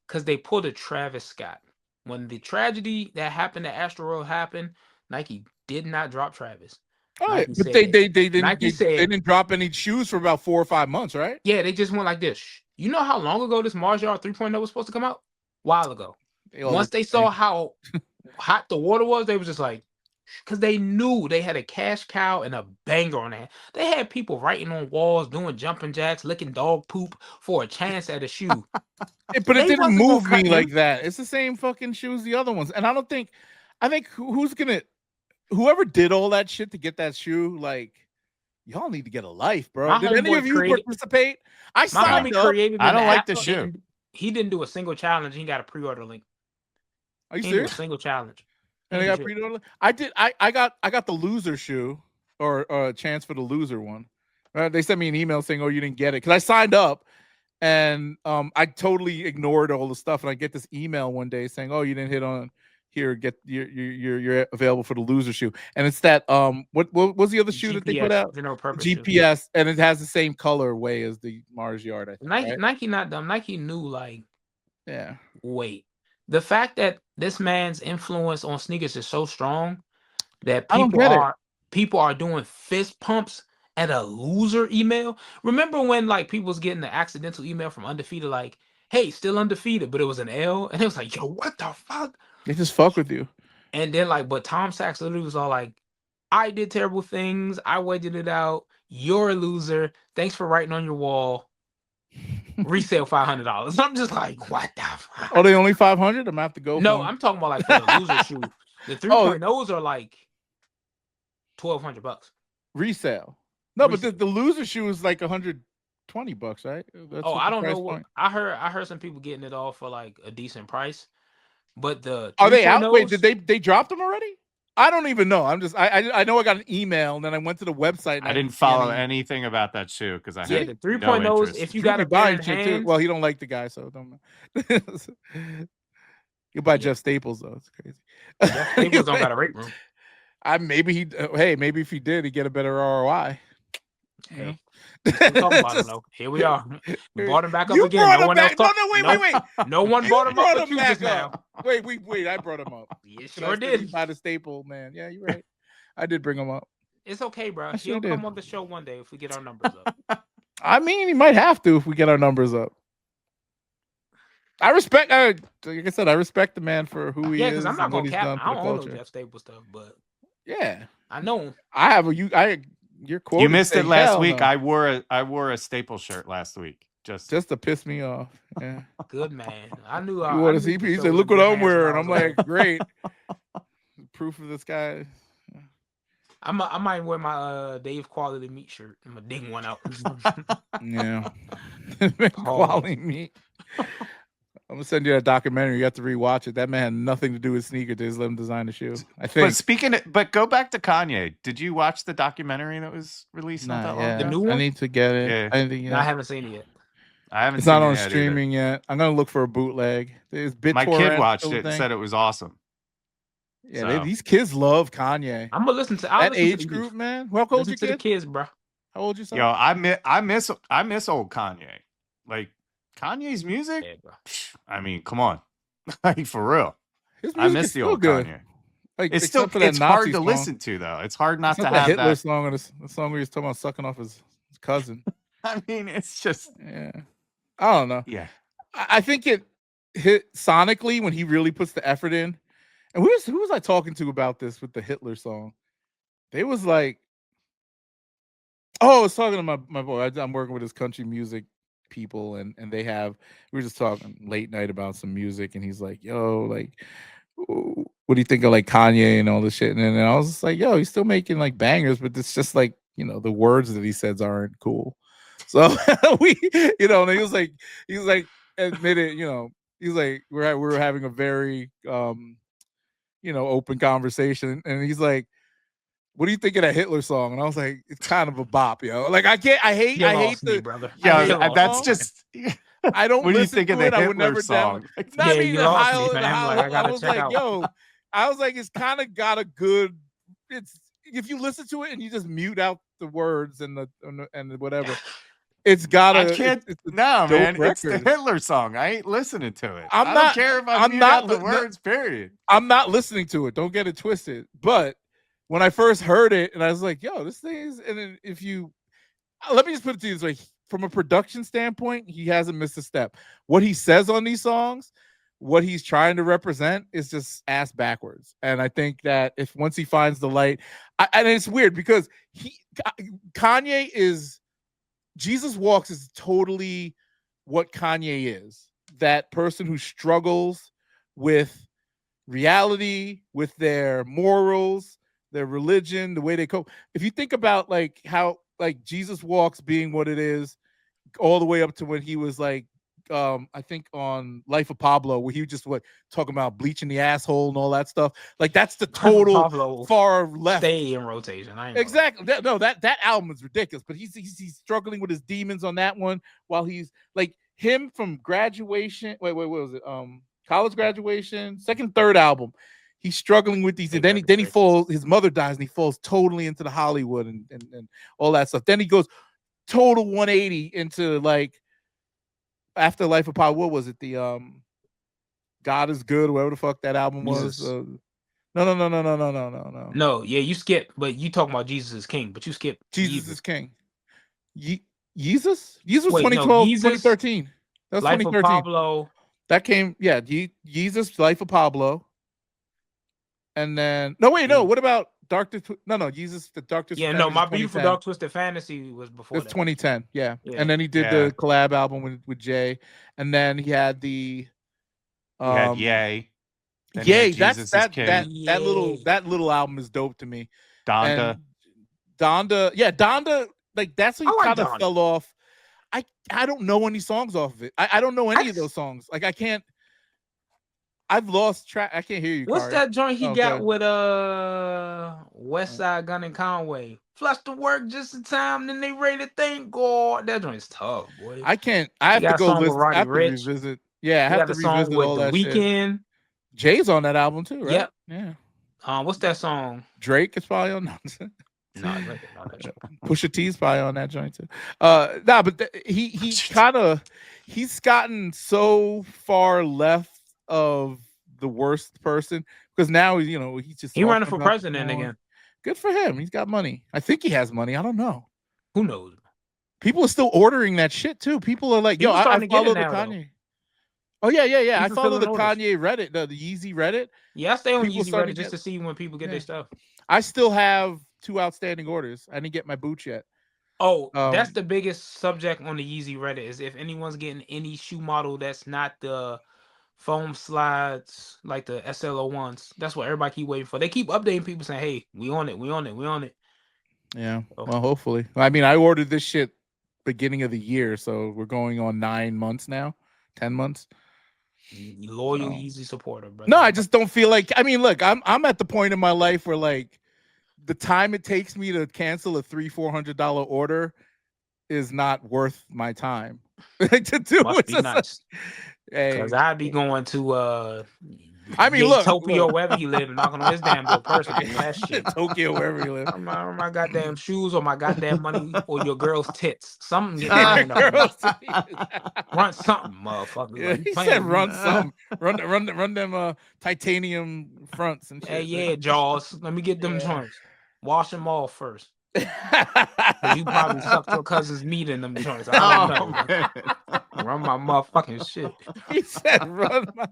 because they pulled a Travis Scott. When the tragedy that happened at Astroworld happened, Nike did not drop Travis. Oh, but they didn't drop any shoes for about 4 or 5 months, right? Yeah, they just went like this. You know how long ago this Mars Yard 3.0 was supposed to come out? A while ago. Once they saw how hot the water was, they was just like, because they knew they had a cash cow and a banger on that. They had people writing on walls, doing jumping jacks, licking dog poop for a chance at a shoe. But it didn't move me like that. It's the same fucking shoe as the other ones. And I think whoever did all that shit to get that shoe, like, y'all need to get a life, bro. Did any of you participate? I signed up. I don't like the shoe. He didn't do a single challenge. He got a pre-order link. Are you serious? A single challenge. And I got pre-order. I did. I got the loser shoe, or a chance for the loser one. They sent me an email saying, "Oh, you didn't get it," because I signed up, and I totally ignored all the stuff. And I get this email one day saying, "Oh, you didn't hit on here. Get you're available for the loser shoe." And it's that what was the other shoe GPS, that they put out? General purpose GPS, shoe. And it has the same colorway as the Mars Yard. I think, right? Nike not dumb. Nike knew, like, yeah. Wait, the fact that this man's influence on sneakers is so strong that people are doing fist pumps at a loser email. Remember when, like, people was getting the accidental email from Undefeated, like, "Hey, still undefeated," but it was an L, and it was like, "Yo, what the fuck?" They just fuck with you. And then, like, but Tom Sachs literally was all like, "I did terrible things. I waited it out. You're a loser. Thanks for writing on your wall. Resale $500." I'm just like, what the fuck? Oh, they only 500? I'm gonna have to go. No, I'm talking about, like, for the loser shoe. The 3.0s are like $1,200 resale. No, resale. But the loser shoe is like $120, right? That's I don't know what I heard some people getting it all for like a decent price. But are they out? Wait, did they drop them already? I don't even know. I know I got an email, and then I went to the website. And I didn't follow anything about that shoe because I had the 3.0s. If you got a buy too. Well, he don't like the guy, so don't know. You buy Jeff Staples though. It's crazy. Jeff Staples don't got a rate room. Maybe maybe if he did, he'd get a better ROI. Hey, talking about him, though. Here we are. We bought him back up again. No one else. Wait. No one brought him up. You just now. Wait. I brought him up. You sure did. By the staple, man. Yeah, you're right. I did bring him up. It's okay, bro. He'll come on the show one day if we get our numbers up. I mean, he might have to if we get our numbers up. I respect. Like I said, I respect the man for who he is. Yeah, because I'm not gonna cap. I don't know Jeff Staples stuff, but yeah, I know him. I have Your quote. You missed it last week. No. I wore a Staples shirt last week. Just to piss me off. Yeah. Good man. I knew. He said, "Look what I'm wearing." I'm like, "Great." Proof of this guy. I might wear my Dave Quality Meat shirt. I'm gonna ding one out. Yeah. Quality Meat. I'm gonna send you that documentary. You have to rewatch it. That man had nothing to do with sneakers. They just let him design the shoe. I think. But go back to Kanye. Did you watch the documentary that was released not that long ago? The new one? I need to get it. Yeah. I haven't seen it yet. It's not on streaming yet. I'm gonna look for a bootleg. My kid watched it. Said it was awesome. Yeah, these kids love Kanye. I'm gonna listen to that age group, man. How old you the kids, bro? How old you? Son? Yo, I miss old Kanye. Like Kanye's music. Yeah, bro. I mean, come on, like for real. I miss the old Kanye. Like it's hard to listen to though. It's hard not to have Hitler song, the song where he's talking about sucking off his cousin. I mean, it's just I don't know. Yeah, I think it hit sonically when he really puts the effort in. And who was I talking to about this with the Hitler song? They was like, I was talking to my boy. I'm working with his country music people, and we were just talking late night about some music, and he's like, "Yo, like, what do you think of like Kanye and all this shit? And then I was just like, yo, he's still making like bangers, but it's just like, you know, the words that he says aren't cool. So we, you know, and he was like admitted, you know, he's like, we were having a very you know, open conversation, and he's like, what do you think of that Hitler song? And I was like, it's kind of a bop, yo. Like I hate me, brother. Yeah, that's just. I don't What do you listen think to of the it. I would Hitler never song? No, I mean, you lost me, fam. I was like, yo, I was like, it's kind of got a good. It's if you listen to it and you just mute out the words and the whatever, it's got a. I can't. No, man, it's the Hitler song. I ain't listening to it. I don't care if I mute out the words. Period. I'm not listening to it. Don't get it twisted. But when I first heard it, and I was like, yo, this thing is. And then if you let me just put it to you this way. From a production standpoint, he hasn't missed a step. What he says on these songs, what he's trying to represent is just ass backwards. And I think that if once he finds the light, and it's weird because Kanye is Jesus Walks is totally what Kanye is. That person who struggles with reality, with their morals, their religion, the way they cope. If you think about like how like Jesus Walks being what it is, all the way up to when he was like, I think on Life of Pablo, where he was just talking about bleaching the asshole and all that stuff. Like that's the total far left. Stay in rotation. Exactly. That album is ridiculous. But he's struggling with his demons on that one while he's like him from graduation. Wait, what was it? College graduation, second, third album. He's struggling with these, and then he falls. His mother dies, and he falls totally into the Hollywood and all that stuff. Then he goes total 180 into like after Life of Pablo. What was it? The God is Good, whatever the fuck that album was. No, yeah, you skip, but you talking about Jesus is King, but you skip Jesus is King. Yeezus? Yeezus was 2012, 2013. That was Life 2013. of Pablo. That came, yeah, Yeezus, Life of Pablo. And then what about Yeezus, the Dark Twisted Fantasy. My Beautiful Dark Twisted Fantasy was before that. 2010, yeah. And then he did the collab album with Jay. And then he had the Yay. Yay, that little album is dope to me. Donda. Donda, like that's when he kind of fell off. I don't know any songs off of it. I don't know any of those songs. Like I've lost track. I can't hear you. What's that joint he got with West Side Gun and Conway? Flush to work just in time, then they ready to thank God. That joint's tough, boy. I have to go listen. I have to revisit. Yeah, I have to revisit all that shit. Jay's on that album too, right? Yep. Yeah. What's that song? Drake is probably on. No, Drake is not that joint. Pusha T's probably on that joint too. But he's gotten so far left of the worst person because now he's just running for president again. Good for him. He's got money. I think he has money. I don't know. Who knows? People are still ordering that shit too. People are like, yo, I follow the Kanye. Oh yeah. I follow the Kanye Reddit, the Yeezy Reddit. Yeah, I stay on Yeezy Reddit just to see when people get their stuff. I still have 2 outstanding orders. I didn't get my boots yet. Oh, that's the biggest subject on the Yeezy Reddit is if anyone's getting any shoe model that's not the foam slides like the SLO1s. That's what everybody keep waiting for. They keep updating people saying, hey, we on it. Yeah. Well, hopefully. I mean, I ordered this shit beginning of the year, so we're going on 9 months now, 10 months. Loyal Yeezy supporter, brother. No, I just don't feel like. I mean, look, I'm at the point in my life where like the time it takes me to cancel a $300-400 order is not worth my time to do. Must be nice. Because I'd be going to I mean, look, Tokyo, wherever he lives, knocking on his damn door personally. That shit. Tokyo, wherever you live. My goddamn shoes or my goddamn money or your girl's tits. Something. Run something, motherfucker. Yeah, he said run something. Run them titanium fronts and shit. Hey, yeah, Jaws. Let me get them joints. Wash them off first. You probably sucked your cousin's meat in them joints. I don't know. Run my motherfucking shit. He said run my...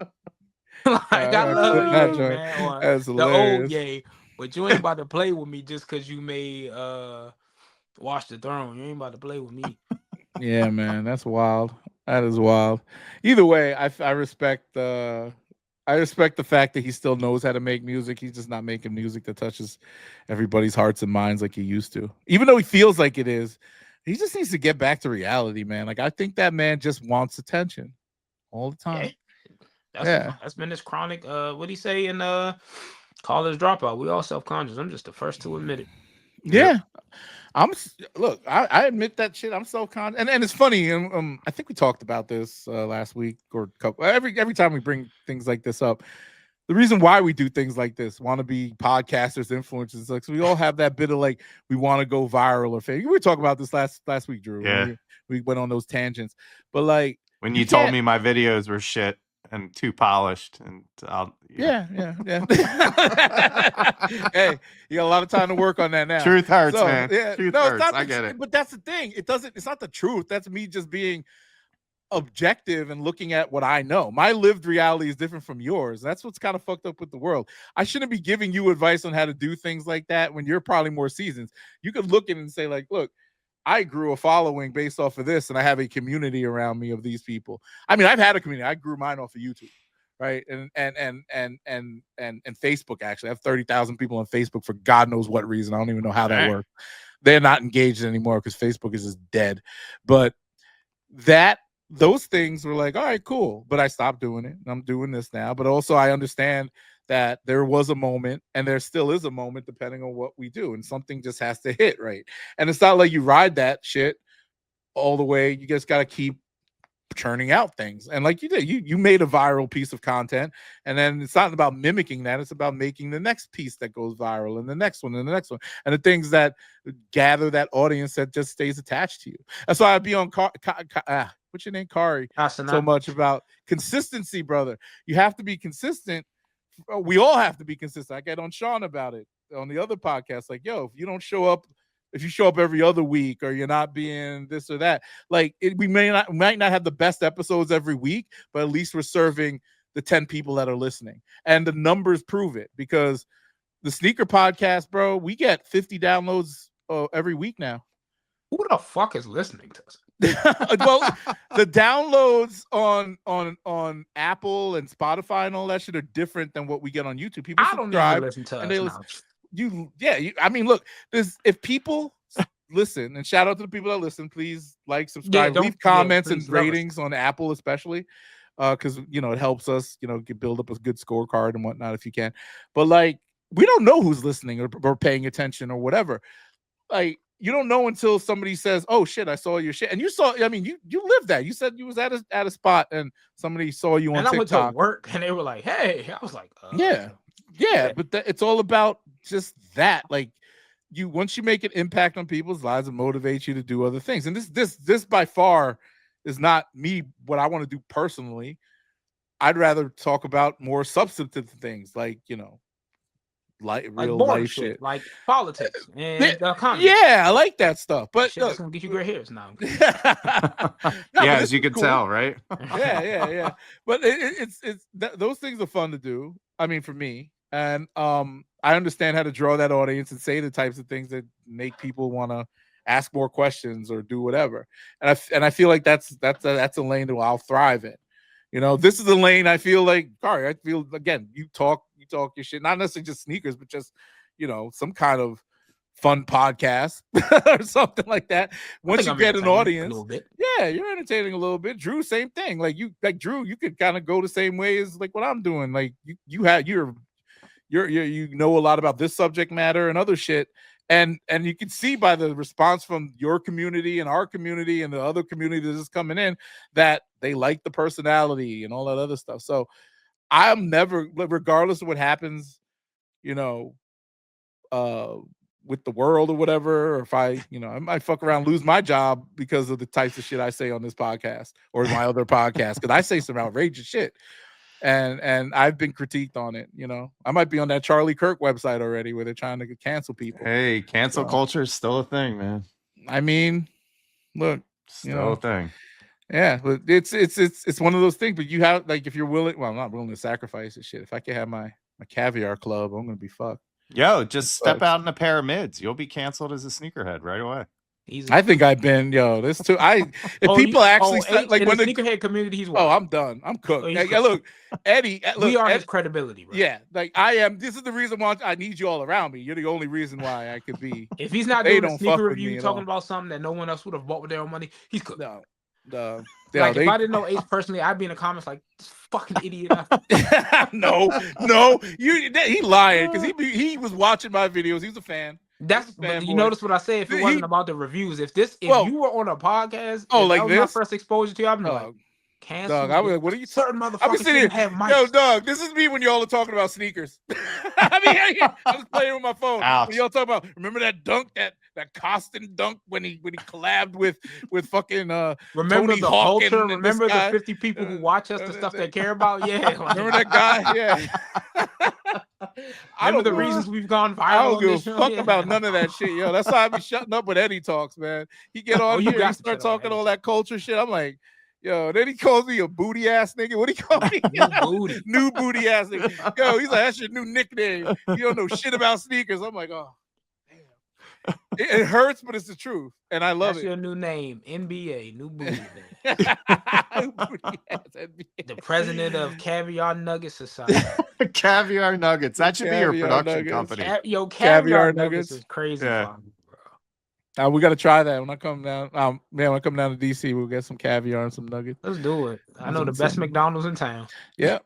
I love you, man. That's the old gay, but you ain't about to play with me just because you made Watch the Throne. You ain't about to play with me. Yeah, man, that's wild. That is wild. Either way, I respect I respect the fact that he still knows how to make music. He's just not making music that touches everybody's hearts and minds like he used to. Even though he feels like it is, he just needs to get back to reality, man. Like I think that man just wants attention all the time. That's been his chronic. What he say in College Dropout? We all self-conscious. I'm just the first to admit it. Yeah. Look, I admit that shit. I'm self-conscious, and it's funny. I think we talked about this last week or every time we bring things like this up. The reason why we do things like this, want to be podcasters, influencers, like so we all have that bit of like we want to go viral or famous. We were talking about this last week, Drew. Yeah, we went on those tangents, but like when you told me my videos were shit and too polished, and yeah. Hey, you got a lot of time to work on that now. Truth hurts, man. Yeah, truth hurts. I get it, but that's the thing. It's not the truth. That's me just being objective and looking at what I know. My lived reality is different from yours. That's what's kind of fucked up with the world. I shouldn't be giving you advice on how to do things like that when you're probably more seasoned. You could look at it and say, like, look, I grew a following based off of this, and I have a community around me of these people. I mean, I've had a community. I grew mine off of YouTube. Right. And Facebook, actually. I have 30,000 people on Facebook for God knows what reason. I don't even know how that works. They're not engaged anymore because Facebook is just dead. But those things were like, all right, cool. But I stopped doing it. And I'm doing this now. But also I understand that there was a moment and there still is a moment depending on what we do. And something just has to hit, right? And it's not like you ride that shit all the way. You just got to keep churning out things. And like you did, you made a viral piece of content, and then it's not about mimicking that, it's about making the next piece that goes viral and the next one and the next one, and the things that gather that audience that just stays attached to you. That's why I'd be on what's your name, Kari, so much about consistency, brother. You have to be consistent. We all have to be consistent. I get on Sean about it on the other podcast, like, yo, if you don't show up, if you show up every other week, or you're not being this or that, like we might not have the best episodes every week, but at least we're serving the 10 people that are listening, and the numbers prove it. Because the sneaker podcast, bro, we get 50 downloads every week now. Who the fuck is listening to us? Well, the downloads on Apple and Spotify and all that shit are different than what we get on YouTube. People subscribe, don't listen to us. They listen. I mean, look, if people listen, and shout out to the people that listen, please like, subscribe, leave comments and ratings on Apple, especially because it helps us, build up a good scorecard and whatnot if you can. But like, we don't know who's listening or paying attention or whatever. Like, you don't know until somebody says, "Oh shit, I saw your shit," and you saw. I mean, you lived that. You said you was at a spot and somebody saw you on TikTok. And I went to work and they were like, "Hey," I was like, yeah, but it's all about just that. Like, once you make an impact on people's lives, it motivates you to do other things. And this by far is not me, what I want to do personally. I'd rather talk about more substantive things, like real life shit, like politics and economy. Yeah, I like that stuff. But shit, that's gonna get you gray hairs now. Yeah, as you can tell, right? yeah. But it's those things are fun to do. I mean, for me. And I understand how to draw that audience and say the types of things that make people want to ask more questions or do whatever. And I feel like that's a lane that I'll thrive in. This is a lane I feel like, Kari, I feel, again, you talk your shit, not necessarily just sneakers, but just, some kind of fun podcast or something like that. Once you get an audience, yeah, you're entertaining a little bit. Drew, same thing. Like Drew, you could kind of go the same way as like what I'm doing. Like you know a lot about this subject matter and other shit, and you can see by the response from your community and our community and the other community that is coming in that they like the personality and all that other stuff. So I'm never, regardless of what happens, with the world or whatever, or if I might fuck around, lose my job because of the types of shit I say on this podcast or my other podcast, because I say some outrageous shit. And I've been critiqued on it. I might be on that Charlie Kirk website already where they're trying to cancel people. Hey, cancel culture is still a thing, man. I mean, look, still a thing. Yeah, but it's one of those things. But you have, like, if you're willing, well, I'm not willing to sacrifice this shit. If I can have my caviar club, I'm gonna be fucked. Yo, just step out in a pair of mids. You'll be canceled as a sneakerhead right away. Easy. I think I've been this too. People actually like in when the sneakerhead community, he's wild. Oh, I'm done. I'm cooked. Oh, Like, look, Eddie. Look, we are his credibility, bro. Yeah, like I am. This is the reason why I need you all around me. You're the only reason why I could be. If he's not doing a sneaker review talking about something that no one else would have bought with their own money, he's cooked. No. Like if I didn't know Ace personally, I'd be in the comments like, this fucking idiot. no, he lying because he was watching my videos. He's a fan. You notice what I say? If it wasn't about the reviews, if you were on a podcast, like that was my first exposure to you, I'd be like, cancel. Dog, I was like, what are you? Certain motherfuckers I was sitting have mics. Yo, dog, this is me when y'all are talking about sneakers. I was playing with my phone. When y'all talking about, remember that dunk, that Costin dunk when he collabed with fucking remember Tony the Hawk culture, remember the 50 people who watch us, the stuff they care about. Yeah, remember that guy? Yeah. Remember the reasons we've gone viral. I don't give a fuck about none of that shit, yo. That's why I be shutting up when Eddie talks, man. He get on here, he start talking all that culture shit. I'm like, yo, then he calls me a booty ass nigga. What he call me? New booty ass nigga. Yo, he's like, that's your new nickname. You don't know shit about sneakers. I'm like, oh, damn. It hurts, but it's the truth, and I love it. That's your new name, NBA, new booty name. New booty ass NBA. The president of Caviar Nugget Society. Caviar Nuggets. That should be your production company. Caviar Nuggets is crazy. Yeah. We got to try that when I come down. When I come down to DC, we'll get some caviar and some nuggets. Let's do it. I know the best McDonald's in town. Yeah.